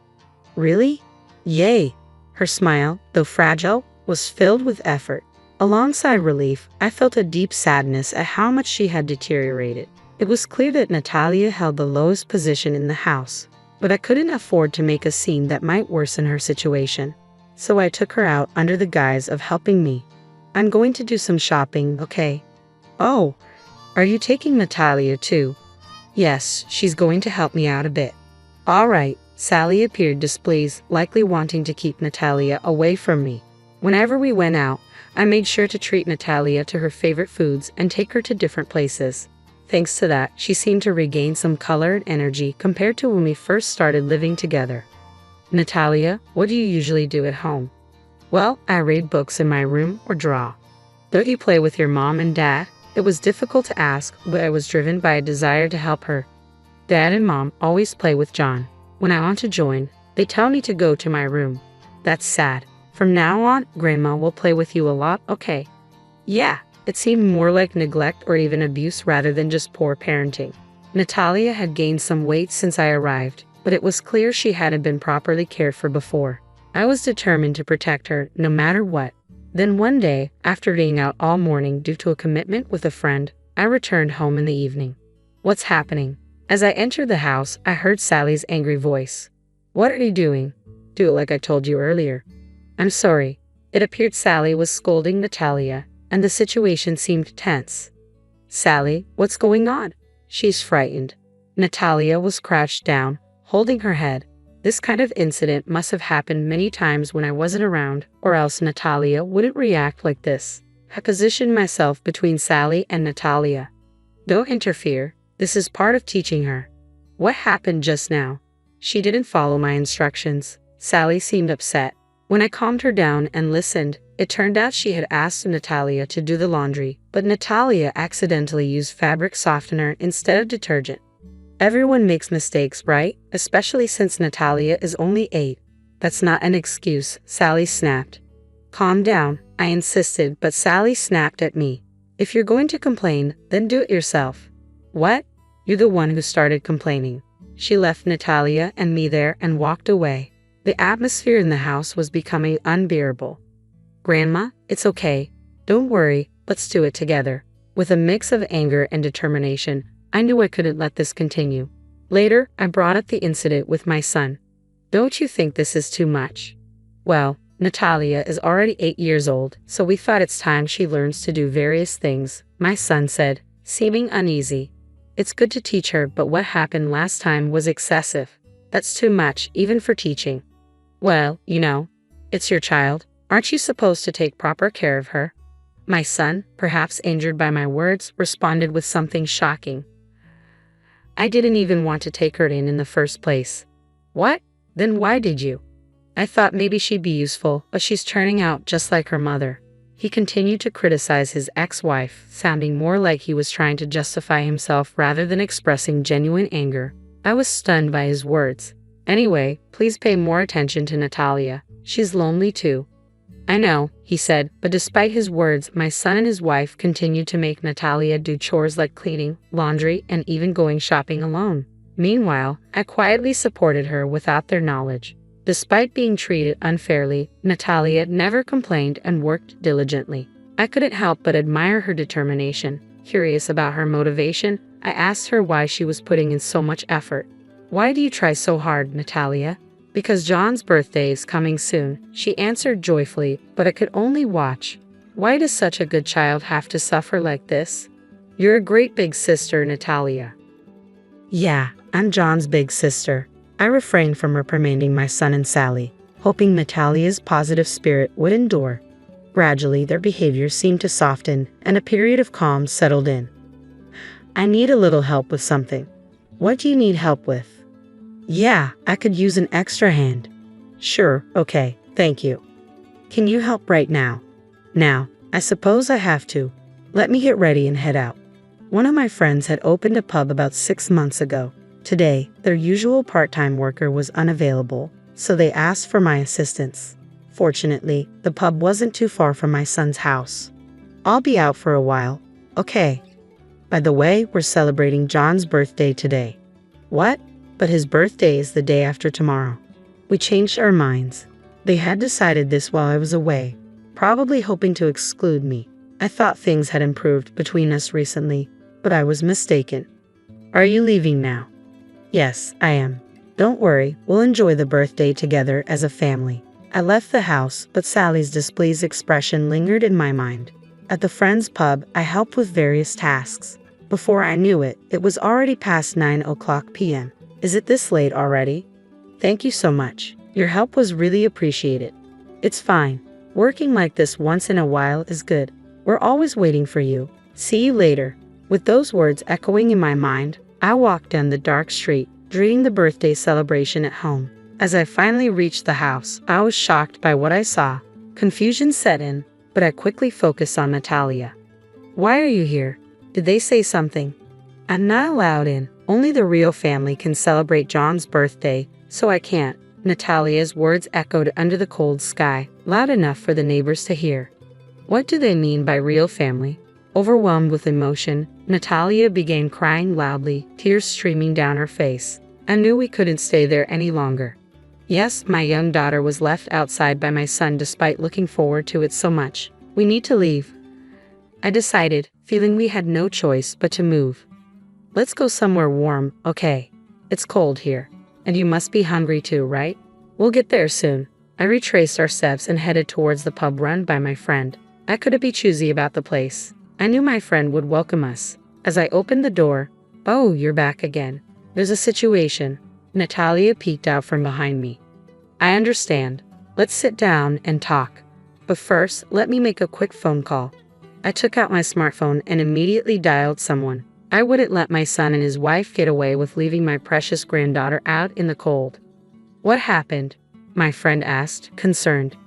"Really? Yay!" Her smile, though fragile, was filled with effort. Alongside relief, I felt a deep sadness at how much she had deteriorated. It was clear that Natalia held the lowest position in the house, but I couldn't afford to make a scene that might worsen her situation. so I took her out under the guise of helping me. I'm going to do some shopping, okay? Oh, are you taking Natalia too? Yes, she's going to help me out a bit. All right, Sally appeared displeased, likely wanting to keep Natalia away from me. Whenever we went out, I made sure to treat Natalia to her favorite foods and take her to different places. Thanks to that, she seemed to regain some color and energy compared to when we first started living together. Natalia, what do you usually do at home? Well, I read books in my room or draw. Don't you play with your mom and dad? It was difficult to ask, but I was driven by a desire to help her. Dad and Mom always play with John. When I want to join, they tell me to go to my room. That's sad. From now on, Grandma will play with you a lot, okay? Yeah, it seemed more like neglect or even abuse rather than just poor parenting. Natalia had gained some weight since I arrived, but it was clear she hadn't been properly cared for before. I was determined to protect her no matter what. Then one day, after being out all morning due to a commitment with a friend, I returned home in the evening. What's happening? As I entered the house, I heard Sally's angry voice. What are you doing? Do it like I told you earlier. I'm sorry. It appeared Sally was scolding Natalia, and the situation seemed tense. Sally, what's going on? She's frightened. Natalia was crouched down, holding her head. This kind of incident must have happened many times when I wasn't around, or else Natalia wouldn't react like this. I positioned myself between Sally and Natalia. Don't interfere. This is part of teaching her. What happened just now? She didn't follow my instructions. Sally seemed upset. When I calmed her down and listened, it turned out she had asked Natalia to do the laundry, but Natalia accidentally used fabric softener instead of detergent. Everyone makes mistakes, right? Especially since Natalia is only 8. That's not an excuse, Sally snapped. Calm down, I insisted, but Sally snapped at me. If you're going to complain, then do it yourself. What? You're the one who started complaining. She left Natalia and me there and walked away. The atmosphere in the house was becoming unbearable. Grandma, it's okay. Don't worry, let's do it together. With a mix of anger and determination, I knew I couldn't let this continue. Later, I brought up the incident with my son. Don't you think this is too much? Well, Natalia is already 8 years old, so we thought it's time she learns to do various things, my son said, seeming uneasy. It's good to teach her, but what happened last time was excessive. That's too much, even for teaching. Well, it's your child. Aren't you supposed to take proper care of her? My son, perhaps injured by my words, responded with something shocking. I didn't even want to take her in the first place. What? Then why did you? I thought maybe she'd be useful, but she's turning out just like her mother. He continued to criticize his ex-wife, sounding more like he was trying to justify himself rather than expressing genuine anger. I was stunned by his words. Anyway, please pay more attention to Natalia. She's lonely too. I know, he said, but despite his words, my son and his wife continued to make Natalia do chores like cleaning, laundry, and even going shopping alone. Meanwhile, I quietly supported her without their knowledge. Despite being treated unfairly, Natalia never complained and worked diligently. I couldn't help but admire her determination. Curious about her motivation, I asked her why she was putting in so much effort. Why do you try so hard, Natalia? Because John's birthday is coming soon, she answered joyfully, but I could only watch. Why does such a good child have to suffer like this? You're a great big sister, Natalia. Yeah, I'm John's big sister. I refrained from reprimanding my son and Sally, hoping Natalia's positive spirit would endure. Gradually, their behavior seemed to soften, and a period of calm settled in. I need a little help with something. What do you need help with? Yeah, I could use an extra hand. Sure, okay, thank you. Can you help right now? Now, I suppose I have to. Let me get ready and head out. One of my friends had opened a pub about 6 months ago. Today, their usual part-time worker was unavailable, so they asked for my assistance. Fortunately, the pub wasn't too far from my son's house. I'll be out for a while. Okay. By the way, we're celebrating John's birthday today. What? But his birthday is the day after tomorrow. We changed our minds. They had decided this while I was away, probably hoping to exclude me. I thought things had improved between us recently, but I was mistaken. Are you leaving now? Yes, I am. Don't worry, we'll enjoy the birthday together as a family. I left the house, but Sally's displeased expression lingered in my mind. At the friend's pub, I helped with various tasks. Before I knew it, it was already past 9:00 p.m. Is it this late already? Thank you so much. Your help was really appreciated. It's fine. Working like this once in a while is good. We're always waiting for you. See you later. With those words echoing in my mind, I walked down the dark street, dreading the birthday celebration at home. As I finally reached the house, I was shocked by what I saw. Confusion set in, but I quickly focused on Natalia. Why are you here? Did they say something? I'm not allowed in. Only the real family can celebrate John's birthday, so I can't. Natalia's words echoed under the cold sky, loud enough for the neighbors to hear. What do they mean by real family? Overwhelmed with emotion, Natalia began crying loudly, tears streaming down her face. I knew we couldn't stay there any longer. Yes, my young daughter was left outside by my son despite looking forward to it so much. We need to leave. I decided, feeling we had no choice but to move. Let's go somewhere warm, okay? It's cold here. And you must be hungry too, right? We'll get there soon. I retraced our steps and headed towards the pub run by my friend. I couldn't be choosy about the place. I knew my friend would welcome us. As I opened the door, "Oh, you're back again. There's a situation." Natalia peeked out from behind me. "I understand. Let's sit down and talk. But first, let me make a quick phone call." I took out my smartphone and immediately dialed someone. I wouldn't let my son and his wife get away with leaving my precious granddaughter out in the cold. "What happened?" my friend asked, concerned.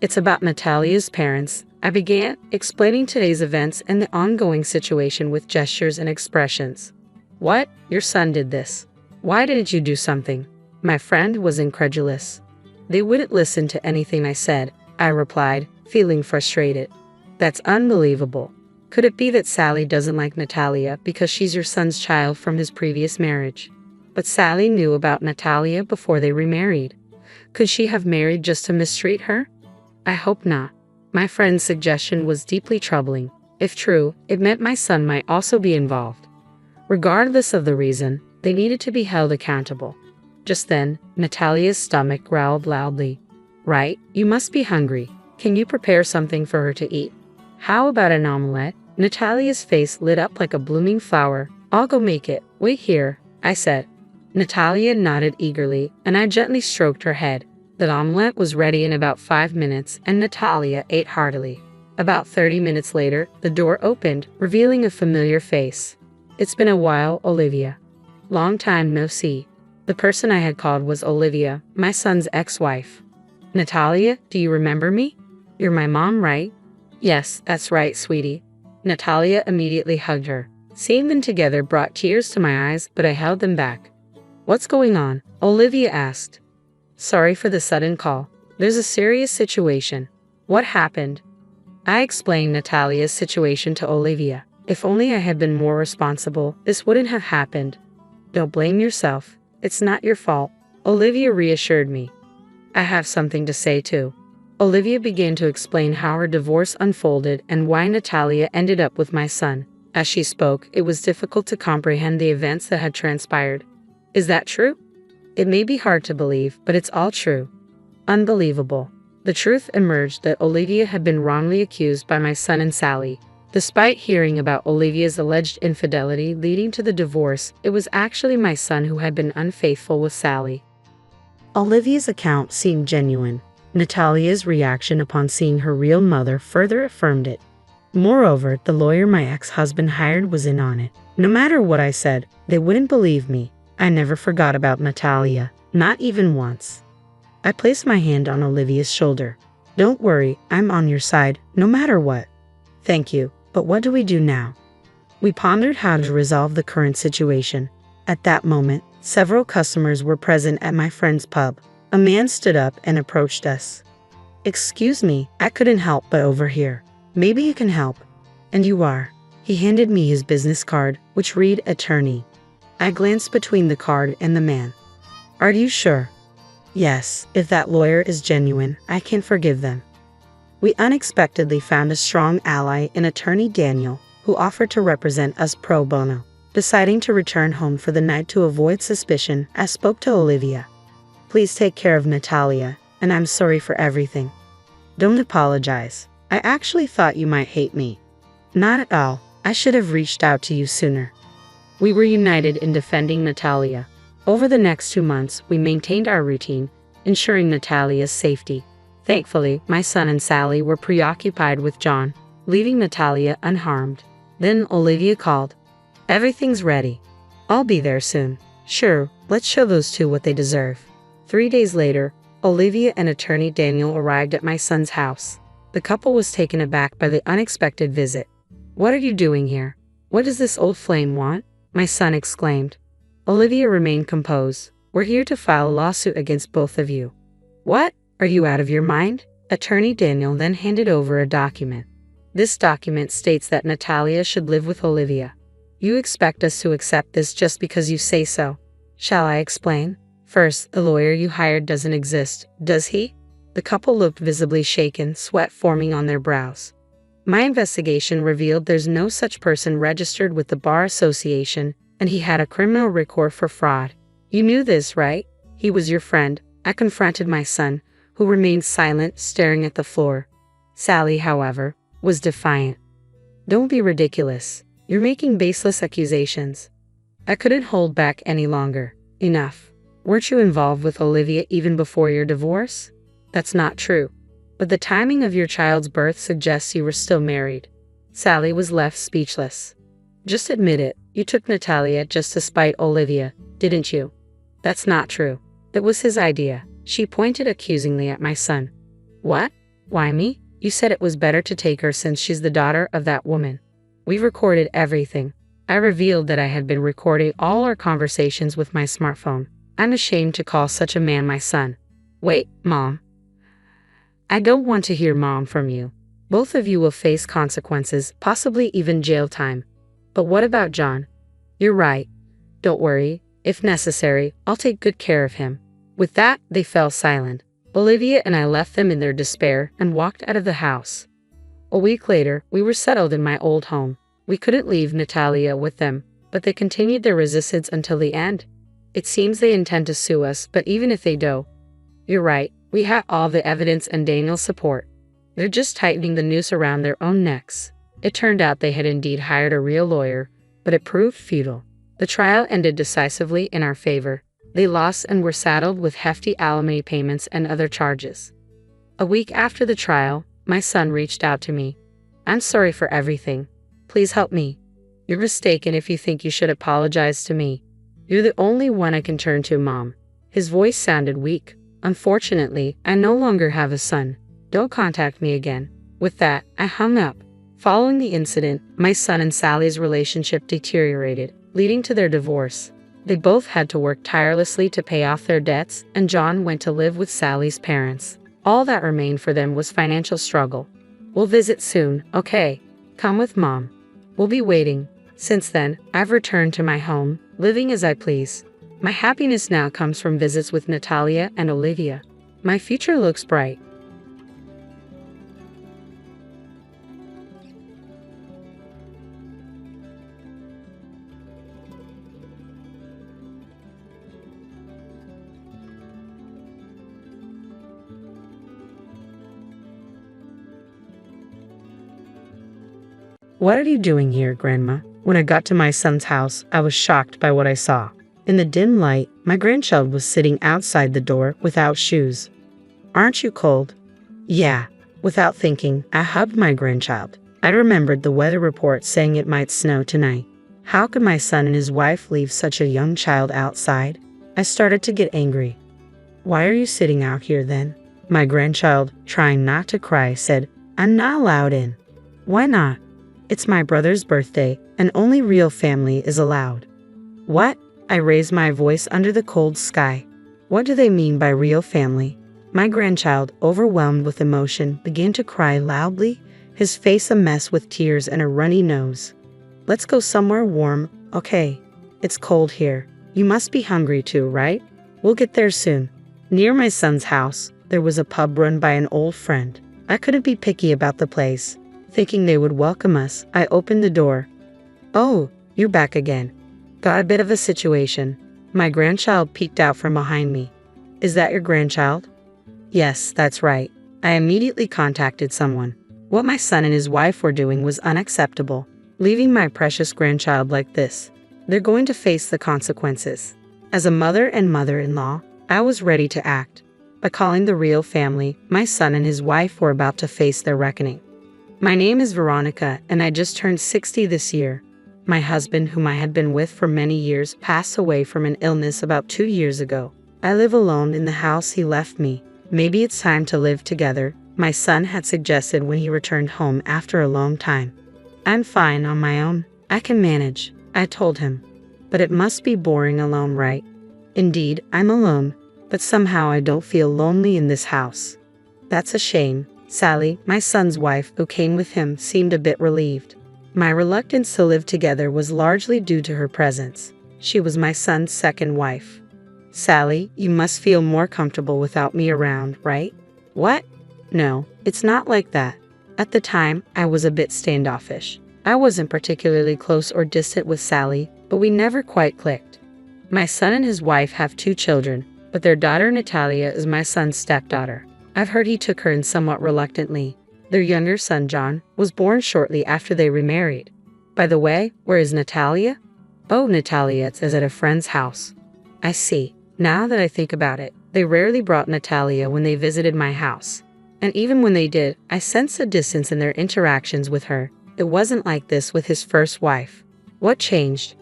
"It's about Natalia's parents." I began, explaining today's events and the ongoing situation with gestures and expressions. "What? Your son did this? Why didn't you do something?" My friend was incredulous. "They wouldn't listen to anything I said," I replied, feeling frustrated. "That's unbelievable. Could it be that Sally doesn't like Natalia because she's your son's child from his previous marriage? But Sally knew about Natalia before they remarried. Could she have married just to mistreat her? I hope not." My friend's suggestion was deeply troubling. If true, it meant my son might also be involved. Regardless of the reason, they needed to be held accountable. Just then, Natalia's stomach growled loudly. "Right, you must be hungry. Can you prepare something for her to eat? How about an omelette?" Natalia's face lit up like a blooming flower. "I'll go make it. Wait here," I said. Natalia nodded eagerly, and I gently stroked her head. The omelette was ready in about 5 minutes, and Natalia ate heartily. About 30 minutes later, the door opened, revealing a familiar face. "It's been a while, Olivia. Long time no see." The person I had called was Olivia, my son's ex-wife. "Natalia, do you remember me? You're my mom, right?" "Yes, that's right, sweetie." Natalia immediately hugged her. Seeing them together brought tears to my eyes, but I held them back. "What's going on?" Olivia asked. "Sorry for the sudden call. There's a serious situation." "What happened?" I explained Natalia's situation to Olivia. "If only I had been more responsible, this wouldn't have happened." "Don't blame yourself. It's not your fault," Olivia reassured me. "I have something to say too." Olivia began to explain how her divorce unfolded and why Natalia ended up with my son. As she spoke, it was difficult to comprehend the events that had transpired. "Is that true?" "It may be hard to believe, but it's all true." Unbelievable. The truth emerged that Olivia had been wrongly accused by my son and Sally. Despite hearing about Olivia's alleged infidelity leading to the divorce, it was actually my son who had been unfaithful with Sally. Olivia's account seemed genuine. Natalia's reaction upon seeing her real mother further affirmed it. Moreover, the lawyer my ex-husband hired was in on it. No matter what I said, they wouldn't believe me. I never forgot about Natalia, not even once. I placed my hand on Olivia's shoulder. "Don't worry, I'm on your side, no matter what." "Thank you, but what do we do now?" We pondered how to resolve the current situation. At that moment, several customers were present at my friend's pub. A man stood up and approached us. "Excuse me, I couldn't help but overhear. Maybe you can help." "And you are?" He handed me his business card, which read attorney. I glanced between the card and the man. "Are you sure?" "Yes, if that lawyer is genuine, I can forgive them." We unexpectedly found a strong ally in attorney Daniel, who offered to represent us pro bono. Deciding to return home for the night to avoid suspicion, I spoke to Olivia. "Please take care of Natalia, and I'm sorry for everything. Don't apologize. I actually thought you might hate me. Not at all. I should have reached out to you sooner. We were united in defending Natalia. Over the next 2 months, we maintained our routine, ensuring Natalia's safety. Thankfully, my son and Sally were preoccupied with John, leaving Natalia unharmed. Then Olivia called. Everything's ready. I'll be there soon. Sure, let's show those two what they deserve. 3 days later, Olivia and attorney Daniel arrived at my son's house. The couple was taken aback by the unexpected visit. What are you doing here? What does this old flame want? My son exclaimed. Olivia remained composed. We're here to file a lawsuit against both of you. What? Are you out of your mind? Attorney Daniel then handed over a document. This document states that Natalia should live with Olivia. You expect us to accept this just because you say so. Shall I explain? First, the lawyer you hired doesn't exist, does he? The couple looked visibly shaken, sweat forming on their brows. My investigation revealed there's no such person registered with the Bar Association, and he had a criminal record for fraud. You knew this, right? He was your friend. I confronted my son, who remained silent, staring at the floor. Sally, however, was defiant. Don't be ridiculous. You're making baseless accusations. I couldn't hold back any longer. Enough. Weren't you involved with Olivia even before your divorce? That's not true. But the timing of your child's birth suggests you were still married. Sally was left speechless. Just admit it. You took Natalia just to spite Olivia, didn't you? That's not true. It was his idea. She pointed accusingly at my son. What? Why me? You said it was better to take her since she's the daughter of that woman. We recorded everything. I revealed that I had been recording all our conversations with my smartphone. I'm ashamed to call such a man my son. Wait, Mom. I don't want to hear Mom from you. Both of you will face consequences, possibly even jail time. But what about John? You're right. Don't worry. If necessary, I'll take good care of him. With that, they fell silent. Olivia and I left them in their despair and walked out of the house. A week later, we were settled in my old home. We couldn't leave Natalia with them, but they continued their resistance until the end. It seems they intend to sue us, but even if they do, you're right, we had all the evidence and Daniel's support. They're just tightening the noose around their own necks. It turned out they had indeed hired a real lawyer, but it proved futile. The trial ended decisively in our favor. They lost and were saddled with hefty alimony payments and other charges. A week after the trial, my son reached out to me. I'm sorry for everything. Please help me. You're mistaken if you think you should apologize to me. You're the only one I can turn to, Mom. His voice sounded weak. Unfortunately, I no longer have a son. Don't contact me again. With that, I hung up. Following the incident, my son and Sally's relationship deteriorated, leading to their divorce. They both had to work tirelessly to pay off their debts, and John went to live with Sally's parents. All that remained for them was financial struggle. We'll visit soon, okay? Come with Mom. We'll be waiting. Since then, I've returned to my home, living as I please. My happiness now comes from visits with Natalia and Olivia. My future looks bright. What are you doing here, Grandma? When I got to my son's house, I was shocked by what I saw. In the dim light, my grandchild was sitting outside the door without shoes. Aren't you cold? Yeah. Without thinking, I hugged my grandchild. I remembered the weather report saying it might snow tonight. How could my son and his wife leave such a young child outside? I started to get angry. Why are you sitting out here then? My grandchild, trying not to cry, said, I'm not allowed in. Why not? It's my brother's birthday, and only real family is allowed. What? I raised my voice under the cold sky. What do they mean by real family? My grandchild, overwhelmed with emotion, began to cry loudly, his face a mess with tears and a runny nose. Let's go somewhere warm, okay? It's cold here. You must be hungry too, right? We'll get there soon. Near my son's house, there was a pub run by an old friend. I couldn't be picky about the place. Thinking they would welcome us, I opened the door. Oh, you're back again. Got a bit of a situation. My grandchild peeked out from behind me. Is that your grandchild? Yes, that's right. I immediately contacted someone. What my son and his wife were doing was unacceptable. Leaving my precious grandchild like this. They're going to face the consequences. As a mother and mother-in-law, I was ready to act. By calling the real family, my son and his wife were about to face their reckoning. My name is Veronica, and I just turned 60 this year. My husband, whom I had been with for many years, passed away from an illness about 2 years ago. I live alone in the house he left me. Maybe it's time to live together, my son had suggested when he returned home after a long time. I'm fine on my own. I can manage, I told him. But it must be boring alone, right? Indeed, I'm alone, but somehow I don't feel lonely in this house. That's a shame. Sally, my son's wife, who came with him, seemed a bit relieved. My reluctance to live together was largely due to her presence. She was my son's second wife. Sally, you must feel more comfortable without me around, right? What? No, it's not like that. At the time, I was a bit standoffish. I wasn't particularly close or distant with Sally, but we never quite clicked. My son and his wife have 2 children, but their daughter Natalia is my son's stepdaughter. I've heard he took her in somewhat reluctantly. Their younger son, John, was born shortly after they remarried. By the way, where is Natalia? Oh, Natalia is at a friend's house. I see. Now that I think about it, they rarely brought Natalia when they visited my house. And even when they did, I sensed a distance in their interactions with her. It wasn't like this with his first wife. What changed?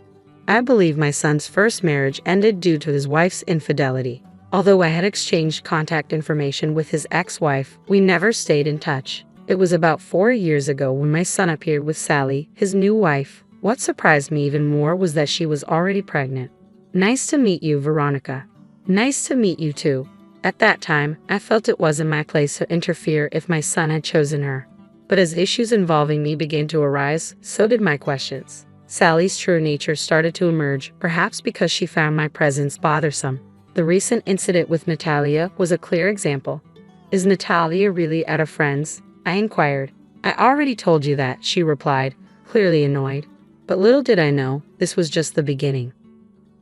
I believe my son's first marriage ended due to his wife's infidelity. Although I had exchanged contact information with his ex-wife, we never stayed in touch. It was about 4 years ago when my son appeared with Sally, his new wife. What surprised me even more was that she was already pregnant. Nice to meet you, Veronica. Nice to meet you too. At that time, I felt it wasn't my place to interfere if my son had chosen her. But as issues involving me began to arise, so did my questions. Sally's true nature started to emerge, perhaps because she found my presence bothersome. The recent incident with Natalia was a clear example. Is Natalia really at a friend's? I inquired. I already told you that, she replied, clearly annoyed. But little did I know, this was just the beginning.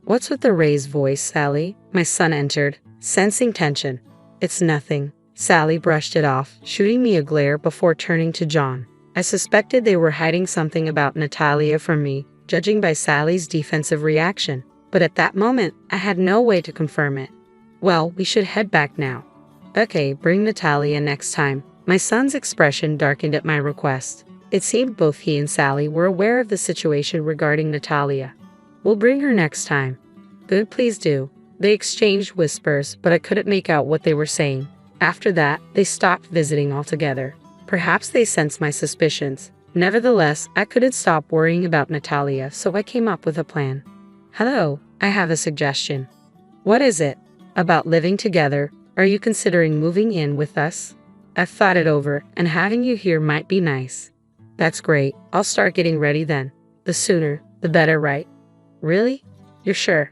What's with the raised voice, Sally? My son entered, sensing tension. It's nothing. Sally brushed it off, shooting me a glare before turning to John. I suspected they were hiding something about Natalia from me, judging by Sally's defensive reaction. But at that moment, I had no way to confirm it. Well, we should head back now. Okay, bring Natalia next time. My son's expression darkened at my request. It seemed both he and Sally were aware of the situation regarding Natalia. We'll bring her next time. Good, please do. They exchanged whispers, but I couldn't make out what they were saying. After that, they stopped visiting altogether. Perhaps they sensed my suspicions. Nevertheless, I couldn't stop worrying about Natalia, so I came up with a plan. Hello, I have a suggestion. What is it? About living together. Are you considering moving in with us? I've thought it over, and having you here might be nice. That's great. I'll start getting ready then. The sooner, the better, right? Really? You're sure?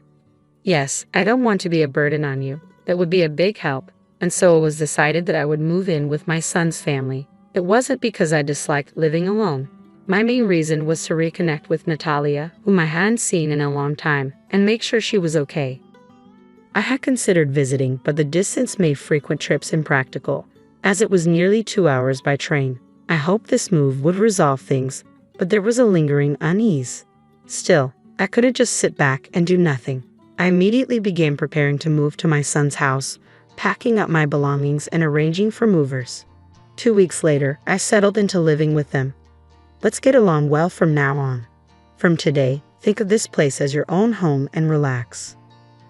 Yes, I don't want to be a burden on you. That would be a big help. And so it was decided that I would move in with my son's family. It wasn't because I disliked living alone. My main reason was to reconnect with Natalia, whom I hadn't seen in a long time, and make sure she was okay. I had considered visiting, but the distance made frequent trips impractical, as it was nearly 2 hours by train. I hoped this move would resolve things, but there was a lingering unease. Still, I couldn't just sit back and do nothing. I immediately began preparing to move to my son's house, packing up my belongings and arranging for movers. 2 weeks later, I settled into living with them. Let's get along well from now on. From today, think of this place as your own home and relax.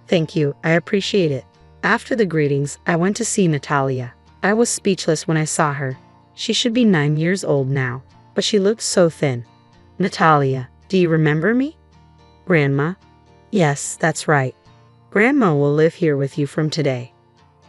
Thank you, I appreciate it. After the greetings, I went to see Natalia. I was speechless when I saw her. She should be 9 years old now, but she looked so thin. Natalia, do you remember me? Grandma? Yes, that's right. Grandma will live here with you from today.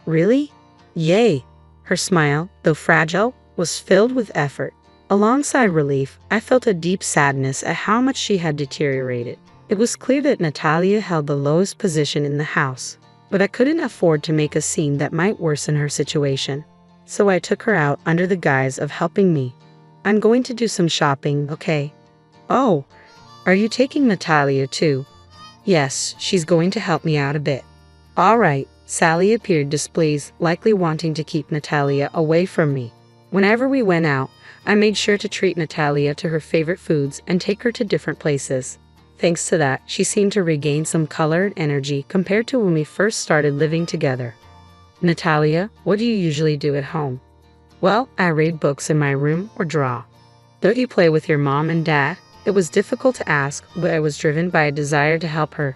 Really? Yay! Her smile, though fragile, was filled with effort. Alongside relief, I felt a deep sadness at how much she had deteriorated. It was clear that Natalia held the lowest position in the house, but I couldn't afford to make a scene that might worsen her situation. So I took her out under the guise of helping me. I'm going to do some shopping, okay? Oh, are you taking Natalia too? Yes, she's going to help me out a bit. All right, Sally appeared displeased, likely wanting to keep Natalia away from me. Whenever we went out, I made sure to treat Natalia to her favorite foods and take her to different places. Thanks to that, she seemed to regain some color and energy compared to when we first started living together. Natalia, what do you usually do at home? Well, I read books in my room or draw. Don't you play with your mom and dad? It was difficult to ask, but I was driven by a desire to help her.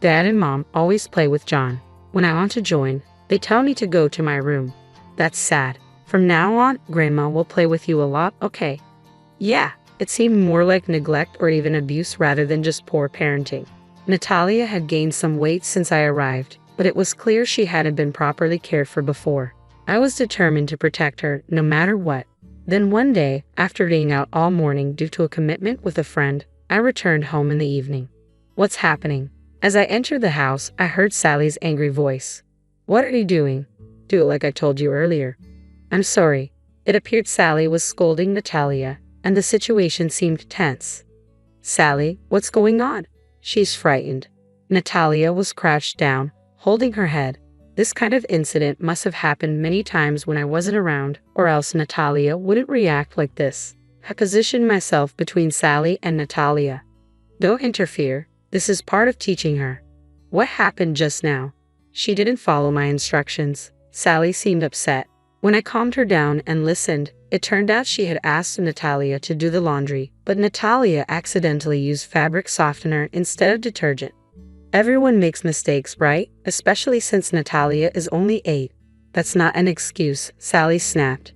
Dad and Mom always play with John. When I want to join, they tell me to go to my room. That's sad. From now on, Grandma will play with you a lot, okay? Yeah, it seemed more like neglect or even abuse rather than just poor parenting. Natalia had gained some weight since I arrived, but it was clear she hadn't been properly cared for before. I was determined to protect her no matter what. Then one day, after being out all morning due to a commitment with a friend, I returned home in the evening. What's happening? As I entered the house, I heard Sally's angry voice. What are you doing? Do it like I told you earlier. I'm sorry. It appeared Sally was scolding Natalia, and the situation seemed tense. Sally, what's going on? She's frightened. Natalia was crouched down, holding her head. This kind of incident must have happened many times when I wasn't around, or else Natalia wouldn't react like this. I positioned myself between Sally and Natalia. Don't interfere. This is part of teaching her. What happened just now? She didn't follow my instructions. Sally seemed upset. When I calmed her down and listened, it turned out she had asked Natalia to do the laundry, but Natalia accidentally used fabric softener instead of detergent. Everyone makes mistakes, right? Especially since Natalia is only 8. That's not an excuse, Sally snapped.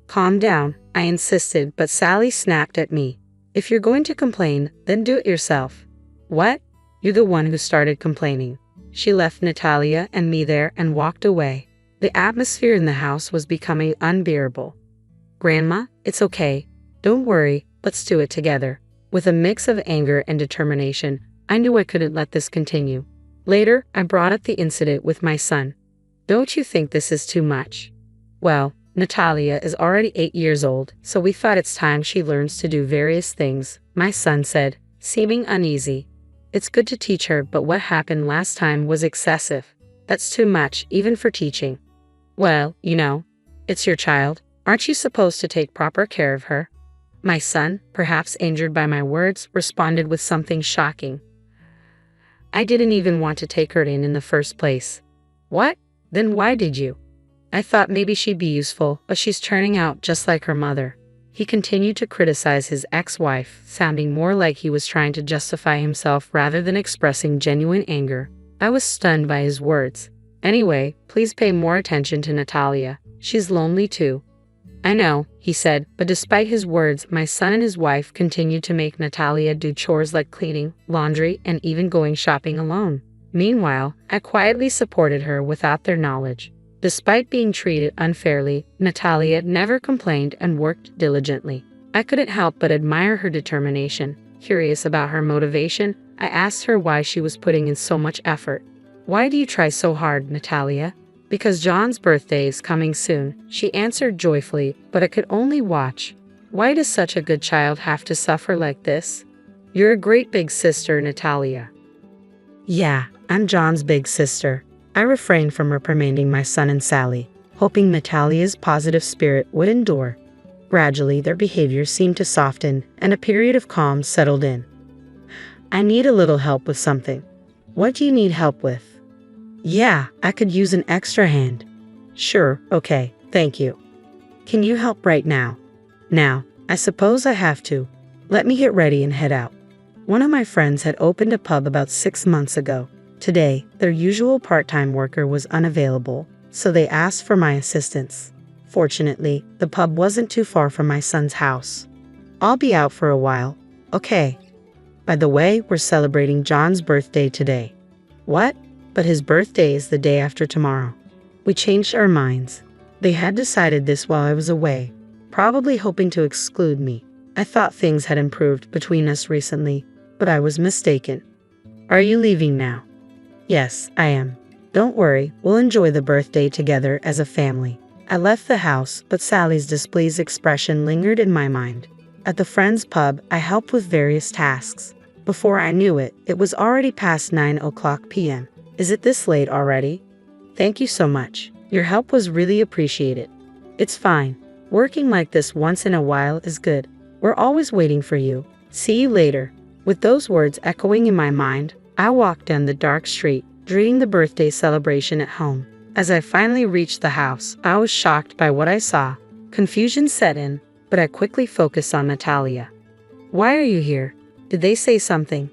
Calm down, I insisted, but Sally snapped at me. If you're going to complain, then do it yourself. What? You're the one who started complaining. She left Natalia and me there and walked away. The atmosphere in the house was becoming unbearable. Grandma, it's okay. Don't worry, let's do it together. With a mix of anger and determination, I knew I couldn't let this continue. Later, I brought up the incident with my son. Don't you think this is too much? Well, Natalia is already 8 years old, so we thought it's time she learns to do various things, my son said, seeming uneasy. It's good to teach her, but what happened last time was excessive. That's too much, even for teaching. Well, you know, it's your child. Aren't you supposed to take proper care of her? My son, perhaps injured by my words, responded with something shocking. I didn't even want to take her in the first place. What? Then why did you? I thought maybe she'd be useful, but she's turning out just like her mother. He continued to criticize his ex-wife, sounding more like he was trying to justify himself rather than expressing genuine anger. I was stunned by his words. Anyway, please pay more attention to Natalia. She's lonely too. I know, he said, but despite his words, my son and his wife continued to make Natalia do chores like cleaning, laundry, and even going shopping alone. Meanwhile, I quietly supported her without their knowledge. Despite being treated unfairly, Natalia never complained and worked diligently. I couldn't help but admire her determination. Curious about her motivation, I asked her why she was putting in so much effort. Why do you try so hard, Natalia? Because John's birthday is coming soon, she answered joyfully, but I could only watch. Why does such a good child have to suffer like this? You're a great big sister, Natalia. Yeah, I'm John's big sister. I refrained from reprimanding my son and Sally, hoping Natalia's positive spirit would endure. Gradually, their behavior seemed to soften, and a period of calm settled in. I need a little help with something. What do you need help with? Yeah, I could use an extra hand. Sure, okay, thank you. Can you help right now? Now, I suppose I have to. Let me get ready and head out. One of my friends had opened a pub about 6 months ago. Today, their usual part-time worker was unavailable, so they asked for my assistance. Fortunately, the pub wasn't too far from my son's house. I'll be out for a while. Okay. By the way, we're celebrating John's birthday today. What? But his birthday is the day after tomorrow. We changed our minds. They had decided this while I was away, probably hoping to exclude me. I thought things had improved between us recently, but I was mistaken. Are you leaving now? Yes, I am. Don't worry, we'll enjoy the birthday together as a family. I left the house, but Sally's displeased expression lingered in my mind. At the friend's pub, I helped with various tasks. Before I knew it, it was already past 9 o'clock p.m. Is it this late already? Thank you so much. Your help was really appreciated. It's fine. Working like this once in a while is good. We're always waiting for you. See you later. With those words echoing in my mind, I walked down the dark street, dreading the birthday celebration at home. As I finally reached the house, I was shocked by what I saw. Confusion set in, but I quickly focused on Natalia. Why are you here? Did they say something?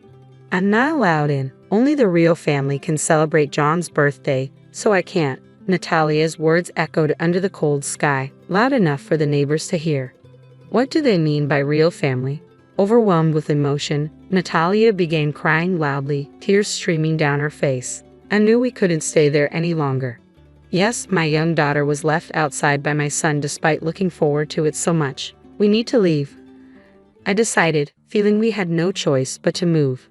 I'm not allowed in. Only the real family can celebrate John's birthday, so I can't. Natalia's words echoed under the cold sky, loud enough for the neighbors to hear. What do they mean by real family? Overwhelmed with emotion, Natalia began crying loudly, tears streaming down her face. I knew we couldn't stay there any longer. Yes, my young daughter was left outside by my son despite looking forward to it so much. We need to leave. I decided, feeling we had no choice but to move.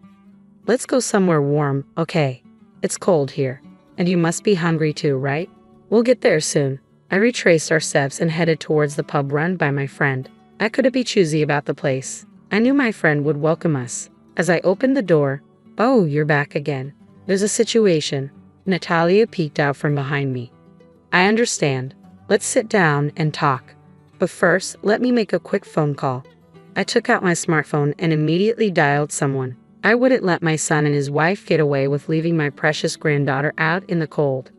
Let's go somewhere warm, okay? It's cold here. And you must be hungry too, right? We'll get there soon. I retraced our steps and headed towards the pub run by my friend. I couldn't be choosy about the place. I knew my friend would welcome us. As I opened the door, "Oh, you're back again. There's a situation." Natalia peeked out from behind me. "I understand. Let's sit down and talk. But first, let me make a quick phone call." I took out my smartphone and immediately dialed someone. I wouldn't let my son and his wife get away with leaving my precious granddaughter out in the cold.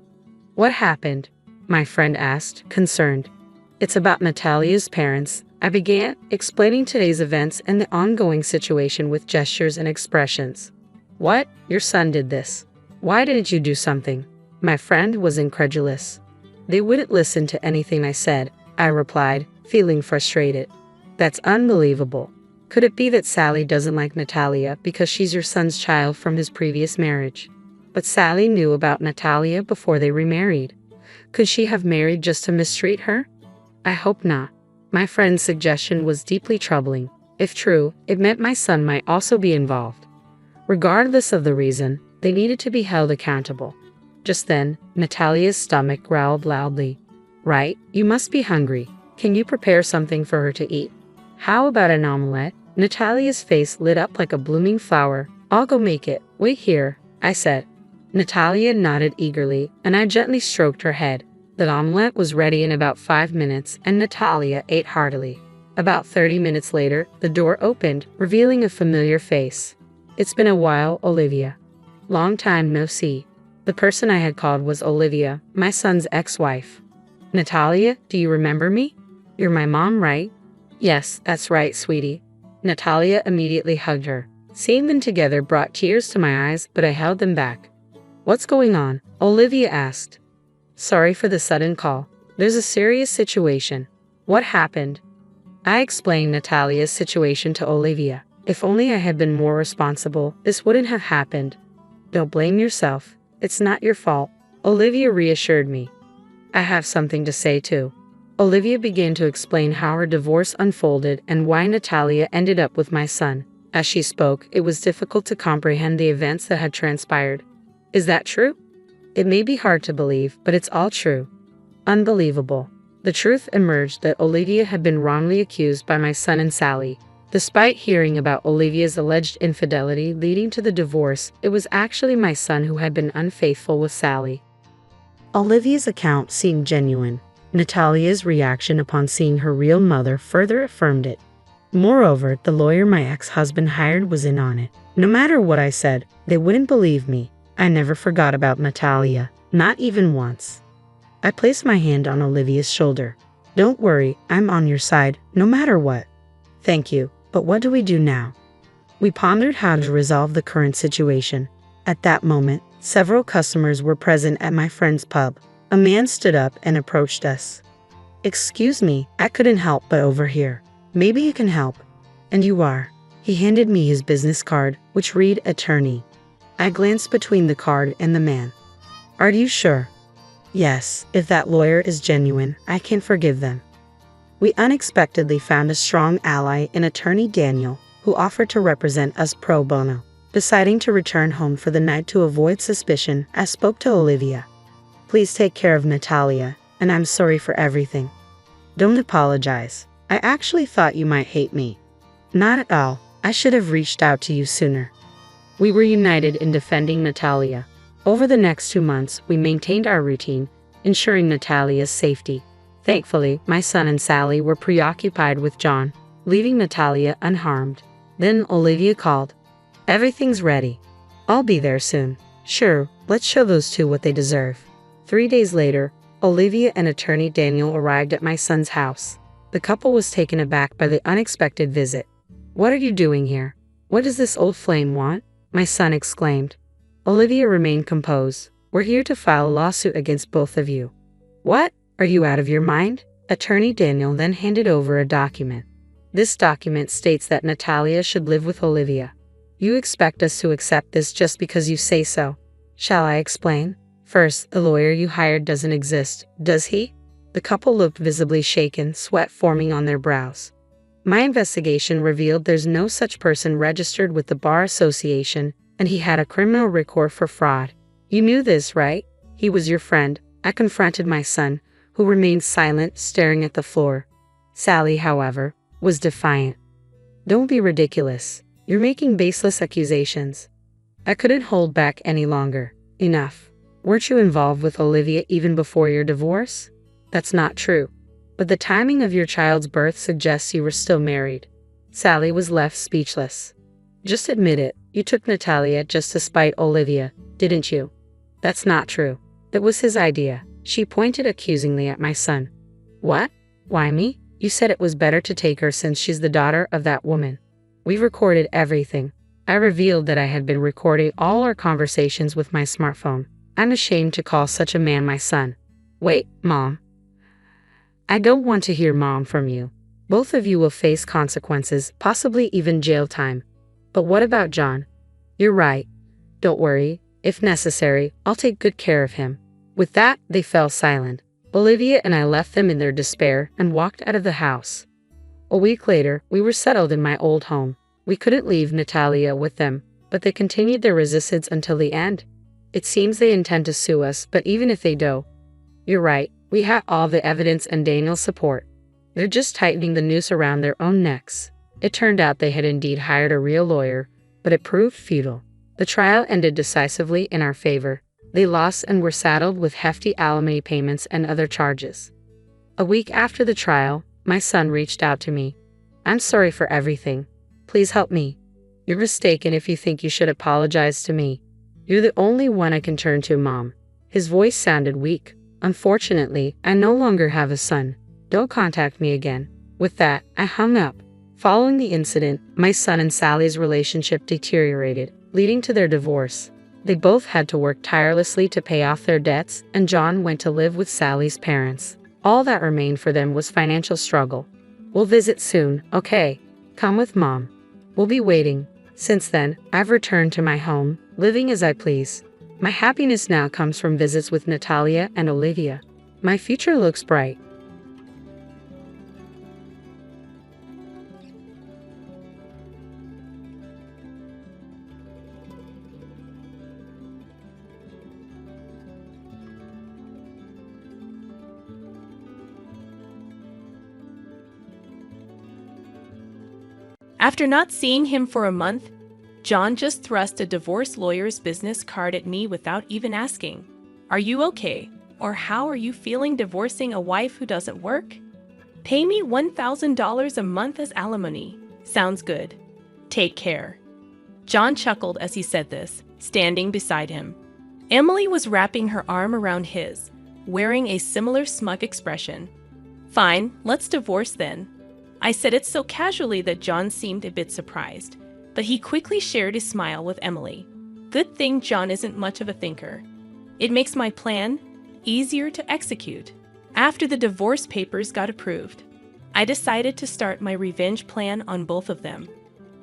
"What happened?" my friend asked, concerned. "It's about Natalia's parents." I began, explaining today's events and the ongoing situation with gestures and expressions. "What? Your son did this? Why didn't you do something?" My friend was incredulous. "They wouldn't listen to anything I said," I replied, feeling frustrated. "That's unbelievable. Could it be that Sally doesn't like Natalia because she's your son's child from his previous marriage? But Sally knew about Natalia before they remarried. Could she have married just to mistreat her? I hope not." My friend's suggestion was deeply troubling. If true, it meant my son might also be involved. Regardless of the reason, they needed to be held accountable. Just then, Natalia's stomach growled loudly. "Right, you must be hungry. Can you prepare something for her to eat? How about an omelette?" Natalia's face lit up like a blooming flower. "I'll go make it. Wait here," I said. Natalia nodded eagerly, and I gently stroked her head. The omelette was ready in about 5 minutes, and Natalia ate heartily. About 30 minutes later, the door opened, revealing a familiar face. "It's been a while, Olivia." "Long time no see." The person I had called was Olivia, my son's ex-wife. "Natalia, do you remember me? You're my mom, right?" "Yes, that's right, sweetie." Natalia immediately hugged her. Seeing them together brought tears to my eyes, but I held them back. "What's going on?" Olivia asked. "Sorry for the sudden call. There's a serious situation." "What happened?" I explained Natalia's situation to Olivia. If only I had been more responsible, this wouldn't have happened. "Don't blame yourself. It's not your fault," Olivia reassured me. "I have something to say too." Olivia began to explain how her divorce unfolded and why Natalia ended up with my son. As she spoke, it was difficult to comprehend the events that had transpired. "Is that true?" "It may be hard to believe, but it's all true." Unbelievable. The truth emerged that Olivia had been wrongly accused by my son and Sally. Despite hearing about Olivia's alleged infidelity leading to the divorce, it was actually my son who had been unfaithful with Sally. Olivia's account seemed genuine. Natalia's reaction upon seeing her real mother further affirmed it. Moreover, the lawyer my ex-husband hired was in on it. No matter what I said, they wouldn't believe me. I never forgot about Natalia, not even once. I placed my hand on Olivia's shoulder. "Don't worry, I'm on your side, no matter what." "Thank you, but what do we do now?" We pondered how to resolve the current situation. At that moment, several customers were present at my friend's pub. A man stood up and approached us. "Excuse me, I couldn't help but overhear. Maybe you can help." "And you are." He handed me his business card, which read attorney. I glanced between the card and the man. "Are you sure?" "Yes, if that lawyer is genuine, I can forgive them." We unexpectedly found a strong ally in attorney Daniel, who offered to represent us pro bono. Deciding to return home for the night to avoid suspicion, I spoke to Olivia. "Please take care of Natalia, and I'm sorry for everything." "Don't apologize. I actually thought you might hate me." "Not at all. I should have reached out to you sooner." We were united in defending Natalia. Over the next 2 months, we maintained our routine, ensuring Natalia's safety. Thankfully, my son and Sally were preoccupied with John, leaving Natalia unharmed. Then Olivia called. "Everything's ready. I'll be there soon." "Sure, let's show those two what they deserve." 3 days later, Olivia and attorney Daniel arrived at my son's house. The couple was taken aback by the unexpected visit. "What are you doing here? What does this old flame want?" my son exclaimed. Olivia remained composed. "We're here to file a lawsuit against both of you." "What? Are you out of your mind?" Attorney Daniel then handed over a document. This document states that Natalia should live with Olivia. "You expect us to accept this just because you say so. Shall I explain?" "First, the lawyer you hired doesn't exist, does he?" The couple looked visibly shaken, sweat forming on their brows. "My investigation revealed there's no such person registered with the Bar Association, and he had a criminal record for fraud. You knew this, right? He was your friend." I confronted my son, who remained silent, staring at the floor. Sally, however, was defiant. "Don't be ridiculous. You're making baseless accusations." I couldn't hold back any longer. "Enough. Weren't you involved with Olivia even before your divorce?" "That's not true. But the timing of your child's birth suggests you were still married." Sally was left speechless. "Just admit it. You took Natalia just to spite Olivia, didn't you?" "That's not true. It was his idea." She pointed accusingly at my son. "What? Why me? You said it was better to take her since she's the daughter of that woman." "We recorded everything." I revealed that I had been recording all our conversations with my smartphone. "I'm ashamed to call such a man my son." "Wait, Mom. I don't want to hear Mom from you. Both of you will face consequences, possibly even jail time." "But what about John?" "You're right. Don't worry. If necessary, I'll take good care of him." With that, they fell silent. Olivia and I left them in their despair and walked out of the house. A week later, we were settled in my old home. We couldn't leave Natalia with them, but they continued their resistance until the end. It seems they intend to sue us, but even if they do, you're right, we have all the evidence and Daniel's support. They're just tightening the noose around their own necks. It turned out they had indeed hired a real lawyer, but it proved futile. The trial ended decisively in our favor. They lost and were saddled with hefty alimony payments and other charges. A week after the trial, my son reached out to me. "I'm sorry for everything. Please help me." "You're mistaken if you think you should apologize to me. You're the only one I can turn to, Mom." His voice sounded weak. "Unfortunately, I no longer have a son. Don't contact me again." With that, I hung up. Following the incident, my son and Sally's relationship deteriorated, leading to their divorce. They both had to work tirelessly to pay off their debts, and John went to live with Sally's parents. All that remained for them was financial struggle. "We'll visit soon, okay? Come with Mom. We'll be waiting." Since then, I've returned to my home, living as I please. My happiness now comes from visits with Natalia and Olivia. My future looks bright. After not seeing him for a month, John just thrust a divorce lawyer's business card at me without even asking, "Are you okay? Or how are you feeling divorcing a wife who doesn't work? Pay me $1,000 a month as alimony. Sounds good. Take care." John chuckled as he said this, standing beside him. Emily was wrapping her arm around his, wearing a similar smug expression. "Fine, let's divorce then." I said it so casually that John seemed a bit surprised, but he quickly shared his smile with Emily. Good thing John isn't much of a thinker. It makes my plan easier to execute. After the divorce papers got approved, I decided to start my revenge plan on both of them.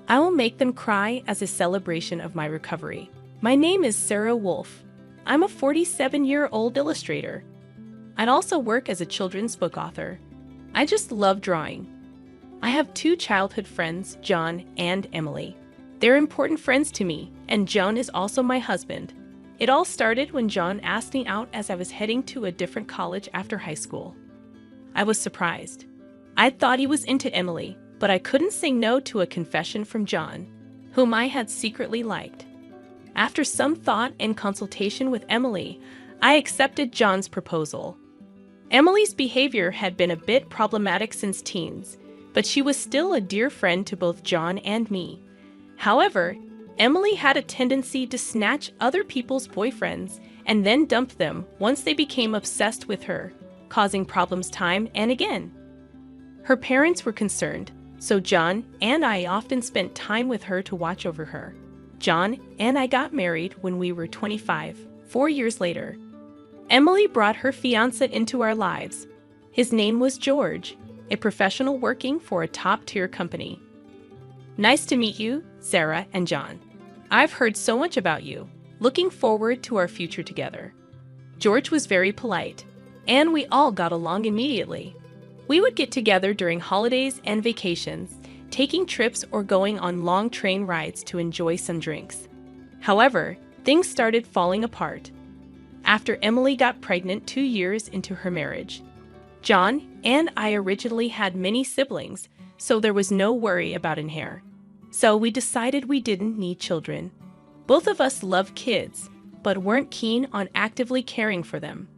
I will make them cry as a celebration of my recovery. My name is Sarah Wolf. I'm a 47-year-old illustrator. I'd also work as a children's book author. I just love drawing. I have 2 childhood friends, John and Emily. They're important friends to me, and John is also my husband. It all started when John asked me out as I was heading to a different college after high school. I was surprised. I thought he was into Emily, but I couldn't say no to a confession from John, whom I had secretly liked. After some thought and consultation with Emily, I accepted John's proposal. Emily's behavior had been a bit problematic since teens, but she was still a dear friend to both John and me. However, Emily had a tendency to snatch other people's boyfriends and then dump them once they became obsessed with her, causing problems time and again. Her parents were concerned, so John and I often spent time with her to watch over her. John and I got married when we were 25, 4 years later. Emily brought her fiancé into our lives. His name was George, a professional working for a top-tier company. Nice to meet you, Sarah and John. I've heard so much about you. Looking forward to our future together. George was very polite, and we all got along immediately. We would get together during holidays and vacations, taking trips or going on long train rides to enjoy some drinks. However, things started falling apart after Emily got pregnant 2 years into her marriage. John and I originally had many siblings, so there was no worry about an heir. So we decided we didn't need children. Both of us loved kids, but weren't keen on actively caring for them.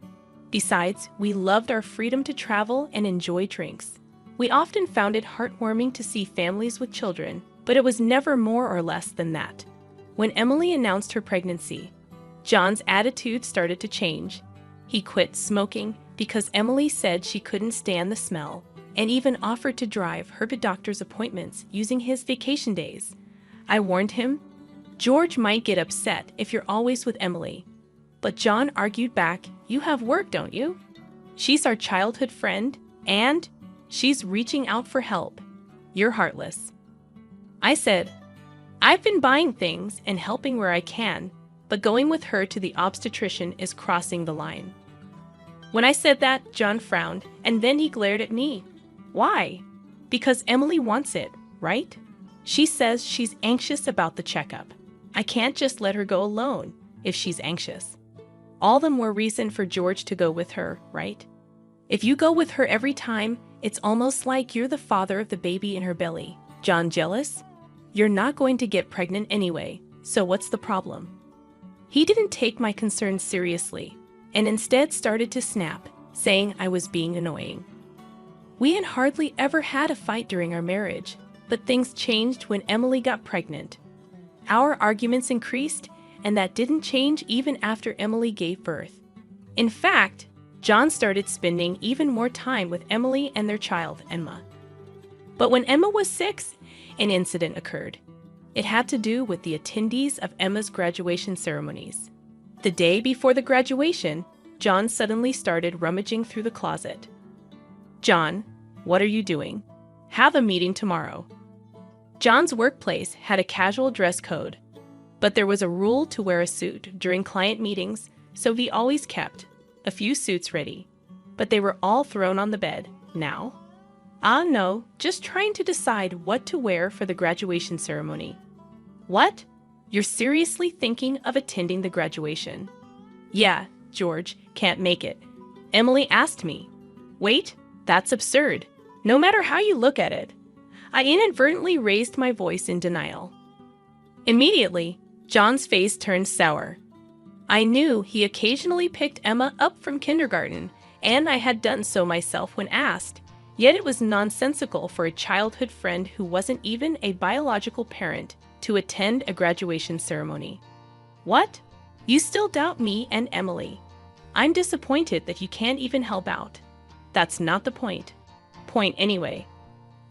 Besides, we loved our freedom to travel and enjoy drinks. We often found it heartwarming to see families with children, but it was never more or less than that. When Emily announced her pregnancy, John's attitude started to change. He quit smoking because Emily said she couldn't stand the smell, and even offered to drive her to doctor's appointments using his vacation days. I warned him, George might get upset if you're always with Emily. But John argued back, you have work, don't you? She's our childhood friend, and she's reaching out for help. You're heartless. I said, I've been buying things and helping where I can, but going with her to the obstetrician is crossing the line. When I said that, John frowned, and then he glared at me. Why? Because Emily wants it, right? She says she's anxious about the checkup. I can't just let her go alone if she's anxious. All the more reason for George to go with her, right? If you go with her every time, it's almost like you're the father of the baby in her belly. John, jealous? You're not going to get pregnant anyway, so what's the problem? He didn't take my concerns seriously, and instead started to snap, saying I was being annoying. We had hardly ever had a fight during our marriage, but things changed when Emily got pregnant. Our arguments increased, and that didn't change even after Emily gave birth. In fact, John started spending even more time with Emily and their child, Emma. But when Emma was 6, an incident occurred. It had to do with the attendees of Emma's graduation ceremonies. The day before the graduation, John suddenly started rummaging through the closet. John, what are you doing? Have a meeting tomorrow. John's workplace had a casual dress code, but there was a rule to wear a suit during client meetings, so he always kept a few suits ready. But they were all thrown on the bed now. No, just trying to decide what to wear for the graduation ceremony. What? You're seriously thinking of attending the graduation? Yeah, George, can't make it. Emily asked me. Wait, that's absurd. No matter how you look at it. I inadvertently raised my voice in denial. Immediately, John's face turned sour. I knew he occasionally picked Emma up from kindergarten, and I had done so myself when asked. Yet it was nonsensical for a childhood friend who wasn't even a biological parent to attend a graduation ceremony. What? You still doubt me and Emily? I'm disappointed that you can't even help out. That's not the point. Point anyway.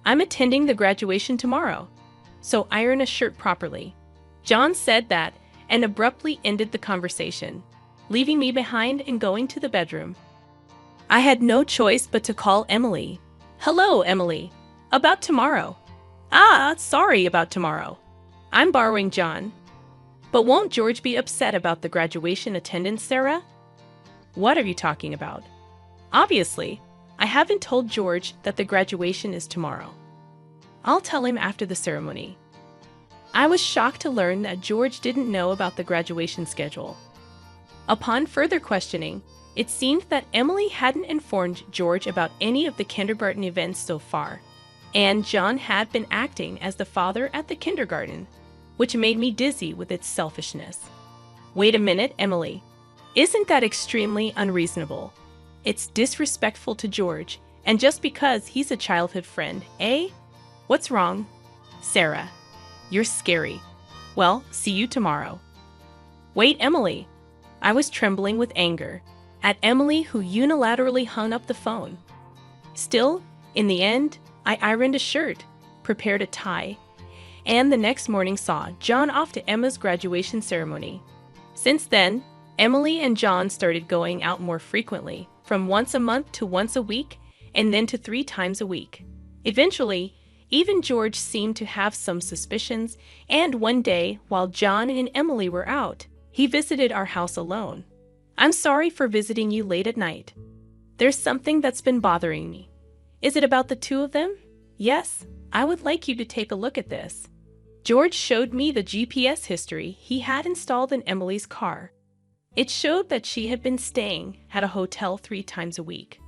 I'm attending the graduation tomorrow, so iron a shirt properly. John said that and abruptly ended the conversation, leaving me behind and going to the bedroom. I had no choice but to call Emily. Hello, Emily. About tomorrow. Sorry about tomorrow. I'm borrowing John. But won't George be upset about the graduation attendance, Sarah? What are you talking about? Obviously, I haven't told George that the graduation is tomorrow. I'll tell him after the ceremony. I was shocked to learn that George didn't know about the graduation schedule. Upon further questioning, it seemed that Emily hadn't informed George about any of the kindergarten events so far, and John had been acting as the father at the kindergarten, which made me dizzy with its selfishness. Wait a minute, Emily. Isn't that extremely unreasonable? It's disrespectful to George, and just because he's a childhood friend, eh? What's wrong? Sarah, you're scary. Well, see you tomorrow. Wait, Emily. I was trembling with anger at Emily, who unilaterally hung up the phone. Still, in the end, I ironed a shirt, prepared a tie, and the next morning saw John off to Emma's graduation ceremony. Since then, Emily and John started going out more frequently, from once a month to once a week, and then to 3 times a week. Eventually, even George seemed to have some suspicions, and one day, while John and Emily were out, he visited our house alone. I'm sorry for visiting you late at night. There's something that's been bothering me. Is it about the 2 of them? Yes, I would like you to take a look at this. George showed me the GPS history he had installed in Emily's car. It showed that she had been staying at a hotel 3 times a week.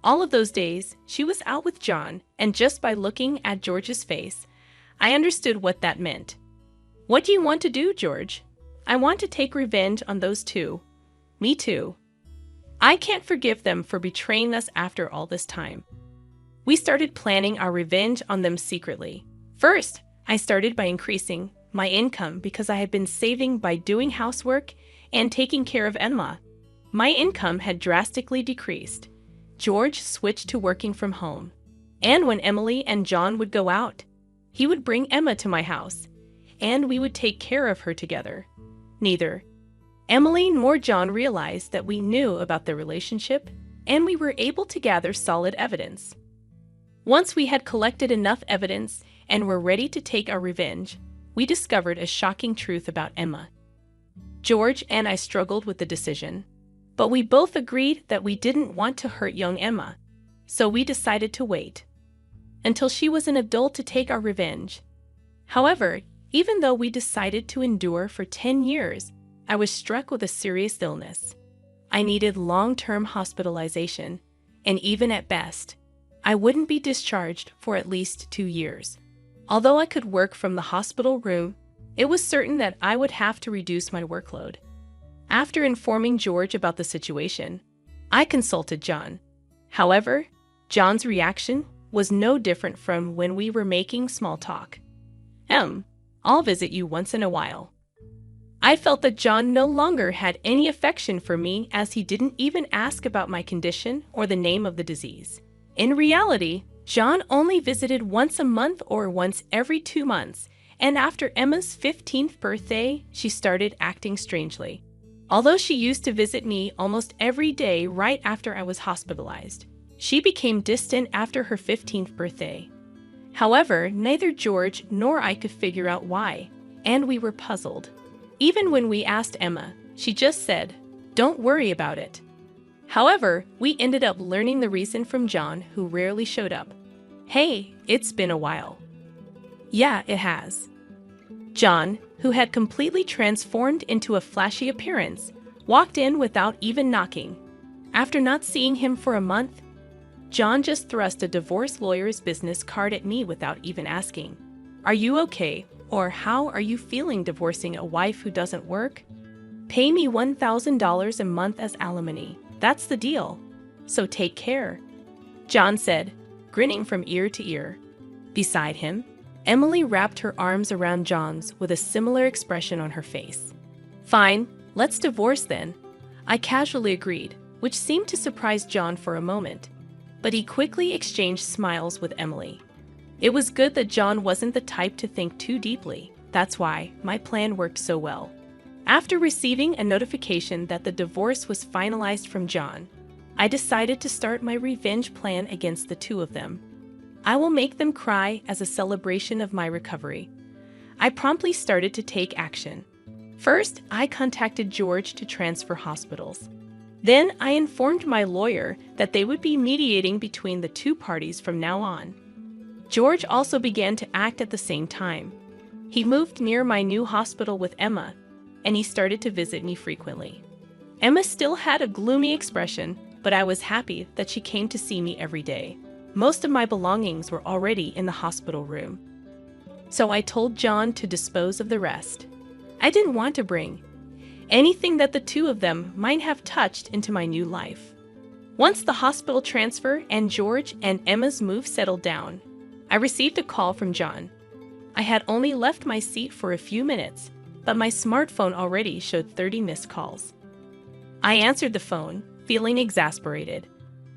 All of those days, she was out with John, and just by looking at George's face, I understood what that meant. What do you want to do, George? I want to take revenge on those 2. Me too. I can't forgive them for betraying us after all this time. We started planning our revenge on them secretly. First, I started by increasing my income because I had been saving by doing housework and taking care of Emma. My income had drastically decreased. George switched to working from home. And when Emily and John would go out, he would bring Emma to my house, and we would take care of her together. Neither Emily nor John realized that we knew about their relationship, and we were able to gather solid evidence. Once we had collected enough evidence and were ready to take our revenge, we discovered a shocking truth about Emma. George and I struggled with the decision, but we both agreed that we didn't want to hurt young Emma, so we decided to wait until she was an adult to take our revenge. However, even though we decided to endure for 10 years, I was struck with a serious illness. I needed long-term hospitalization, and even at best, I wouldn't be discharged for at least 2 years. Although I could work from the hospital room, it was certain that I would have to reduce my workload. After informing George about the situation, I consulted John. However, John's reaction was no different from when we were making small talk. I'll visit you once in a while. I felt that John no longer had any affection for me, as he didn't even ask about my condition or the name of the disease. In reality, John only visited once a month or once every 2 months, and after Emma's 15th birthday, she started acting strangely. Although she used to visit me almost every day right after I was hospitalized, she became distant after her 15th birthday. However, neither George nor I could figure out why, and we were puzzled. Even when we asked Emma, she just said, "Don't worry about it." However, we ended up learning the reason from John, who rarely showed up. "Hey, it's been a while." "Yeah, it has." John, who had completely transformed into a flashy appearance, walked in without even knocking. After not seeing him for a month, John just thrust a divorce lawyer's business card at me without even asking, "Are you okay?" or "How are you feeling divorcing a wife who doesn't work? Pay me $1,000 a month as alimony. That's the deal. So take care," John said, grinning from ear to ear. Beside him, Emily wrapped her arms around John's with a similar expression on her face. "Fine, let's divorce then," I casually agreed, which seemed to surprise John for a moment, but he quickly exchanged smiles with Emily. It was good that John wasn't the type to think too deeply. That's why my plan worked so well. After receiving a notification that the divorce was finalized from John, I decided to start my revenge plan against the 2 of them. I will make them cry as a celebration of my recovery. I promptly started to take action. First, I contacted George to transfer hospitals. Then I informed my lawyer that they would be mediating between the 2 parties from now on. George also began to act at the same time. He moved near my new hospital with Emma, and he started to visit me frequently. Emma still had a gloomy expression, but I was happy that she came to see me every day. Most of my belongings were already in the hospital room, so I told John to dispose of the rest. I didn't want to bring anything that the two of them might have touched into my new life. Once the hospital transfer and George and Emma's move settled down, I received a call from John. I had only left my seat for a few minutes, but my smartphone already showed 30 missed calls. I answered the phone, feeling exasperated.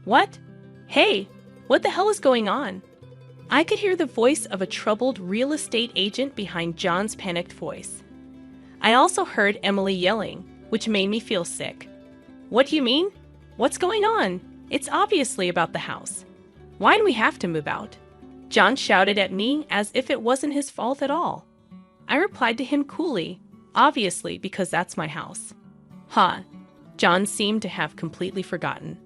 What? Hey, what the hell is going on? I could hear the voice of a troubled real estate agent behind John's panicked voice. I also heard Emily yelling, which made me feel sick. What do you mean? What's going on? It's obviously about the house. Why do we have to move out? John shouted at me as if it wasn't his fault at all. I replied to him coolly, obviously because that's my house. Huh. John seemed to have completely forgotten.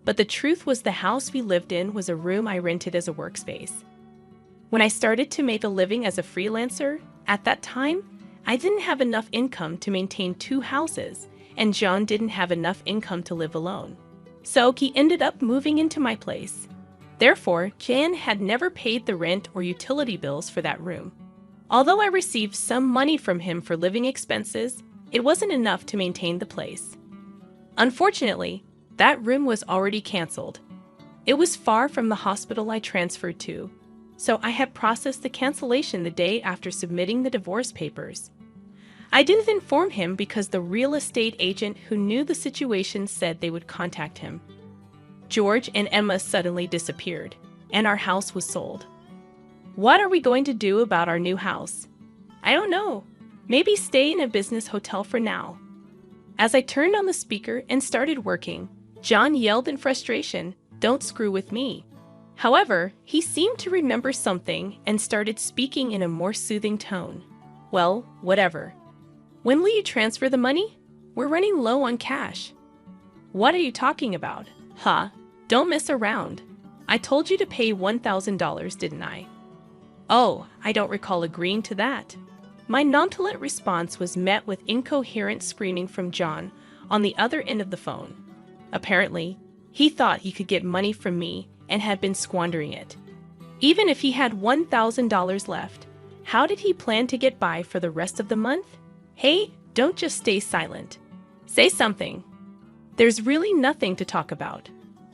But the truth was the house we lived in was a room I rented as a workspace. When I started to make a living as a freelancer, at that time, I didn't have enough income to maintain 2 houses, and John didn't have enough income to live alone. So he ended up moving into my place. Therefore, Jan had never paid the rent or utility bills for that room. Although I received some money from him for living expenses, it wasn't enough to maintain the place. Unfortunately, that room was already canceled. It was far from the hospital I transferred to, so I had processed the cancellation the day after submitting the divorce papers. I didn't inform him because the real estate agent who knew the situation said they would contact him. George and Emma suddenly disappeared, and our house was sold. What are we going to do about our new house? I don't know. Maybe stay in a business hotel for now. As I turned on the speaker and started working, John yelled in frustration, "Don't screw with me." However, he seemed to remember something and started speaking in a more soothing tone. Well, whatever. When will you transfer the money? We're running low on cash. What are you talking about? Huh? Don't mess around. I told you to pay $1,000, didn't I? Oh, I don't recall agreeing to that. My nonchalant response was met with incoherent screaming from John on the other end of the phone. Apparently, he thought he could get money from me and had been squandering it. Even if he had $1,000 left, how did he plan to get by for the rest of the month? Hey, don't just stay silent. Say something. There's really nothing to talk about.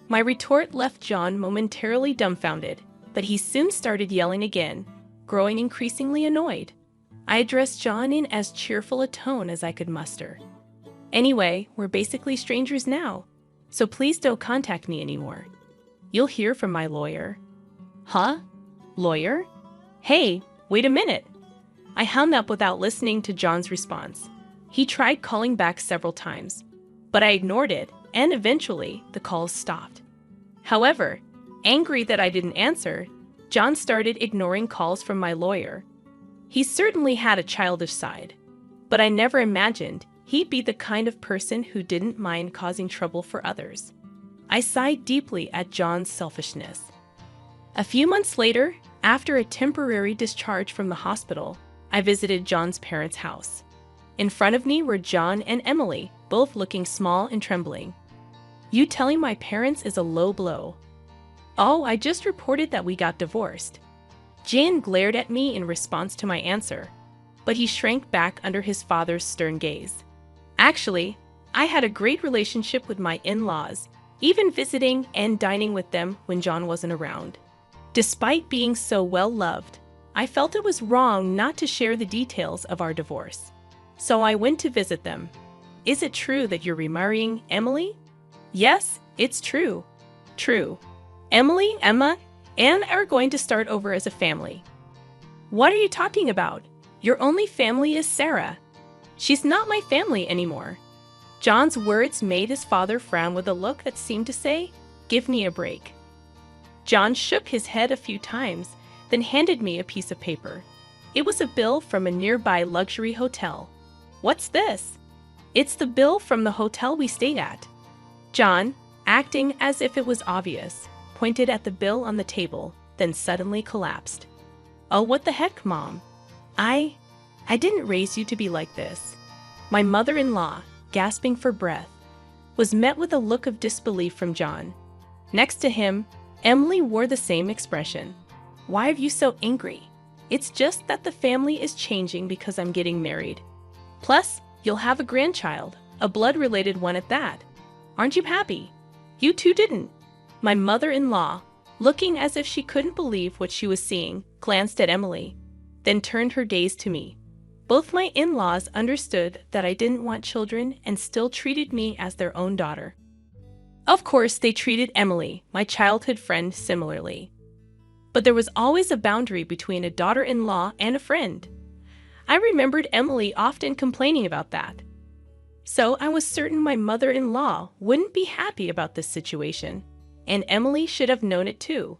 My retort left John momentarily dumbfounded, but he soon started yelling again, growing increasingly annoyed. I addressed John in as cheerful a tone as I could muster. Anyway, we're basically strangers now, so please don't contact me anymore. You'll hear from my lawyer. Huh? Lawyer? Hey, wait a minute. I hung up without listening to John's response. He tried calling back several times, but I ignored it, and eventually the calls stopped. However, angry that I didn't answer, John started ignoring calls from my lawyer. He certainly had a childish side, but I never imagined he'd be the kind of person who didn't mind causing trouble for others. I sighed deeply at John's selfishness. A few months later, after a temporary discharge from the hospital, I visited John's parents' house. In front of me were John and Emily, both looking small and trembling. You telling my parents is a low blow. Oh, I just reported that we got divorced. Jan glared at me in response to my answer, but he shrank back under his father's stern gaze. Actually, I had a great relationship with my in-laws, even visiting and dining with them when John wasn't around. Despite being so well-loved, I felt it was wrong not to share the details of our divorce. So I went to visit them. Is it true that you're remarrying Emily? Yes, it's true. True. Emily, Emma, and are going to start over as a family. What are you talking about? Your only family is Sarah. She's not my family anymore. John's words made his father frown with a look that seemed to say, "Give me a break." John shook his head a few times, then handed me a piece of paper. It was a bill from a nearby luxury hotel. What's this? It's the bill from the hotel we stayed at. John, acting as if it was obvious, pointed at the bill on the table, then suddenly collapsed. Oh, what the heck, Mom? I didn't raise you to be like this. My mother-in-law, gasping for breath, was met with a look of disbelief from John. Next to him, Emily wore the same expression. Why are you so angry? It's just that the family is changing because I'm getting married. Plus, You'll have a grandchild, a blood-related one at that. Aren't you happy? You two didn't. My mother-in-law, looking as if she couldn't believe what she was seeing, glanced at Emily, then turned her gaze to me. Both my in-laws understood that I didn't want children and still treated me as their own daughter. Of course, they treated Emily, my childhood friend, similarly. But there was always a boundary between a daughter-in-law and a friend. I remembered Emily often complaining about that. So I was certain my mother-in-law wouldn't be happy about this situation, and Emily should have known it too.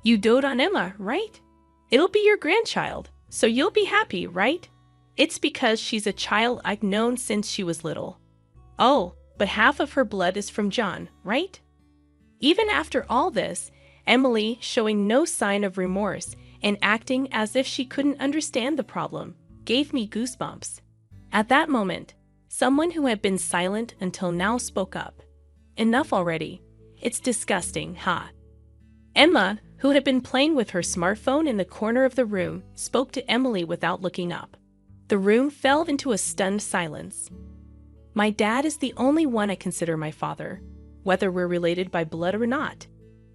You dote on Emma, right? It'll be your grandchild, so you'll be happy, right? It's because she's a child I've known since she was little. Oh, but half of her blood is from John, right? Even after all this, Emily, showing no sign of remorse and acting as if she couldn't understand the problem, gave me goosebumps. At that moment, someone who had been silent until now spoke up. Enough already. It's disgusting, huh? Emma, who had been playing with her smartphone in the corner of the room, spoke to Emily without looking up. The room fell into a stunned silence. My dad is the only one I consider my father, whether we're related by blood or not.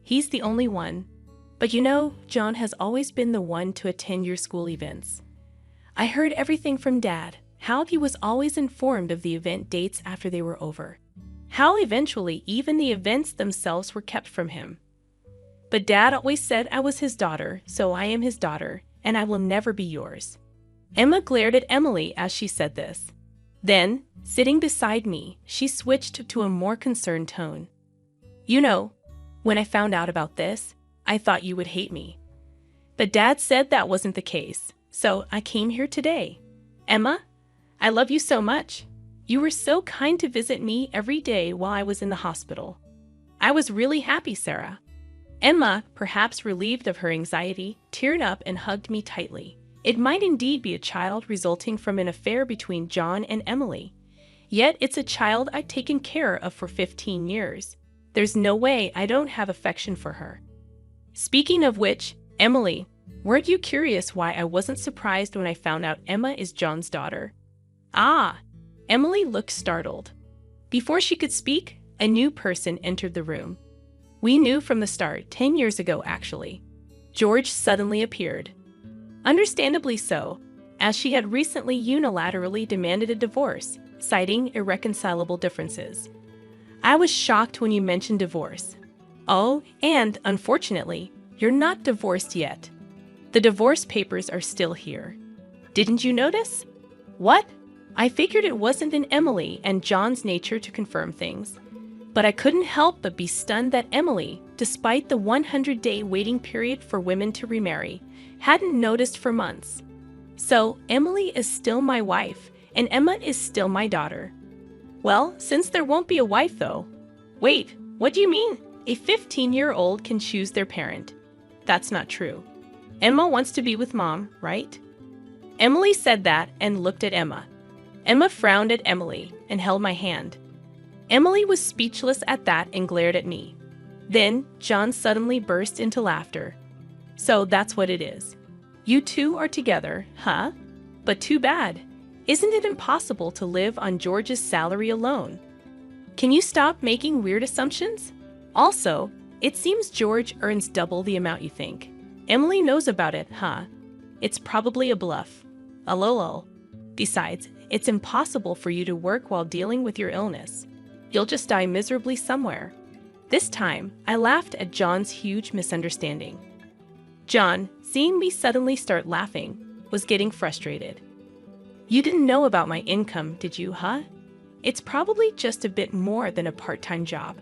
He's the only one. But you know, John has always been the one to attend your school events. I heard everything from Dad, how he was always informed of the event dates after they were over. How eventually even the events themselves were kept from him. But Dad always said I was his daughter, so I am his daughter, and I will never be yours. Emma glared at Emily as she said this. Then, sitting beside me, she switched to a more concerned tone. You know, when I found out about this, I thought you would hate me. But Dad said that wasn't the case, so I came here today. Emma, I love you so much. You were so kind to visit me every day while I was in the hospital. I was really happy, Sarah. Emma, perhaps relieved of her anxiety, teared up and hugged me tightly. It might indeed be a child resulting from an affair between John and Emily. Yet it's a child I've taken care of for 15 years. There's no way I don't have affection for her. Speaking of which, Emily, weren't you curious why I wasn't surprised when I found out Emma is John's daughter? Ah! Emily looked startled. Before she could speak, a new person entered the room. We knew from the start, 10 years ago actually. George suddenly appeared. Understandably so, as she had recently unilaterally demanded a divorce, citing irreconcilable differences. I was shocked when you mentioned divorce. Oh, and unfortunately, you're not divorced yet. The divorce papers are still here. Didn't you notice? What? I figured it wasn't in Emily and John's nature to confirm things. But I couldn't help but be stunned that Emily, despite the 100-day waiting period for women to remarry, hadn't noticed for months. So, Emily is still my wife, and Emma is still my daughter. Well, since there won't be a wife though. Wait, what do you mean? A 15-year-old can choose their parent. That's not true. Emma wants to be with Mom, right? Emily said that and looked at Emma. Emma frowned at Emily and held my hand. Emily was speechless at that and glared at me. Then, John suddenly burst into laughter. So that's what it is. You two are together, huh? But too bad. Isn't it impossible to live on George's salary alone? Can you stop making weird assumptions? Also, it seems George earns double the amount you think. Emily knows about it, huh? It's probably a bluff. A lol. Besides, it's impossible for you to work while dealing with your illness. You'll just die miserably somewhere. This time, I laughed at John's huge misunderstanding. John, seeing me suddenly start laughing, was getting frustrated. You didn't know about my income, did you, huh? It's probably just a bit more than a part-time job.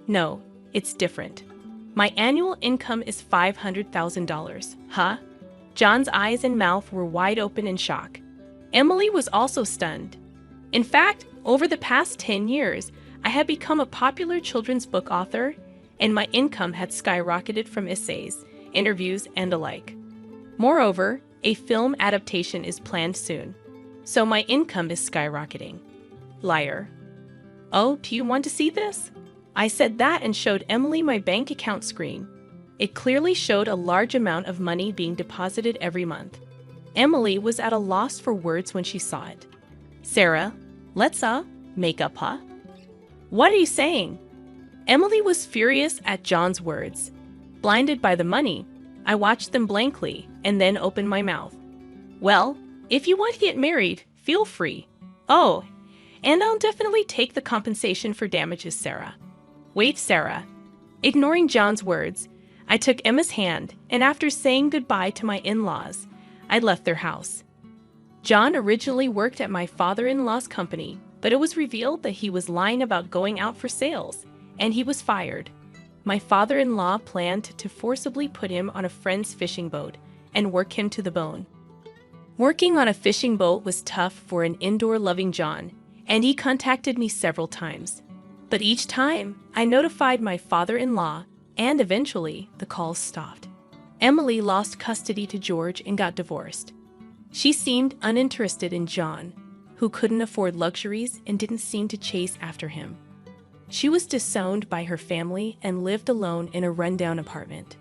No, it's different. My annual income is $500,000, huh? John's eyes and mouth were wide open in shock. Emily was also stunned. In fact, over the past 10 years, I had become a popular children's book author, and my income had skyrocketed from essays, interviews, and the like. Moreover, a film adaptation is planned soon, so my income is skyrocketing. Liar. Oh, do you want to see this? I said that and showed Emily my bank account screen. It clearly showed a large amount of money being deposited every month. Emily was at a loss for words when she saw it. Sarah, let's make up, huh? What are you saying? Emily was furious at John's words. Blinded by the money, I watched them blankly and then opened my mouth. Well, if you want to get married, feel free. Oh, and I'll definitely take the compensation for damages, Sarah. Wait, Sarah. Ignoring John's words, I took Emma's hand, and after saying goodbye to my in-laws, I left their house. John originally worked at my father-in-law's company, but it was revealed that he was lying about going out for sales, and he was fired. My father-in-law planned to forcibly put him on a friend's fishing boat and work him to the bone. Working on a fishing boat was tough for an indoor-loving John, and he contacted me several times. But each time, I notified my father-in-law, and eventually, the calls stopped. Emily lost custody to George and got divorced. She seemed uninterested in John, who couldn't afford luxuries and didn't seem to chase after him. She was disowned by her family and lived alone in a rundown apartment.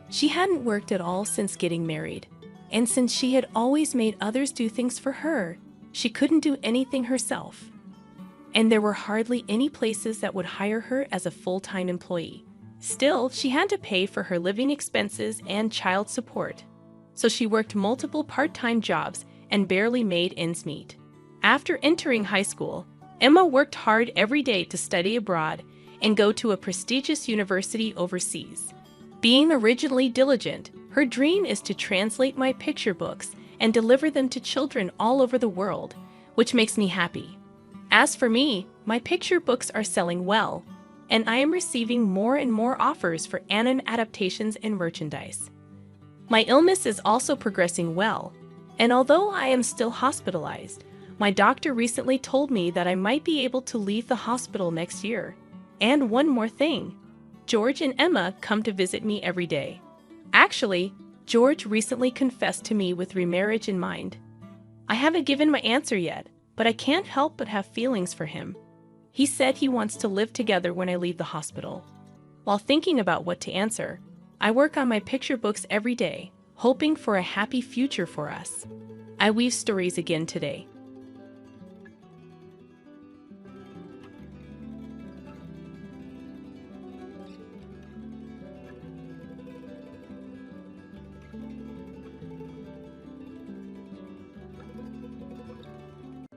She hadn't worked at all since getting married, and since she had always made others do things for her, she couldn't do anything herself. And there were hardly any places that would hire her as a full-time employee. Still, she had to pay for her living expenses and child support, so she worked multiple part-time jobs and barely made ends meet. After entering high school, Emma worked hard every day to study abroad and go to a prestigious university overseas. Being originally diligent, her dream is to translate my picture books and deliver them to children all over the world, which makes me happy. As for me, my picture books are selling well, and I am receiving more and more offers for anime adaptations and merchandise. My illness is also progressing well, and although I am still hospitalized, my doctor recently told me that I might be able to leave the hospital next year. And one more thing, George and Emma come to visit me every day. Actually, George recently confessed to me with remarriage in mind. I haven't given my answer yet, but I can't help but have feelings for him. He said he wants to live together when I leave the hospital. While thinking about what to answer, I work on my picture books every day, hoping for a happy future for us. I weave stories again today.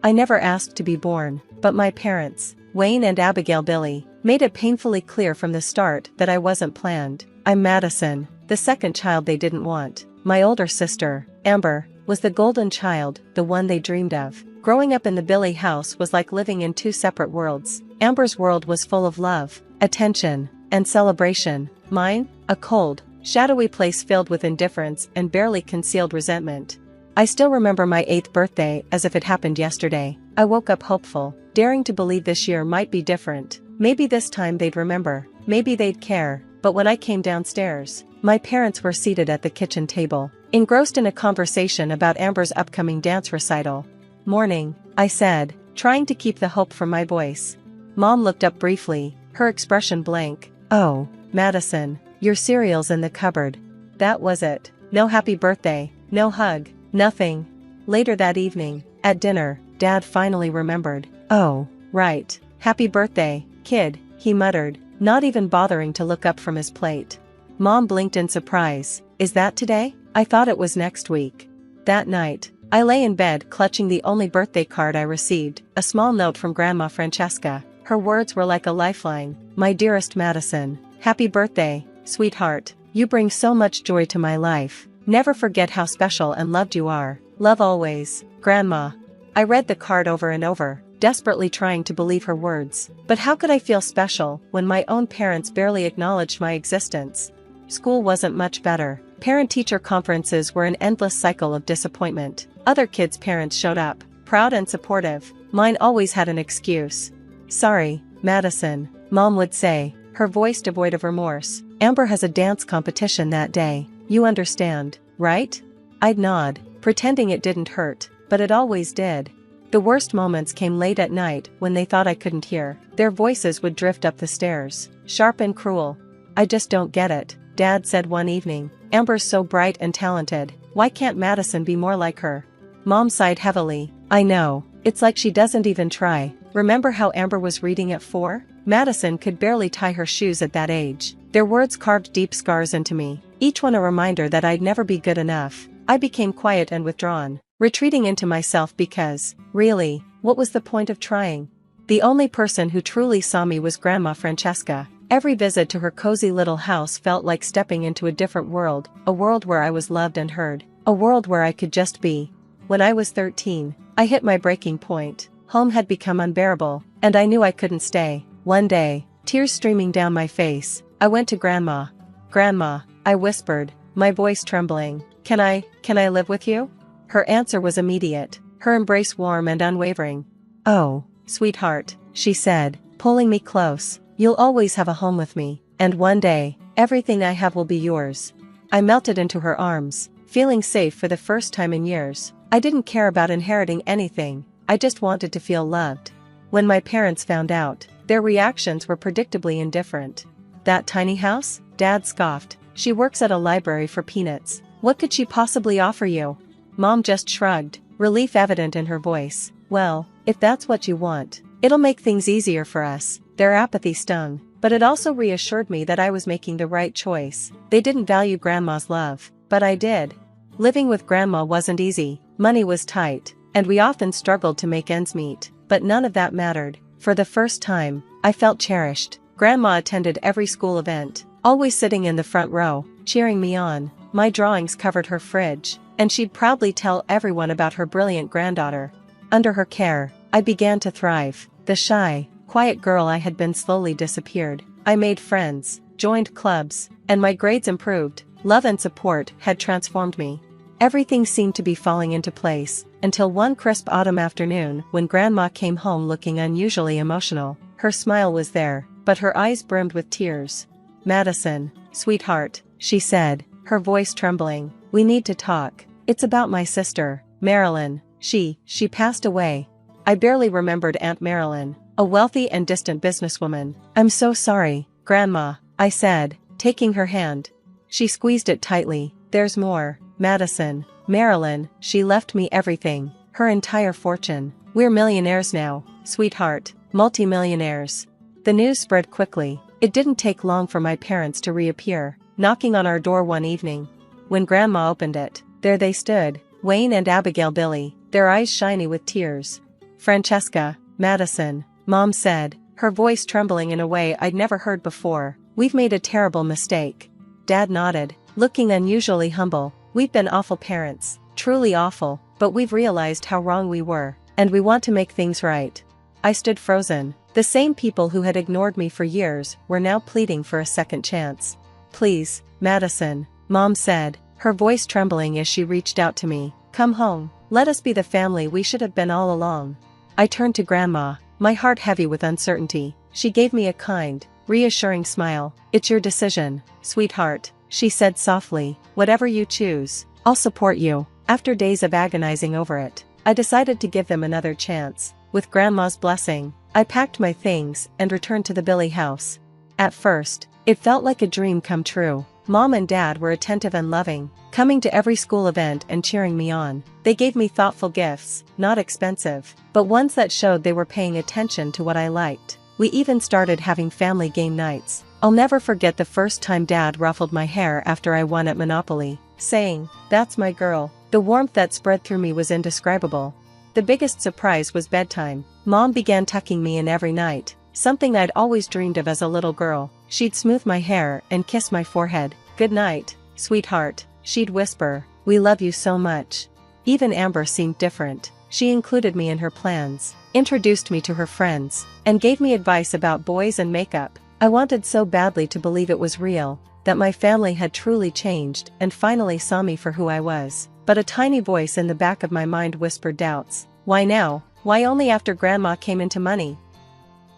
I never asked to be born, but my parents, Wayne and Abigail Billy, made it painfully clear from the start that I wasn't planned. I'm Madison, the second child they didn't want. My older sister, Amber, was the golden child, the one they dreamed of. Growing up in the Billy house was like living in two separate worlds. Amber's world was full of love, attention, and celebration. Mine, a cold, shadowy place filled with indifference and barely concealed resentment. I still remember my 8th birthday as if it happened yesterday. I woke up hopeful, daring to believe this year might be different. Maybe this time they'd remember, maybe they'd care. But when I came downstairs, my parents were seated at the kitchen table, engrossed in a conversation about Amber's upcoming dance recital. "Morning," I said, trying to keep the hope from my voice. Mom looked up briefly, her expression blank. "Oh, Madison, your cereal's in the cupboard." That was it. No happy birthday, no hug, nothing. Later that evening, at dinner, Dad finally remembered. "Oh, right. Happy birthday, kid," he muttered, not even bothering to look up from his plate. Mom blinked in surprise. "Is that today? I thought it was next week." That night, I lay in bed clutching the only birthday card I received, a small note from Grandma Francesca. Her words were like a lifeline. "My dearest Madison, happy birthday, sweetheart. You bring so much joy to my life. Never forget how special and loved you are. Love always, Grandma." I read the card over and over, desperately trying to believe her words. But how could I feel special when my own parents barely acknowledged my existence? School wasn't much better. Parent-teacher conferences were an endless cycle of disappointment. Other kids' parents showed up, proud and supportive. Mine always had an excuse. "Sorry, Madison," Mom would say, her voice devoid of remorse. "Amber has a dance competition that day. You understand, right?" I'd nod, pretending it didn't hurt, but it always did. The worst moments came late at night when they thought I couldn't hear. Their voices would drift up the stairs, sharp and cruel. "I just don't get it," Dad said one evening. "Amber's so bright and talented. Why can't Madison be more like her?" Mom sighed heavily. "I know, It's like she doesn't even try. Remember how Amber was reading at 4? Madison could barely tie her shoes at that age. Their words carved deep scars into me, each one a reminder that I'd never be good enough. I became quiet and withdrawn, retreating into myself because, really, what was the point of trying? The only person who truly saw me was Grandma Francesca. Every visit to her cozy little house felt like stepping into a different world, a world where I was loved and heard, a world where I could just be. When I was 13, I hit my breaking point. Home had become unbearable, and I knew I couldn't stay. One day, tears streaming down my face, I went to Grandma. "Grandma," I whispered, my voice trembling, Can I live with you?" Her answer was immediate, her embrace warm and unwavering. "Oh, sweetheart," she said, pulling me close, "you'll always have a home with me, and one day, everything I have will be yours." I melted into her arms, feeling safe for the first time in years. I didn't care about inheriting anything, I just wanted to feel loved. When my parents found out, their reactions were predictably indifferent. "That tiny house?" Dad scoffed. "She works at a library for peanuts. What could she possibly offer you?" Mom just shrugged, relief evident in her voice. "Well, if that's what you want, it'll make things easier for us." Their apathy stung, but it also reassured me that I was making the right choice. They didn't value Grandma's love, but I did. Living with Grandma wasn't easy, money was tight, and we often struggled to make ends meet, but none of that mattered. For the first time, I felt cherished. Grandma attended every school event, always sitting in the front row, cheering me on. My drawings covered her fridge, and she'd proudly tell everyone about her brilliant granddaughter. Under her care, I began to thrive. The shy, quiet girl I had been slowly disappeared. I made friends, joined clubs, and my grades improved. Love and support had transformed me. Everything seemed to be falling into place, until one crisp autumn afternoon when Grandma came home looking unusually emotional. Her smile was there, but her eyes brimmed with tears. "Madison, sweetheart," she said, her voice trembling, "we need to talk. It's about my sister, Marilyn. She passed away." I barely remembered Aunt Marilyn, a wealthy and distant businesswoman. "I'm so sorry, Grandma," I said, taking her hand. She squeezed it tightly. "There's more, Madison. Marilyn, she left me everything, her entire fortune. We're millionaires now, sweetheart, multi-millionaires." The news spread quickly. It didn't take long for my parents to reappear, knocking on our door one evening. When Grandma opened it, there they stood, Wayne and Abigail Billy, their eyes shiny with tears. "Francesca, Madison," Mom said, her voice trembling in a way I'd never heard before, "we've made a terrible mistake." Dad nodded, looking unusually humble. "We've been awful parents, truly awful, but we've realized how wrong we were, and we want to make things right." I stood frozen. The same people who had ignored me for years were now pleading for a second chance. "Please, Madison," Mom said, her voice trembling as she reached out to me. "Come home. Let us be the family we should have been all along." I turned to Grandma, my heart heavy with uncertainty. She gave me a kind, reassuring smile. "It's your decision, sweetheart," she said softly. "Whatever you choose, I'll support you." After days of agonizing over it, I decided to give them another chance. With Grandma's blessing, I packed my things and returned to the Billy house. At first, it felt like a dream come true. Mom and Dad were attentive and loving, coming to every school event and cheering me on. They gave me thoughtful gifts, not expensive, but ones that showed they were paying attention to what I liked. We even started having family game nights. I'll never forget the first time Dad ruffled my hair after I won at Monopoly, saying, "That's my girl." The warmth that spread through me was indescribable. The biggest surprise was bedtime. Mom began tucking me in every night, something I'd always dreamed of as a little girl. She'd smooth my hair and kiss my forehead. "Good night, sweetheart," she'd whisper. "We love you so much." Even Amber seemed different. She included me in her plans, introduced me to her friends, and gave me advice about boys and makeup. I wanted so badly to believe it was real, that my family had truly changed and finally saw me for who I was. But a tiny voice in the back of my mind whispered doubts. Why now? Why only after Grandma came into money?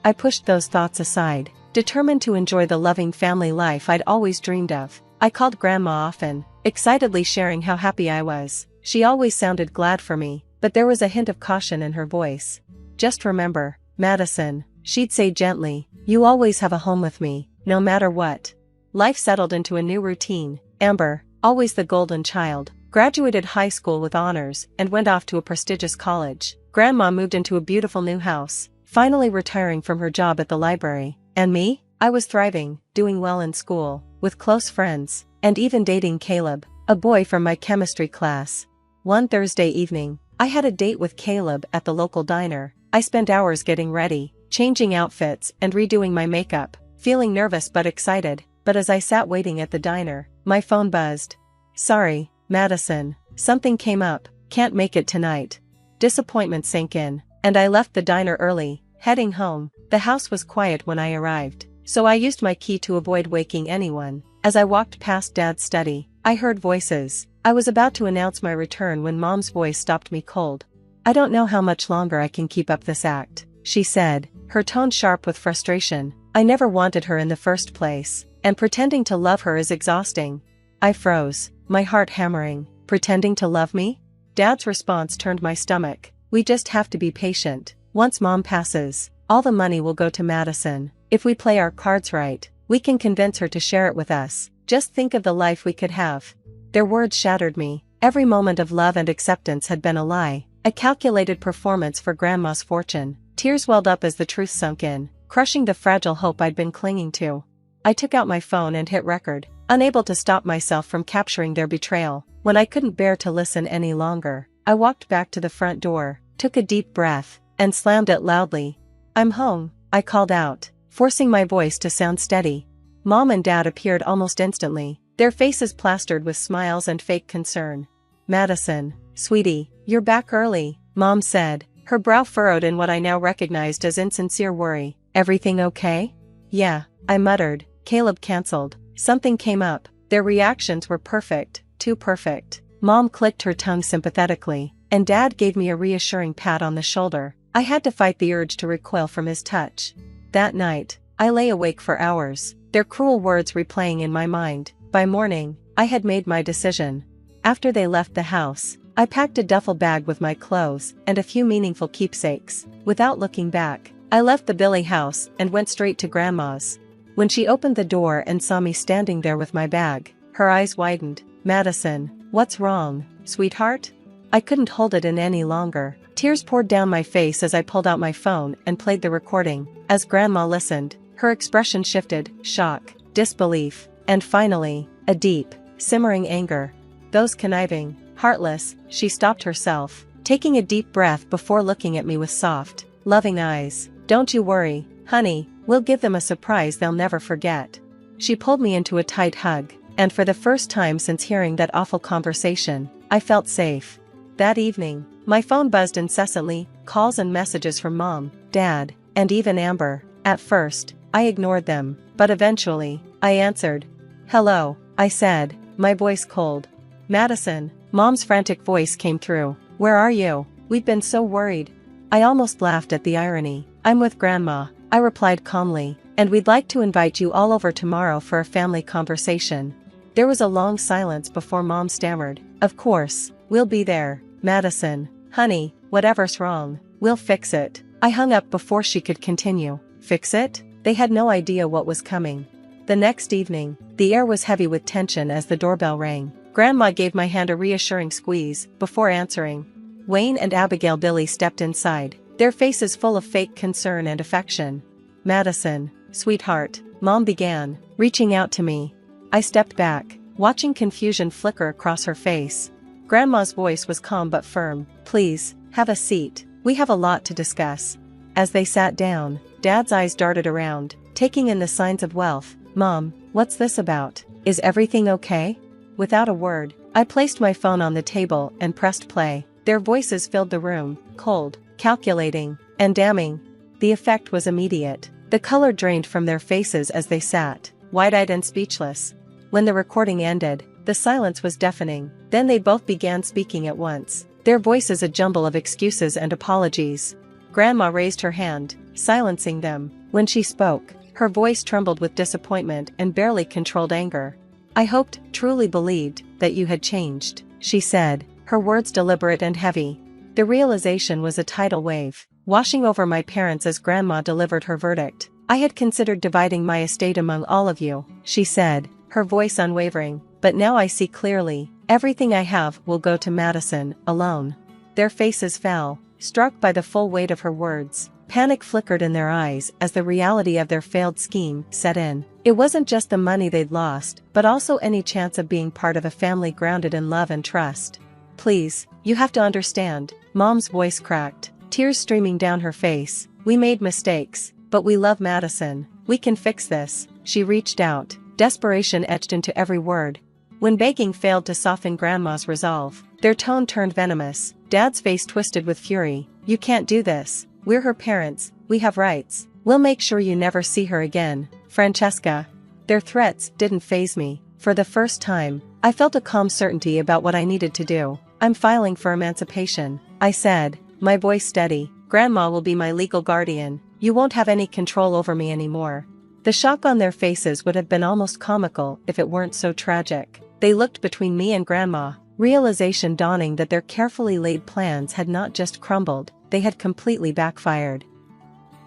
I pushed those thoughts aside, determined to enjoy the loving family life I'd always dreamed of. I called Grandma often, excitedly sharing how happy I was. She always sounded glad for me, but there was a hint of caution in her voice. "Just remember, Madison," she'd say gently, "you always have a home with me, no matter what." Life settled into a new routine. Amber, always the golden child, graduated high school with honors and went off to a prestigious college. Grandma moved into a beautiful new house, finally retiring from her job at the library. And me? I was thriving, doing well in school, with close friends, and even dating Caleb, a boy from my chemistry class. One Thursday evening, I had a date with Caleb at the local diner. I spent hours getting ready, changing outfits and redoing my makeup, feeling nervous but excited. But as I sat waiting at the diner, my phone buzzed. Sorry, Madison, something came up, can't make it tonight. Disappointment sank in, and I left the diner early, heading home. The house was quiet when I arrived, so I used my key to avoid waking anyone. As I walked past Dad's study, I heard voices. I was about to announce my return when Mom's voice stopped me cold. I don't know how much longer I can keep up this act, she said, her tone sharp with frustration. I never wanted her in the first place, and pretending to love her is exhausting. I froze, my heart hammering. Pretending to love me? Dad's response turned my stomach. We just have to be patient. Once Mom passes, all the money will go to Madison. If we play our cards right, we can convince her to share it with us. Just think of the life we could have. Their words shattered me. Every moment of love and acceptance had been a lie, a calculated performance for Grandma's fortune. Tears welled up as the truth sunk in, crushing the fragile hope I'd been clinging to. I took out my phone and hit record, unable to stop myself from capturing their betrayal. When I couldn't bear to listen any longer, I walked back to the front door, took a deep breath, and slammed it loudly. I'm home, I called out, forcing my voice to sound steady. Mom and Dad appeared almost instantly, their faces plastered with smiles and fake concern. Madison, sweetie, you're back early, Mom said, her brow furrowed in what I now recognized as insincere worry. Everything okay? Yeah, I muttered. Caleb canceled. Something came up. Their reactions were perfect, too perfect. Mom clicked her tongue sympathetically, and Dad gave me a reassuring pat on the shoulder. I had to fight the urge to recoil from his touch. That night, I lay awake for hours, their cruel words replaying in my mind. By morning, I had made my decision. After they left the house, I packed a duffel bag with my clothes and a few meaningful keepsakes. Without looking back, I left the Billy house and went straight to Grandma's. When she opened the door and saw me standing there with my bag, her eyes widened. Madison, what's wrong, sweetheart? I couldn't hold it in any longer. Tears poured down my face as I pulled out my phone and played the recording. As Grandma listened, her expression shifted, shock, disbelief, and finally, a deep, simmering anger. Those conniving, heartless, she stopped herself, taking a deep breath before looking at me with soft, loving eyes. Don't you worry, honey, we'll give them a surprise they'll never forget. She pulled me into a tight hug, and for the first time since hearing that awful conversation, I felt safe. That evening, my phone buzzed incessantly, calls and messages from Mom, Dad, and even Amber. At first, I ignored them, but eventually, I answered. Hello, I said, my voice cold. Madison, Mom's frantic voice came through. Where are you? We've been so worried. I almost laughed at the irony. I'm with Grandma, I replied calmly, and we'd like to invite you all over tomorrow for a family conversation. There was a long silence before Mom stammered. Of course, we'll be there, Madison. Honey, whatever's wrong, we'll fix it. I hung up before she could continue. Fix it? They had no idea what was coming. The next evening, the air was heavy with tension as the doorbell rang. Grandma gave my hand a reassuring squeeze before answering. Wayne and Abigail Billy stepped inside, their faces full of fake concern and affection. Madison, sweetheart, Mom began, reaching out to me. I stepped back, watching confusion flicker across her face. Grandma's voice was calm but firm. Please, have a seat. We have a lot to discuss. As they sat down, Dad's eyes darted around, taking in the signs of wealth. Mom, what's this about? Is everything okay? Without a word, I placed my phone on the table and pressed play. Their voices filled the room, cold, calculating, and damning. The effect was immediate. The color drained from their faces as they sat, wide-eyed and speechless. When the recording ended, the silence was deafening. Then they both began speaking at once, their voices a jumble of excuses and apologies. Grandma raised her hand, silencing them. When she spoke, her voice trembled with disappointment and barely controlled anger. I hoped, truly believed, that you had changed, she said, her words deliberate and heavy. The realization was a tidal wave, washing over my parents as Grandma delivered her verdict. I had considered dividing my estate among all of you, she said, her voice unwavering, but now I see clearly, everything I have will go to Madison, alone. Their faces fell, struck by the full weight of her words. Panic flickered in their eyes as the reality of their failed scheme set in. It wasn't just the money they'd lost, but also any chance of being part of a family grounded in love and trust. "Please, you have to understand," Mom's voice cracked, tears streaming down her face. "We made mistakes, but we love Madison. We can fix this." She reached out, desperation etched into every word. When begging failed to soften Grandma's resolve, their tone turned venomous. Dad's face twisted with fury. "You can't do this. We're her parents, we have rights. We'll make sure you never see her again, Francesca." Their threats didn't faze me. For the first time, I felt a calm certainty about what I needed to do. "I'm filing for emancipation," I said, my voice steady. "Grandma will be my legal guardian. You won't have any control over me anymore." The shock on their faces would have been almost comical if it weren't so tragic. They looked between me and Grandma, realization dawning that their carefully laid plans had not just crumbled, they had completely backfired.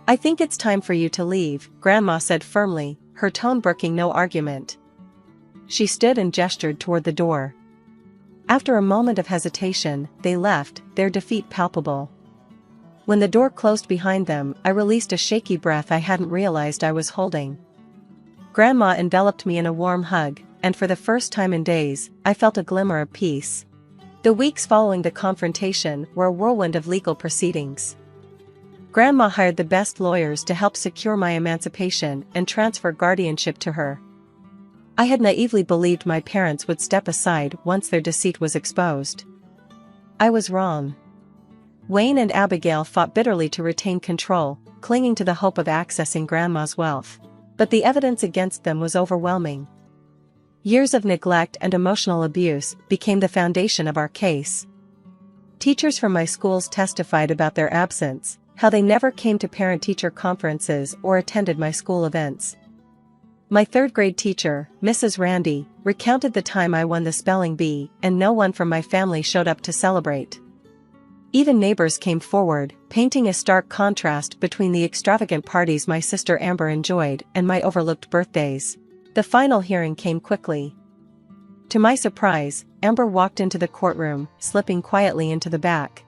"I think it's time for you to leave," Grandma said firmly, her tone brooking no argument. She stood and gestured toward the door. After a moment of hesitation, they left, their defeat palpable. When the door closed behind them, I released a shaky breath I hadn't realized I was holding. Grandma enveloped me in a warm hug, and for the first time in days, I felt a glimmer of peace. The weeks following the confrontation were a whirlwind of legal proceedings. Grandma hired the best lawyers to help secure my emancipation and transfer guardianship to her. I had naively believed my parents would step aside once their deceit was exposed. I was wrong. Wayne and Abigail fought bitterly to retain control, clinging to the hope of accessing Grandma's wealth. But the evidence against them was overwhelming. Years of neglect and emotional abuse became the foundation of our case. Teachers from my schools testified about their absence, how they never came to parent-teacher conferences or attended my school events. My third-grade teacher, Mrs. Randy, recounted the time I won the spelling bee and no one from my family showed up to celebrate. Even neighbors came forward, painting a stark contrast between the extravagant parties my sister Amber enjoyed and my overlooked birthdays. The final hearing came quickly. To my surprise, Amber walked into the courtroom, slipping quietly into the back.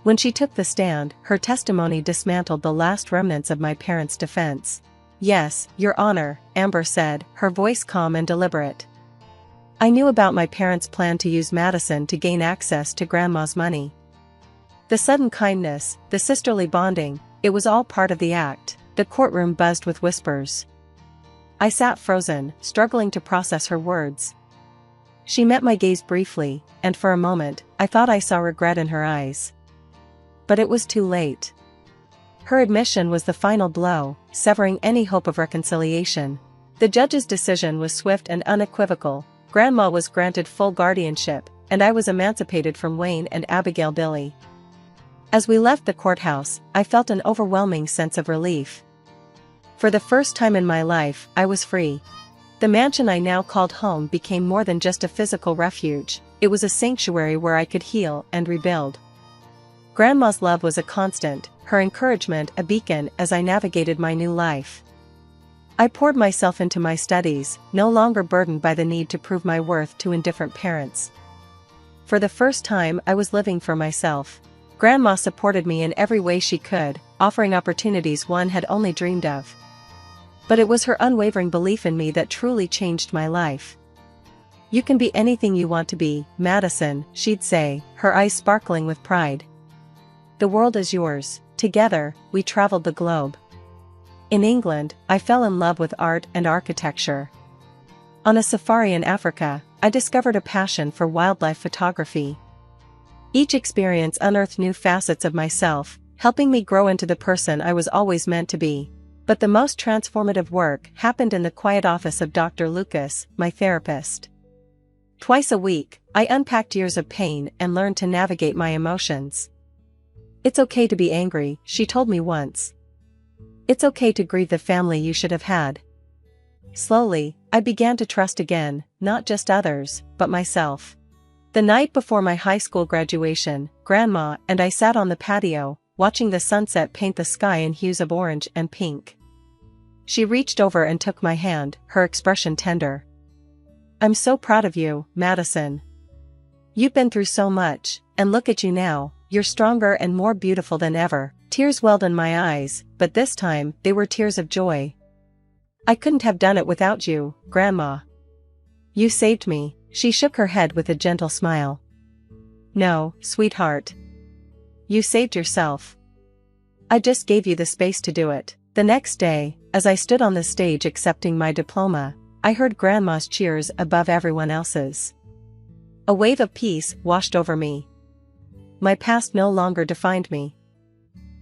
When she took the stand, her testimony dismantled the last remnants of my parents' defense. "Yes, Your Honor," Amber said, her voice calm and deliberate. "I knew about my parents' plan to use Madison to gain access to Grandma's money. The sudden kindness, the sisterly bonding, it was all part of the act." The courtroom buzzed with whispers. I sat frozen, struggling to process her words. She met my gaze briefly, and for a moment, I thought I saw regret in her eyes. But it was too late. Her admission was the final blow, severing any hope of reconciliation. The judge's decision was swift and unequivocal. Grandma was granted full guardianship, and I was emancipated from Wayne and Abigail Billy. As we left the courthouse, I felt an overwhelming sense of relief. For the first time in my life, I was free. The mansion I now called home became more than just a physical refuge, it was a sanctuary where I could heal and rebuild. Grandma's love was a constant, her encouragement a beacon as I navigated my new life. I poured myself into my studies, no longer burdened by the need to prove my worth to indifferent parents. For the first time, I was living for myself. Grandma supported me in every way she could, offering opportunities one had only dreamed of. But it was her unwavering belief in me that truly changed my life. "You can be anything you want to be, Madison," she'd say, her eyes sparkling with pride. "The world is yours." Together, we traveled the globe. In England, I fell in love with art and architecture. On a safari in Africa, I discovered a passion for wildlife photography. Each experience unearthed new facets of myself, helping me grow into the person I was always meant to be. But the most transformative work happened in the quiet office of Dr. Lucas, my therapist. Twice a week, I unpacked years of pain and learned to navigate my emotions. "It's okay to be angry," she told me once. "It's okay to grieve the family you should have had." Slowly, I began to trust again, not just others, but myself. The night before my high school graduation, Grandma and I sat on the patio, watching the sunset paint the sky in hues of orange and pink. She reached over and took my hand, her expression tender. "I'm so proud of you, Madison. You've been through so much, and look at you now, You're stronger and more beautiful than ever." Tears welled in my eyes, but this time, they were tears of joy. "I couldn't have done it without you, Grandma. You saved me." She shook her head with a gentle smile. "No, sweetheart. You saved yourself. I just gave you the space to do it." The next day, as I stood on the stage accepting my diploma, I heard Grandma's cheers above everyone else's. A wave of peace washed over me. My past no longer defined me.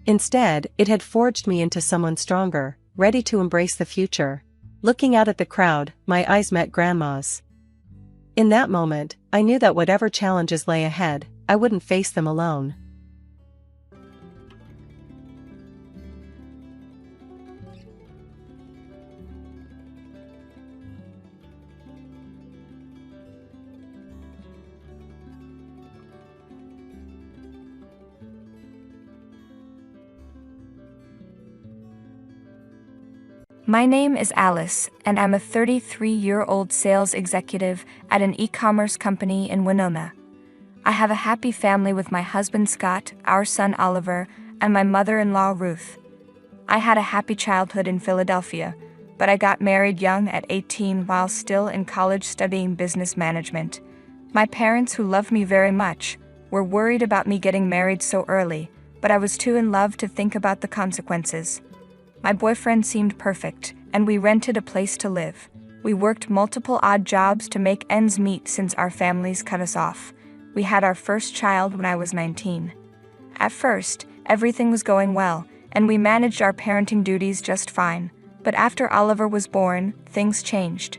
Instead, it had forged me into someone stronger, ready to embrace the future. Looking out at the crowd, my eyes met Grandma's. In that moment, I knew that whatever challenges lay ahead, I wouldn't face them alone. My name is Alice, and I'm a 33-year-old sales executive at an e-commerce company in Winona. I have a happy family with my husband Scott, our son Oliver, and my mother-in-law Ruth. I had a happy childhood in Philadelphia, but I got married young at 18 while still in college studying business management. My parents, who loved me very much, were worried about me getting married so early, but I was too in love to think about the consequences. My boyfriend seemed perfect, and we rented a place to live. We worked multiple odd jobs to make ends meet since our families cut us off. We had our first child when I was 19. At first, everything was going well, and we managed our parenting duties just fine. But after Oliver was born, things changed.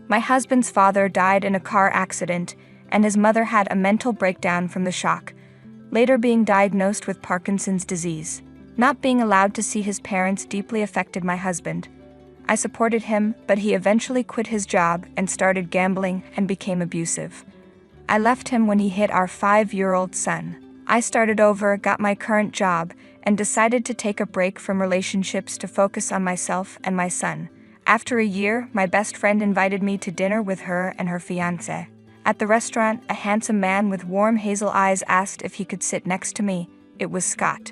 My husband's father died in a car accident, and his mother had a mental breakdown from the shock, later being diagnosed with Parkinson's disease. Not being allowed to see his parents deeply affected my husband. I supported him, but he eventually quit his job and started gambling and became abusive. I left him when he hit our 5-year-old son. I started over, got my current job, and decided to take a break from relationships to focus on myself and my son. After a year, my best friend invited me to dinner with her and her fiancé. At the restaurant, a handsome man with warm hazel eyes asked if he could sit next to me. It was Scott.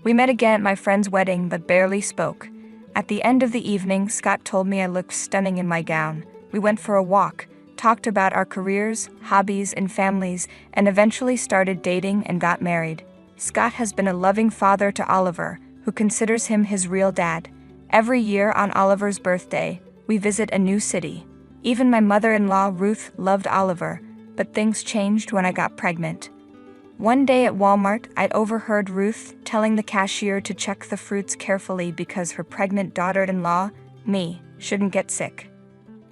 We met again at my friend's wedding but barely spoke. At the end of the evening, Scott told me I looked stunning in my gown. We went for a walk, talked about our careers, hobbies, and families, and eventually started dating and got married. Scott has been a loving father to Oliver, who considers him his real dad. Every year on Oliver's birthday, we visit a new city. Even my mother-in-law Ruth loved Oliver, but things changed when I got pregnant. One day at Walmart, I'd overheard Ruth telling the cashier to check the fruits carefully because her pregnant daughter-in-law, me, shouldn't get sick.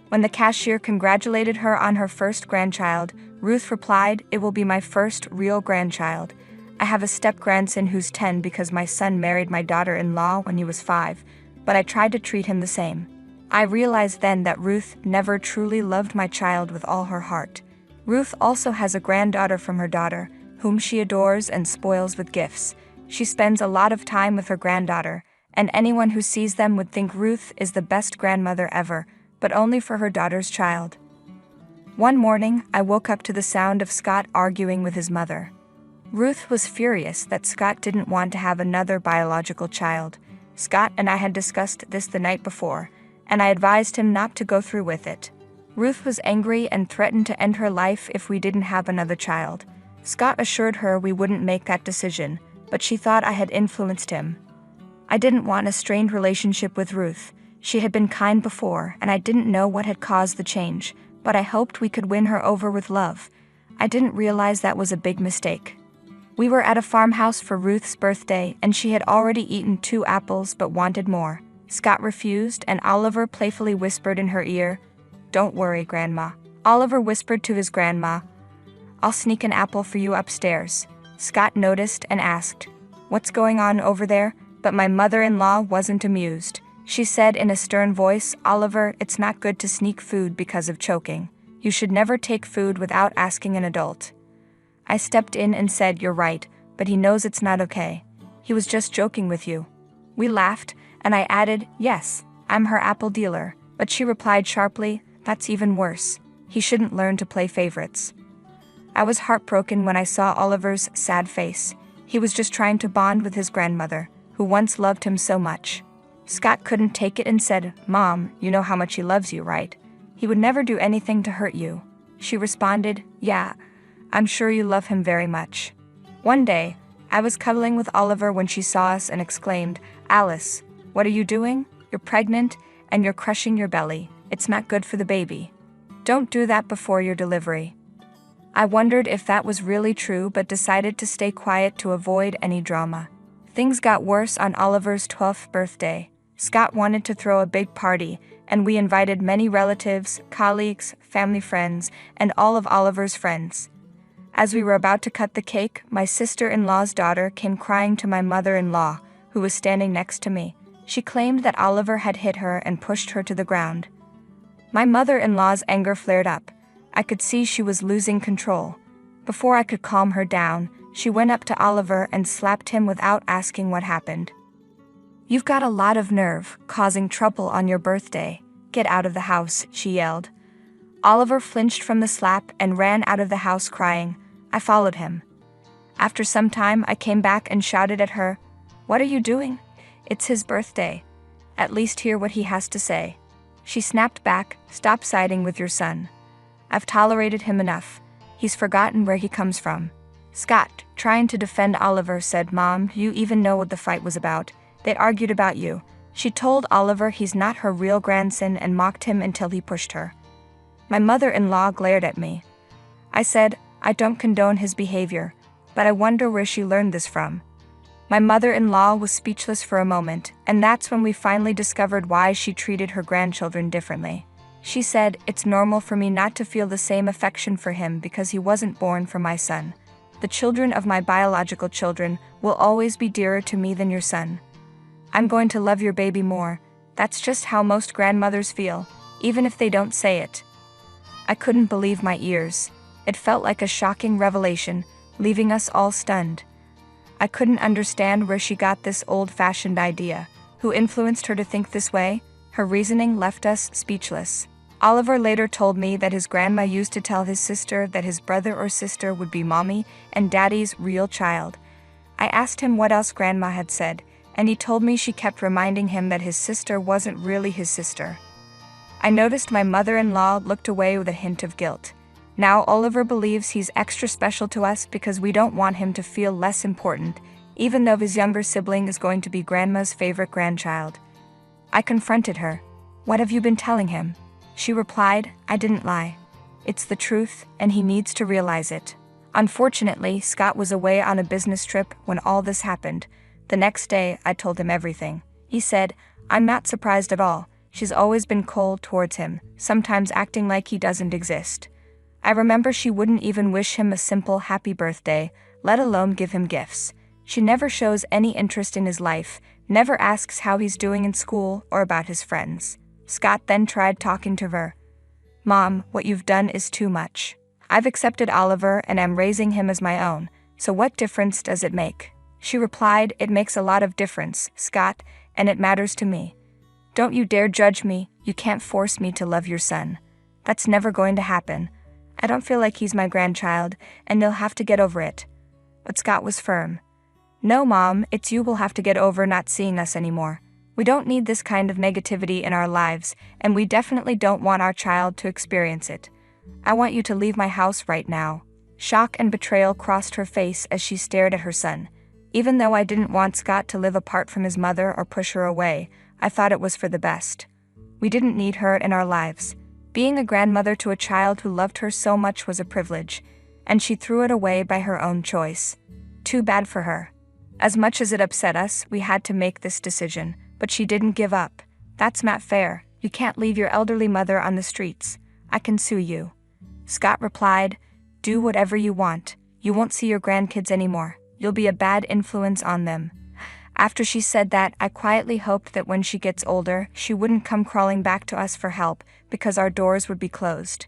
When the cashier congratulated her on her first grandchild, Ruth replied, "It will be my first real grandchild. I have a step-grandson who's 10 because my son married my daughter-in-law when he was 5, but I tried to treat him the same." I realized then that Ruth never truly loved my child with all her heart. Ruth also has a granddaughter from her daughter, whom she adores and spoils with gifts. She spends a lot of time with her granddaughter, and anyone who sees them would think Ruth is the best grandmother ever, but only for her daughter's child. One morning, I woke up to the sound of Scott arguing with his mother. Ruth was furious that Scott didn't want to have another biological child. Scott and I had discussed this the night before, and I advised him not to go through with it. Ruth was angry and threatened to end her life if we didn't have another child. Scott assured her we wouldn't make that decision, but she thought I had influenced him. I didn't want a strained relationship with Ruth. She had been kind before, and I didn't know what had caused the change, but I hoped we could win her over with love. I didn't realize that was a big mistake. We were at a farmhouse for Ruth's birthday, and she had already eaten 2 apples but wanted more. Scott refused, and Oliver playfully whispered in her ear, "Don't worry, Grandma." Oliver whispered to his grandma, "I'll sneak an apple for you upstairs." Scott noticed and asked, "What's going on over there?" But my mother-in-law wasn't amused. She said in a stern voice, "Oliver, it's not good to sneak food because of choking. You should never take food without asking an adult." I stepped in and said, "You're right, but he knows it's not okay. He was just joking with you." We laughed, and I added, "Yes, I'm her apple dealer," but she replied sharply, "That's even worse. He shouldn't learn to play favorites." I was heartbroken when I saw Oliver's sad face. He was just trying to bond with his grandmother, who once loved him so much. Scott couldn't take it and said, "Mom, you know how much he loves you, right? He would never do anything to hurt you." She responded, "Yeah, I'm sure you love him very much." One day, I was cuddling with Oliver when she saw us and exclaimed, "Alice, what are you doing? You're pregnant, and you're crushing your belly. It's not good for the baby. Don't do that before your delivery." I wondered if that was really true but decided to stay quiet to avoid any drama. Things got worse on Oliver's 12th birthday. Scott wanted to throw a big party, and we invited many relatives, colleagues, family friends, and all of Oliver's friends. As we were about to cut the cake, my sister-in-law's daughter came crying to my mother-in-law, who was standing next to me. She claimed that Oliver had hit her and pushed her to the ground. My mother-in-law's anger flared up. I could see she was losing control. Before I could calm her down, she went up to Oliver and slapped him without asking what happened. "You've got a lot of nerve, causing trouble on your birthday. Get out of the house," she yelled. Oliver flinched from the slap and ran out of the house crying. I followed him. After some time, I came back and shouted at her, "What are you doing? It's his birthday. At least hear what he has to say." She snapped back, "Stop siding with your son. I've tolerated him enough. He's forgotten where he comes from." Scott, trying to defend Oliver, said, "Mom, you even know what the fight was about. They argued about you." She told Oliver he's not her real grandson and mocked him until he pushed her. My mother-in-law glared at me. I said, "I don't condone his behavior, but I wonder where she learned this from." My mother-in-law was speechless for a moment, and that's when we finally discovered why she treated her grandchildren differently. She said, "It's normal for me not to feel the same affection for him because he wasn't born for my son. The children of my biological children will always be dearer to me than your son. I'm going to love your baby more. That's just how most grandmothers feel, even if they don't say it." I couldn't believe my ears. It felt like a shocking revelation, leaving us all stunned. I couldn't understand where she got this old-fashioned idea. Who influenced her to think this way? Her reasoning left us speechless. Oliver later told me that his grandma used to tell his sister that his brother or sister would be mommy and daddy's real child. I asked him what else grandma had said, and he told me she kept reminding him that his sister wasn't really his sister. I noticed my mother-in-law looked away with a hint of guilt. Now Oliver believes he's extra special to us because we don't want him to feel less important, even though his younger sibling is going to be grandma's favorite grandchild. I confronted her. "What have you been telling him?" She replied, "I didn't lie. It's the truth, and he needs to realize it." Unfortunately, Scott was away on a business trip when all this happened. The next day, I told him everything. He said, "I'm not surprised at all. She's always been cold towards him, sometimes acting like he doesn't exist." I remember she wouldn't even wish him a simple happy birthday, let alone give him gifts. She never shows any interest in his life, never asks how he's doing in school or about his friends. Scott then tried talking to her. "Mom, what you've done is too much. I've accepted Oliver and am raising him as my own, so what difference does it make?" She replied, "It makes a lot of difference, Scott, and it matters to me. Don't you dare judge me. You can't force me to love your son. That's never going to happen. I don't feel like he's my grandchild, and you'll have to get over it." But Scott was firm. "No, Mom, it's you will have to get over not seeing us anymore. We don't need this kind of negativity in our lives, and we definitely don't want our child to experience it. I want you to leave my house right now." Shock and betrayal crossed her face as she stared at her son. Even though I didn't want Scott to live apart from his mother or push her away, I thought it was for the best. We didn't need her in our lives. Being a grandmother to a child who loved her so much was a privilege, and she threw it away by her own choice. Too bad for her. As much as it upset us, we had to make this decision, but she didn't give up. "That's not fair. You can't leave your elderly mother on the streets. I can sue you." Scott replied, "Do whatever you want. You won't see your grandkids anymore. You'll be a bad influence on them." After she said that, I quietly hoped that when she gets older, she wouldn't come crawling back to us for help because our doors would be closed.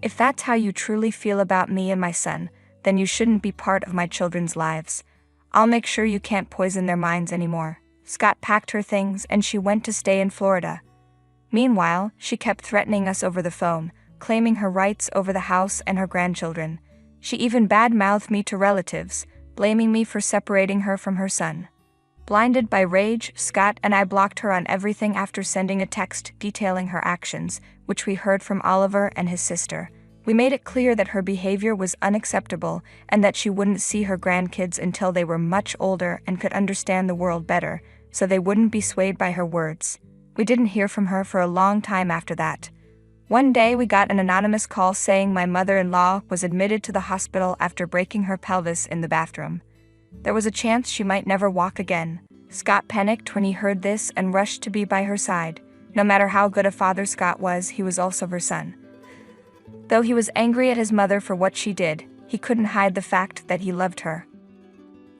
If that's how you truly feel about me and my son, then you shouldn't be part of my children's lives. I'll make sure you can't poison their minds anymore. Scott packed her things and she went to stay in Florida. Meanwhile, she kept threatening us over the phone, claiming her rights over the house and her grandchildren. She even bad-mouthed me to relatives, blaming me for separating her from her son. Blinded by rage, Scott and I blocked her on everything after sending a text detailing her actions, which we heard from Oliver and his sister. We made it clear that her behavior was unacceptable and that she wouldn't see her grandkids until they were much older and could understand the world better, so they wouldn't be swayed by her words. We didn't hear from her for a long time after that. One day we got an anonymous call saying my mother-in-law was admitted to the hospital after breaking her pelvis in the bathroom. There was a chance she might never walk again. Scott panicked when he heard this and rushed to be by her side. No matter how good a father Scott was, he was also her son. Though he was angry at his mother for what she did, he couldn't hide the fact that he loved her.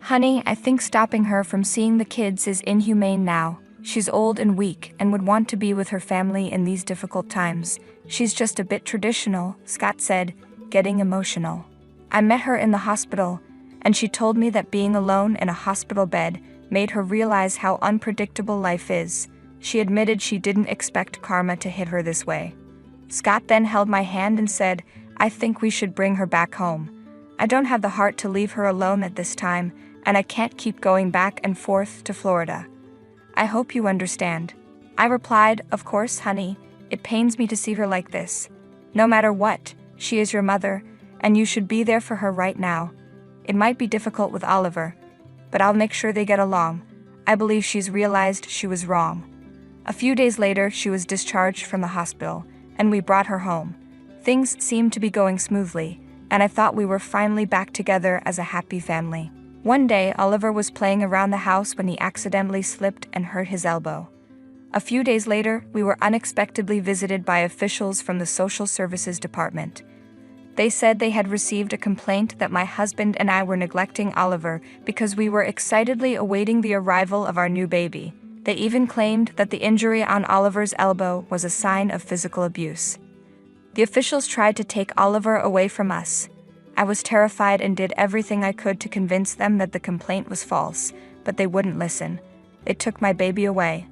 "Honey, I think stopping her from seeing the kids is inhumane now. She's old and weak and would want to be with her family in these difficult times. She's just a bit traditional," Scott said, getting emotional. "I met her in the hospital, and she told me that being alone in a hospital bed made her realize how unpredictable life is. She admitted she didn't expect karma to hit her this way." Scott then held my hand and said, "I think we should bring her back home. I don't have the heart to leave her alone at this time, and I can't keep going back and forth to Florida. I hope you understand." I replied, "Of course, honey. It pains me to see her like this. No matter what, she is your mother, and you should be there for her right now. It might be difficult with Oliver, but I'll make sure they get along. I believe she's realized she was wrong." A few days later, she was discharged from the hospital, and we brought her home. Things seemed to be going smoothly, and I thought we were finally back together as a happy family. One day, Oliver was playing around the house when he accidentally slipped and hurt his elbow. A few days later, we were unexpectedly visited by officials from the Social Services Department. They said they had received a complaint that my husband and I were neglecting Oliver because we were excitedly awaiting the arrival of our new baby. They even claimed that the injury on Oliver's elbow was a sign of physical abuse. The officials tried to take Oliver away from us. I was terrified and did everything I could to convince them that the complaint was false, but they wouldn't listen. They took my baby away.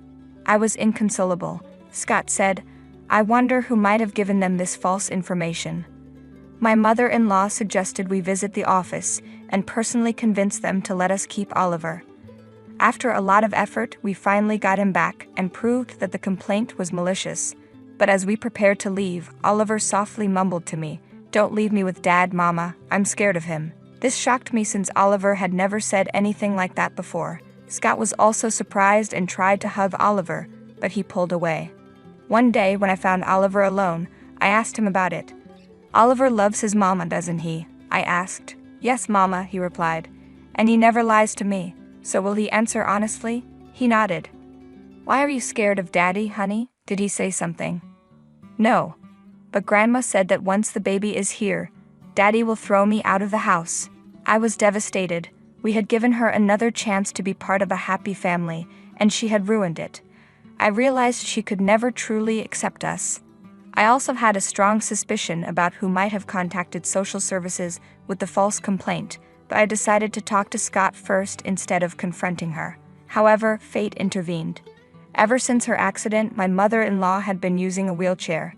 I was inconsolable. Scott said, "I wonder who might have given them this false information." My mother-in-law suggested we visit the office and personally convince them to let us keep Oliver. After a lot of effort, we finally got him back and proved that the complaint was malicious. But as we prepared to leave, Oliver softly mumbled to me, "Don't leave me with Dad, Mama. I'm scared of him." This shocked me since Oliver had never said anything like that before. Scott was also surprised and tried to hug Oliver, but he pulled away. One day, when I found Oliver alone, I asked him about it. "Oliver loves his mama, doesn't he?" I asked. "Yes, Mama," he replied. "And he never lies to me. So will he answer honestly?" He nodded. "Why are you scared of Daddy, honey? Did he say something?" "No. But Grandma said that once the baby is here, Daddy will throw me out of the house." I was devastated. We had given her another chance to be part of a happy family, and she had ruined it. I realized she could never truly accept us. I also had a strong suspicion about who might have contacted social services with the false complaint, but I decided to talk to Scott first instead of confronting her. However, fate intervened. Ever since her accident, my mother-in-law had been using a wheelchair.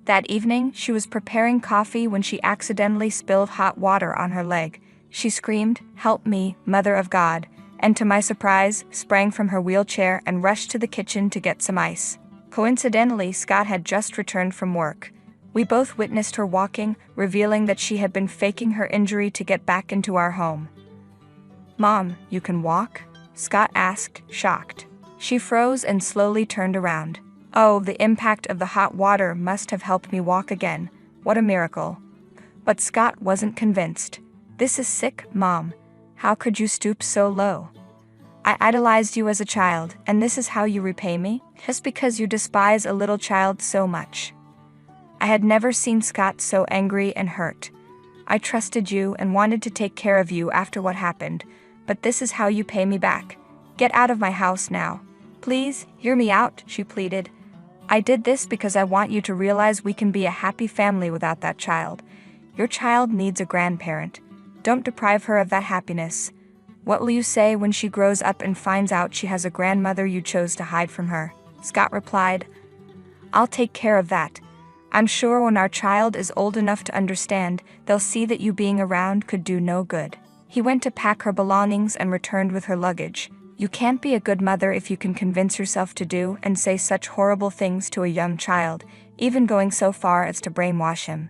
That evening, she was preparing coffee when she accidentally spilled hot water on her leg. She screamed, "Help me, Mother of God," and to my surprise, sprang from her wheelchair and rushed to the kitchen to get some ice. Coincidentally, Scott had just returned from work. We both witnessed her walking, revealing that she had been faking her injury to get back into our home. "Mom, you can walk?" Scott asked, shocked. She froze and slowly turned around. Oh, the impact of the hot water must have helped me walk again. What a miracle. But Scott wasn't convinced. "This is sick, Mom. How could you stoop so low? I idolized you as a child, and this is how you repay me? Just because you despise a little child so much." I had never seen Scott so angry and hurt. "I trusted you and wanted to take care of you after what happened, but this is how you pay me back. Get out of my house now. Please, hear me out," she pleaded. "I did this because I want you to realize we can be a happy family without that child. Your child needs a grandparent. Don't deprive her of that happiness. What will you say when she grows up and finds out she has a grandmother you chose to hide from her?" Scott replied, "I'll take care of that. I'm sure when our child is old enough to understand, they'll see that you being around could do no good." He went to pack her belongings and returned with her luggage. You can't be a good mother if you can convince yourself to do and say such horrible things to a young child, even going so far as to brainwash him.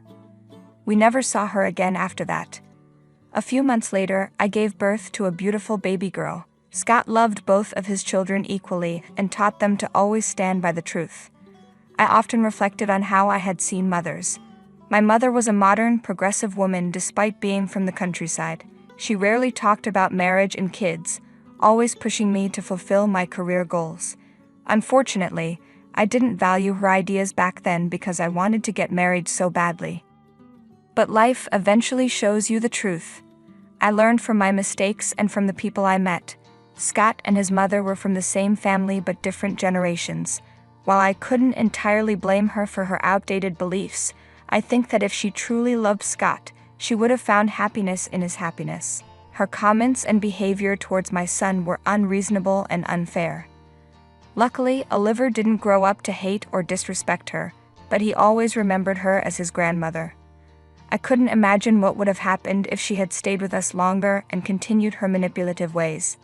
We never saw her again after that. A few months later, I gave birth to a beautiful baby girl. Scott loved both of his children equally and taught them to always stand by the truth. I often reflected on how I had seen mothers. My mother was a modern, progressive woman despite being from the countryside. She rarely talked about marriage and kids, always pushing me to fulfill my career goals. Unfortunately, I didn't value her ideas back then because I wanted to get married so badly. But life eventually shows you the truth. I learned from my mistakes and from the people I met. Scott and his mother were from the same family but different generations. While I couldn't entirely blame her for her outdated beliefs, I think that if she truly loved Scott, she would have found happiness in his happiness. Her comments and behavior towards my son were unreasonable and unfair. Luckily, Oliver didn't grow up to hate or disrespect her, but he always remembered her as his grandmother. I couldn't imagine what would have happened if she had stayed with us longer and continued her manipulative ways.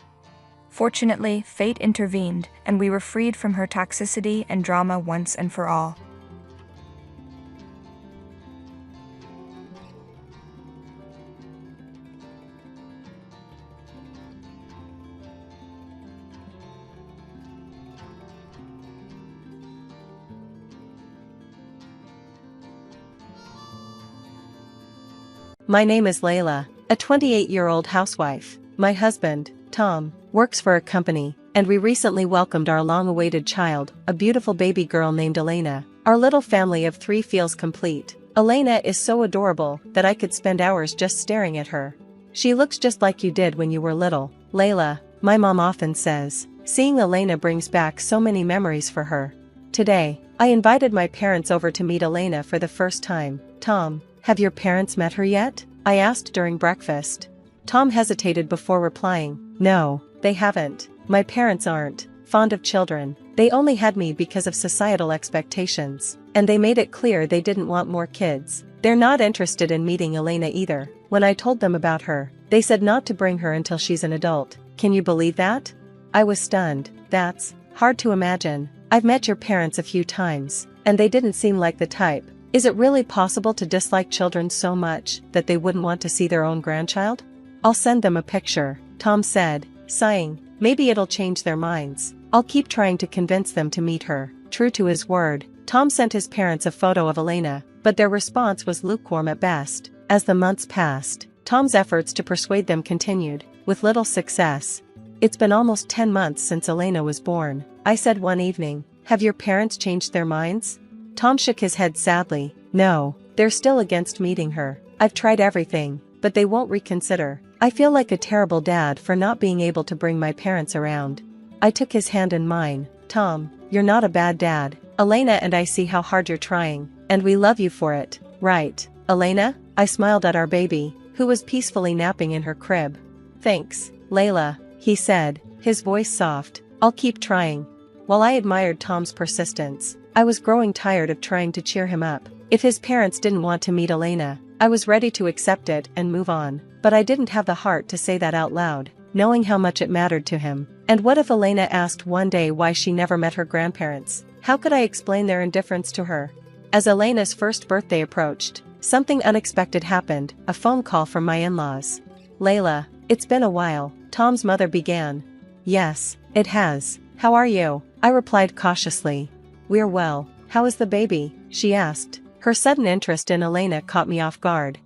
Fortunately, fate intervened, and we were freed from her toxicity and drama once and for all. My name is Layla, a 28-year-old housewife. My husband, Tham, works for a company, and we recently welcomed our long-awaited child, a beautiful baby girl named Elena. Our little family of 3 feels complete. Elena is so adorable that I could spend hours just staring at her. She looks just like you did when you were little, Layla, my mom often says. Seeing Elena brings back so many memories for her. Today, I invited my parents over to meet Elena for the first time. Tom, have your parents met her yet? I asked during breakfast. Tom hesitated before replying. No, they haven't. My parents aren't fond of children. They only had me because of societal expectations, and they made it clear they didn't want more kids. They're not interested in meeting Elena either. When I told them about her, they said not to bring her until she's an adult. Can you believe that? I was stunned. That's hard to imagine. I've met your parents a few times, and they didn't seem like the type. Is it really possible to dislike children so much that they wouldn't want to see their own grandchild? I'll send them a picture, Tom said, sighing. Maybe it'll change their minds. I'll keep trying to convince them to meet her. True to his word, Tom sent his parents a photo of Elena, but their response was lukewarm at best. As the months passed, Tom's efforts to persuade them continued, with little success. It's been almost 10 months since Elena was born, I said one evening. Have your parents changed their minds? Tom shook his head sadly. No, they're still against meeting her. I've tried everything, but they won't reconsider. I feel like a terrible dad for not being able to bring my parents around. I took his hand in mine. Tom, you're not a bad dad. Elena and I see how hard you're trying, and we love you for it. Right, Elena? I smiled at our baby, who was peacefully napping in her crib. Thanks, Layla, he said, his voice soft. I'll keep trying. While I admired Tom's persistence, I was growing tired of trying to cheer him up. If his parents didn't want to meet Elena, I was ready to accept it and move on, but I didn't have the heart to say that out loud, knowing how much it mattered to him. And what if Elena asked one day why she never met her grandparents? How could I explain their indifference to her? As Elena's first birthday approached, something unexpected happened, a phone call from my in-laws. Layla, it's been a while, Tom's mother began. Yes, it has. How are you? I replied cautiously. We're well. How is the baby? She asked. Her sudden interest in Elena caught me off guard.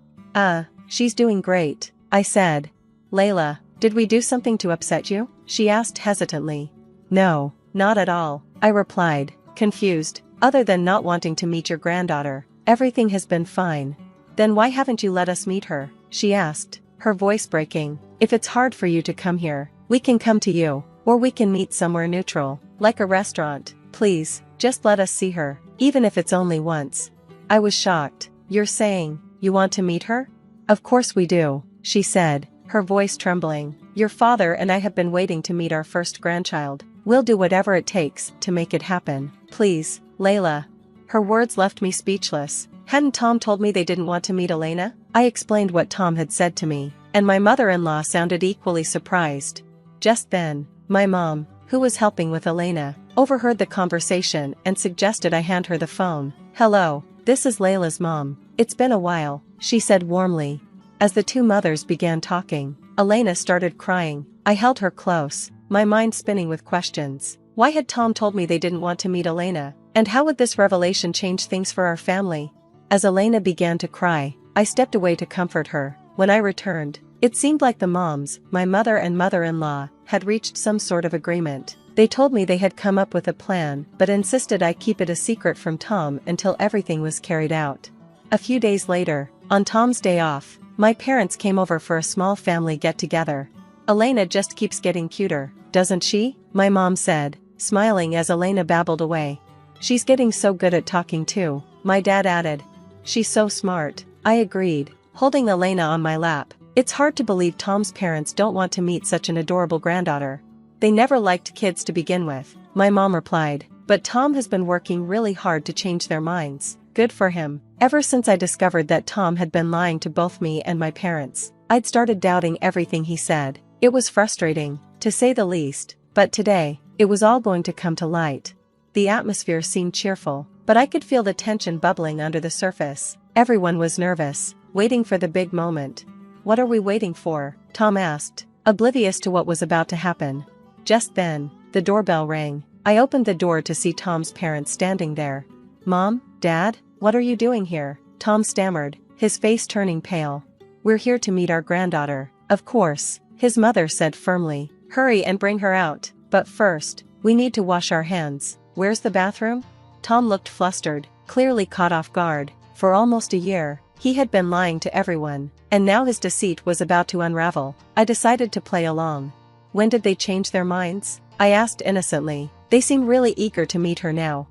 She's doing great, I said. Layla, did we do something to upset you? She asked hesitantly. No, not at all, I replied, confused. Other than not wanting to meet your granddaughter, everything has been fine. Then why haven't you let us meet her? She asked, her voice breaking. If it's hard for you to come here, we can come to you, or we can meet somewhere neutral, like a restaurant. Please, just let us see her, even if it's only once. I was shocked. You're saying, you want to meet her? Of course we do, she said, her voice trembling. Your father and I have been waiting to meet our first grandchild. We'll do whatever it takes to make it happen. Please, Layla. Her words left me speechless. Hadn't Tom told me they didn't want to meet Elena? I explained what Tom had said to me, and my mother-in-law sounded equally surprised. Just then, my mom, who was helping with Elena, overheard the conversation and suggested I hand her the phone. "Hello, this is Layla's mom. It's been a while," she said warmly. As the two mothers began talking, Elena started crying. I held her close, my mind spinning with questions. Why had Tom told me they didn't want to meet Elena? And how would this revelation change things for our family? As Elena began to cry, I stepped away to comfort her. When I returned, it seemed like the moms, my mother and mother-in-law, had reached some sort of agreement. They told me they had come up with a plan but insisted I keep it a secret from Tom until everything was carried out. A few days later, on Tom's day off, my parents came over for a small family get-together. "Elena just keeps getting cuter, doesn't she?" my mom said, smiling as Elena babbled away. "She's getting so good at talking too," my dad added. "She's so smart," I agreed, holding Elena on my lap. It's hard to believe Tom's parents don't want to meet such an adorable granddaughter. "They never liked kids to begin with," my mom replied, "but Tom has been working really hard to change their minds. Good for him." Ever since I discovered that Tom had been lying to both me and my parents, I'd started doubting everything he said. It was frustrating, to say the least, but today, it was all going to come to light. The atmosphere seemed cheerful, but I could feel the tension bubbling under the surface. Everyone was nervous, waiting for the big moment. "What are we waiting for?" Tom asked, oblivious to what was about to happen. Just then, the doorbell rang. I opened the door to see Tom's parents standing there. "Mom, Dad, what are you doing here?" Tom stammered, his face turning pale. "We're here to meet our granddaughter." "Of course," his mother said firmly. "Hurry and bring her out. But first, we need to wash our hands. Where's the bathroom?" Tom looked flustered, clearly caught off guard. For almost a year, he had been lying to everyone, and now his deceit was about to unravel. I decided to play along. "When did they change their minds?" I asked innocently. "They seem really eager to meet her now."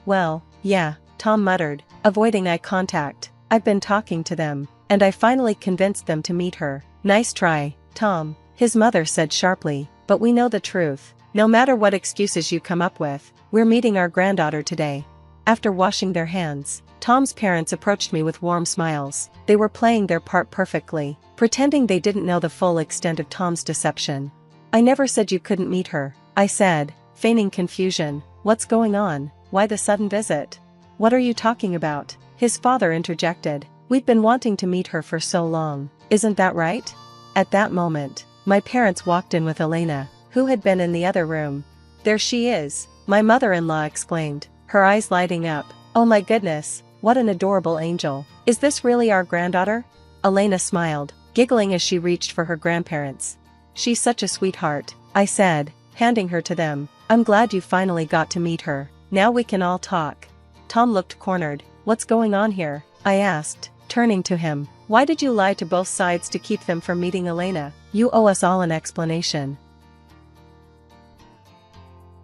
Well, yeah," Tom muttered, avoiding eye contact. "I've been talking to them, and I finally convinced them to meet her." "Nice try, Tom," his mother said sharply, "but we know the truth. No matter what excuses you come up with, we're meeting our granddaughter today." After washing their hands, Tom's parents approached me with warm smiles. They were playing their part perfectly, pretending they didn't know the full extent of Tom's deception. "I never said you couldn't meet her," I said, feigning confusion. "What's going on? Why the sudden visit?" "What are you talking about?" his father interjected. "We've been wanting to meet her for so long, isn't that right?" At that moment, my parents walked in with Elena, who had been in the other room. "There she is," my mother-in-law exclaimed, her eyes lighting up. "Oh my goodness, what an adorable angel. Is this really our granddaughter?" Elena smiled, giggling as she reached for her grandparents. "She's such a sweetheart," I said, handing her to them. "I'm glad you finally got to meet her. Now we can all talk." Tom looked cornered. "What's going on here?" I asked, turning to him. "Why did you lie to both sides to keep them from meeting Elena? You owe us all an explanation."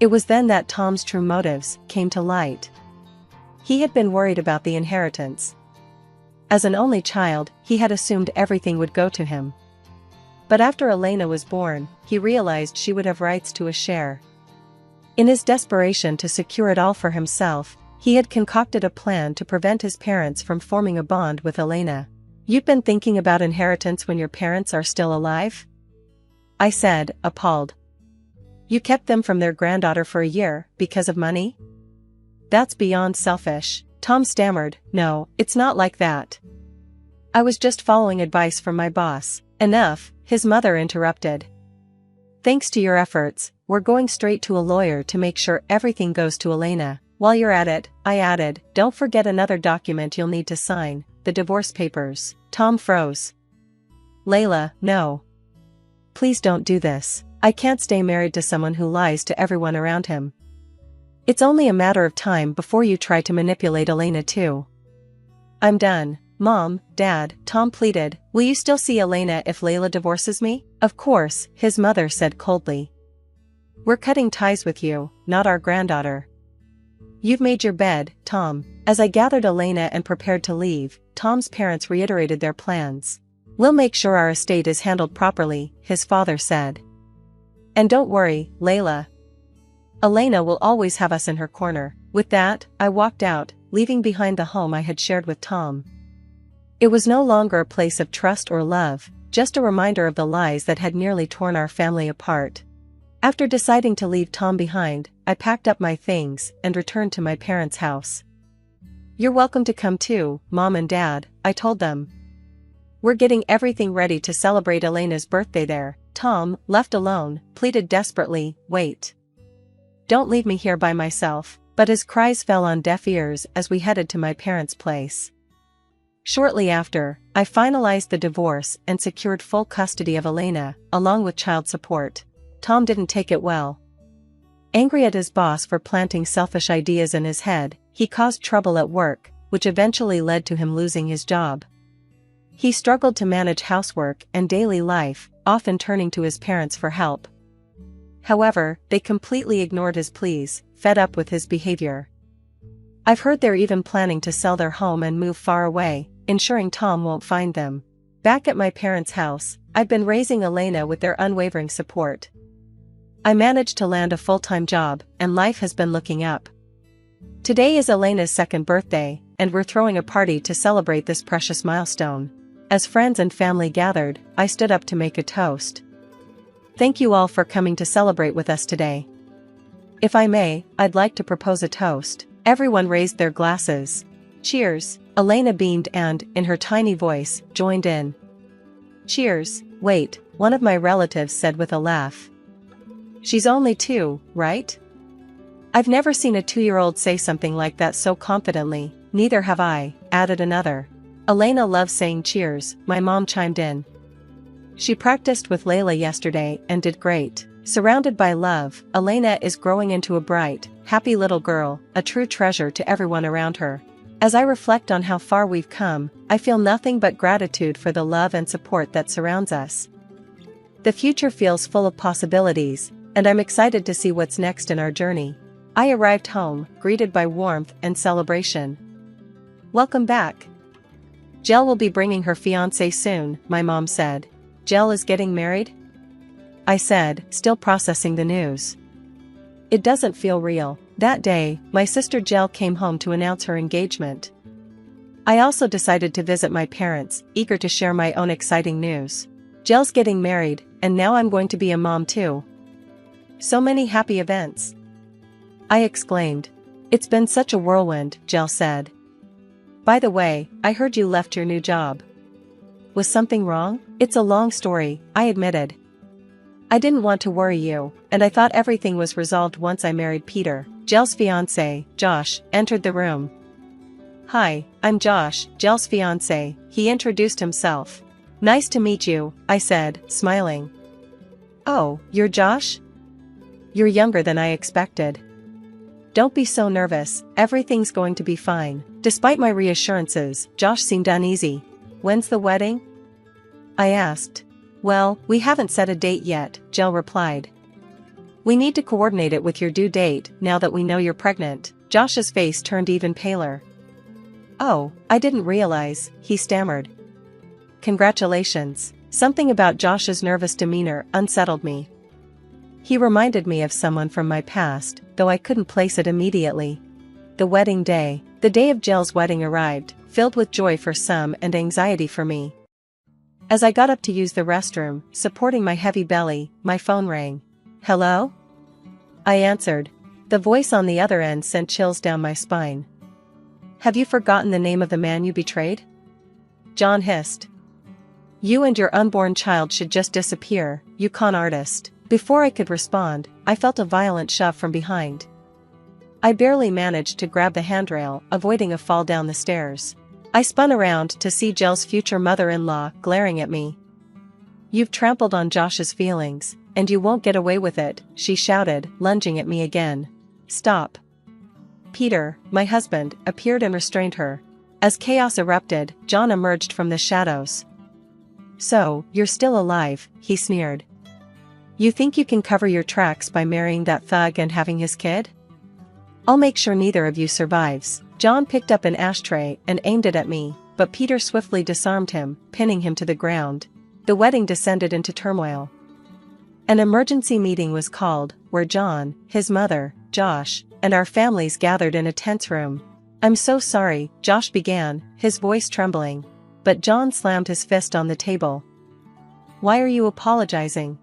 It was then that Tom's true motives came to light. He had been worried about the inheritance. As an only child, he had assumed everything would go to him. But after Elena was born, he realized she would have rights to a share. In his desperation to secure it all for himself, he had concocted a plan to prevent his parents from forming a bond with Elena. "You've been thinking about inheritance when your parents are still alive?" I said, appalled. "You kept them from their granddaughter for a year, because of money?" "That's beyond selfish," Tom stammered. "No, it's not like that. I was just following advice from my boss." "Enough," his mother interrupted. "Thanks to your efforts, we're going straight to a lawyer to make sure everything goes to Elena. While you're at it," I added, "don't forget another document you'll need to sign, the divorce papers." Tom froze. "Layla, no. Please don't do this. I can't stay married to someone who lies to everyone around him. It's only a matter of time before you try to manipulate Elena too." "I'm done. Mom, Dad," Tom pleaded, "will you still see Elena if Layla divorces me?" "Of course," his mother said coldly. "We're cutting ties with you, not our granddaughter." "You've made your bed, Tom." As I gathered Elena and prepared to leave, Tom's parents reiterated their plans. "We'll make sure our estate is handled properly," his father said. "And don't worry, Layla. Elena will always have us in her corner." With that, I walked out, leaving behind the home I had shared with Tom. It was no longer a place of trust or love, just a reminder of the lies that had nearly torn our family apart. After deciding to leave Tom behind, I packed up my things and returned to my parents' house. "You're welcome to come too, Mom and Dad," I told them. "We're getting everything ready to celebrate Elena's birthday there." Tom, left alone, pleaded desperately, "Wait. Don't leave me here by myself," but his cries fell on deaf ears as we headed to my parents' place. Shortly after, I finalized the divorce and secured full custody of Elena, along with child support. Tom didn't take it well. Angry at his boss for planting selfish ideas in his head, he caused trouble at work, which eventually led to him losing his job. He struggled to manage housework and daily life, often turning to his parents for help. However, they completely ignored his pleas, fed up with his behavior. I've heard they're even planning to sell their home and move far away, ensuring Tom won't find them. Back at my parents' house, I've been raising Elena with their unwavering support. I managed to land a full-time job, and life has been looking up. Today is Elena's second birthday, and we're throwing a party to celebrate this precious milestone. As friends and family gathered, I stood up to make a toast. "Thank you all for coming to celebrate with us today. If I may, I'd like to propose a toast." Everyone raised their glasses. "Cheers," Elena beamed and, in her tiny voice, joined in. "Cheers." "Wait," one of my relatives said with a laugh. "She's only 2, right?" "I've never seen a 2-year-old say something like that so confidently." "Neither have I," added another. "Elena loves saying cheers," my mom chimed in. "She practiced with Layla yesterday and did great." Surrounded by love, Elena is growing into a bright, happy little girl, a true treasure to everyone around her. As I reflect on how far we've come, I feel nothing but gratitude for the love and support that surrounds us. The future feels full of possibilities, and I'm excited to see what's next in our journey. I arrived home, greeted by warmth and celebration. "Welcome back. Jel will be bringing her fiancé soon," my mom said. "Jel is getting married?" I said, still processing the news. "It doesn't feel real." That day, my sister Jel came home to announce her engagement. I also decided to visit my parents, eager to share my own exciting news. Jel's getting married, and now I'm going to be a mom too. So many happy events, I exclaimed. "It's been such a whirlwind," Jel said. "By the way, I heard you left your new job. Was something wrong?" "It's a long story," I admitted. "I didn't want to worry you, and I thought everything was resolved once I married Peter." Jel's fiancé, Josh, entered the room. "Hi, I'm Josh, Jel's fiancé," he introduced himself. "Nice to meet you," I said, smiling. "Oh, you're Josh? You're younger than I expected." "Don't be so nervous, everything's going to be fine." Despite my reassurances, Josh seemed uneasy. "When's the wedding?" I asked. "Well, we haven't set a date yet," Jel replied. "We need to coordinate it with your due date now that we know you're pregnant." Josh's face turned even paler. "Oh, I didn't realize," he stammered. "Congratulations." Something about Josh's nervous demeanor unsettled me. He reminded me of someone from my past, though I couldn't place it immediately. The wedding day. The day of Jel's wedding arrived, filled with joy for some and anxiety for me. As I got up to use the restroom, supporting my heavy belly, my phone rang. "Hello?" I answered. The voice on the other end sent chills down my spine. "Have you forgotten the name of the man you betrayed?" John hissed. "You and your unborn child should just disappear, you con artist." Before I could respond, I felt a violent shove from behind. I barely managed to grab the handrail, avoiding a fall down the stairs. I spun around to see Jel's future mother-in-law glaring at me. "You've trampled on Josh's feelings, and you won't get away with it," she shouted, lunging at me again. "Stop." Peter, my husband, appeared and restrained her. As chaos erupted, John emerged from the shadows. "So, you're still alive," he sneered. "You think you can cover your tracks by marrying that thug and having his kid? I'll make sure neither of you survives." John picked up an ashtray and aimed it at me, but Peter swiftly disarmed him, pinning him to the ground. The wedding descended into turmoil. An emergency meeting was called, where John, his mother, Josh, and our families gathered in a tense room. "I'm so sorry," Josh began, his voice trembling. But John slammed his fist on the table. Why are you apologizing?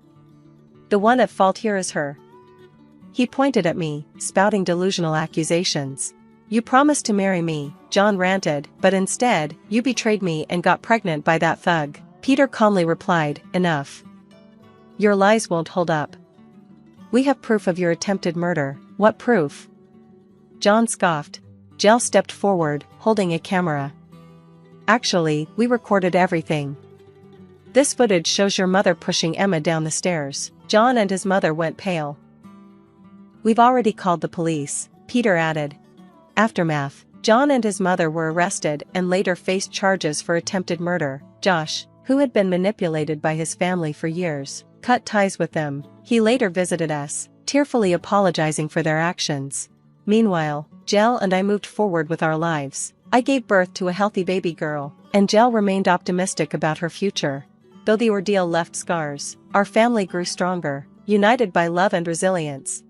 The one at fault here is her. He pointed at me, spouting delusional accusations. You promised to marry me, John ranted, but instead, you betrayed me and got pregnant by that thug. Peter calmly replied, enough. Your lies won't hold up. We have proof of your attempted murder. What proof? John scoffed. Jill stepped forward, holding a camera. Actually, we recorded everything. This footage shows your mother pushing Emma down the stairs. John and his mother went pale. We've already called the police, Peter added. Aftermath. John and his mother were arrested and later faced charges for attempted murder. Josh, who had been manipulated by his family for years, cut ties with them. He later visited us, tearfully apologizing for their actions. Meanwhile, Jill and I moved forward with our lives. I gave birth to a healthy baby girl, and Jill remained optimistic about her future. Though the ordeal left scars, our family grew stronger, united by love and resilience.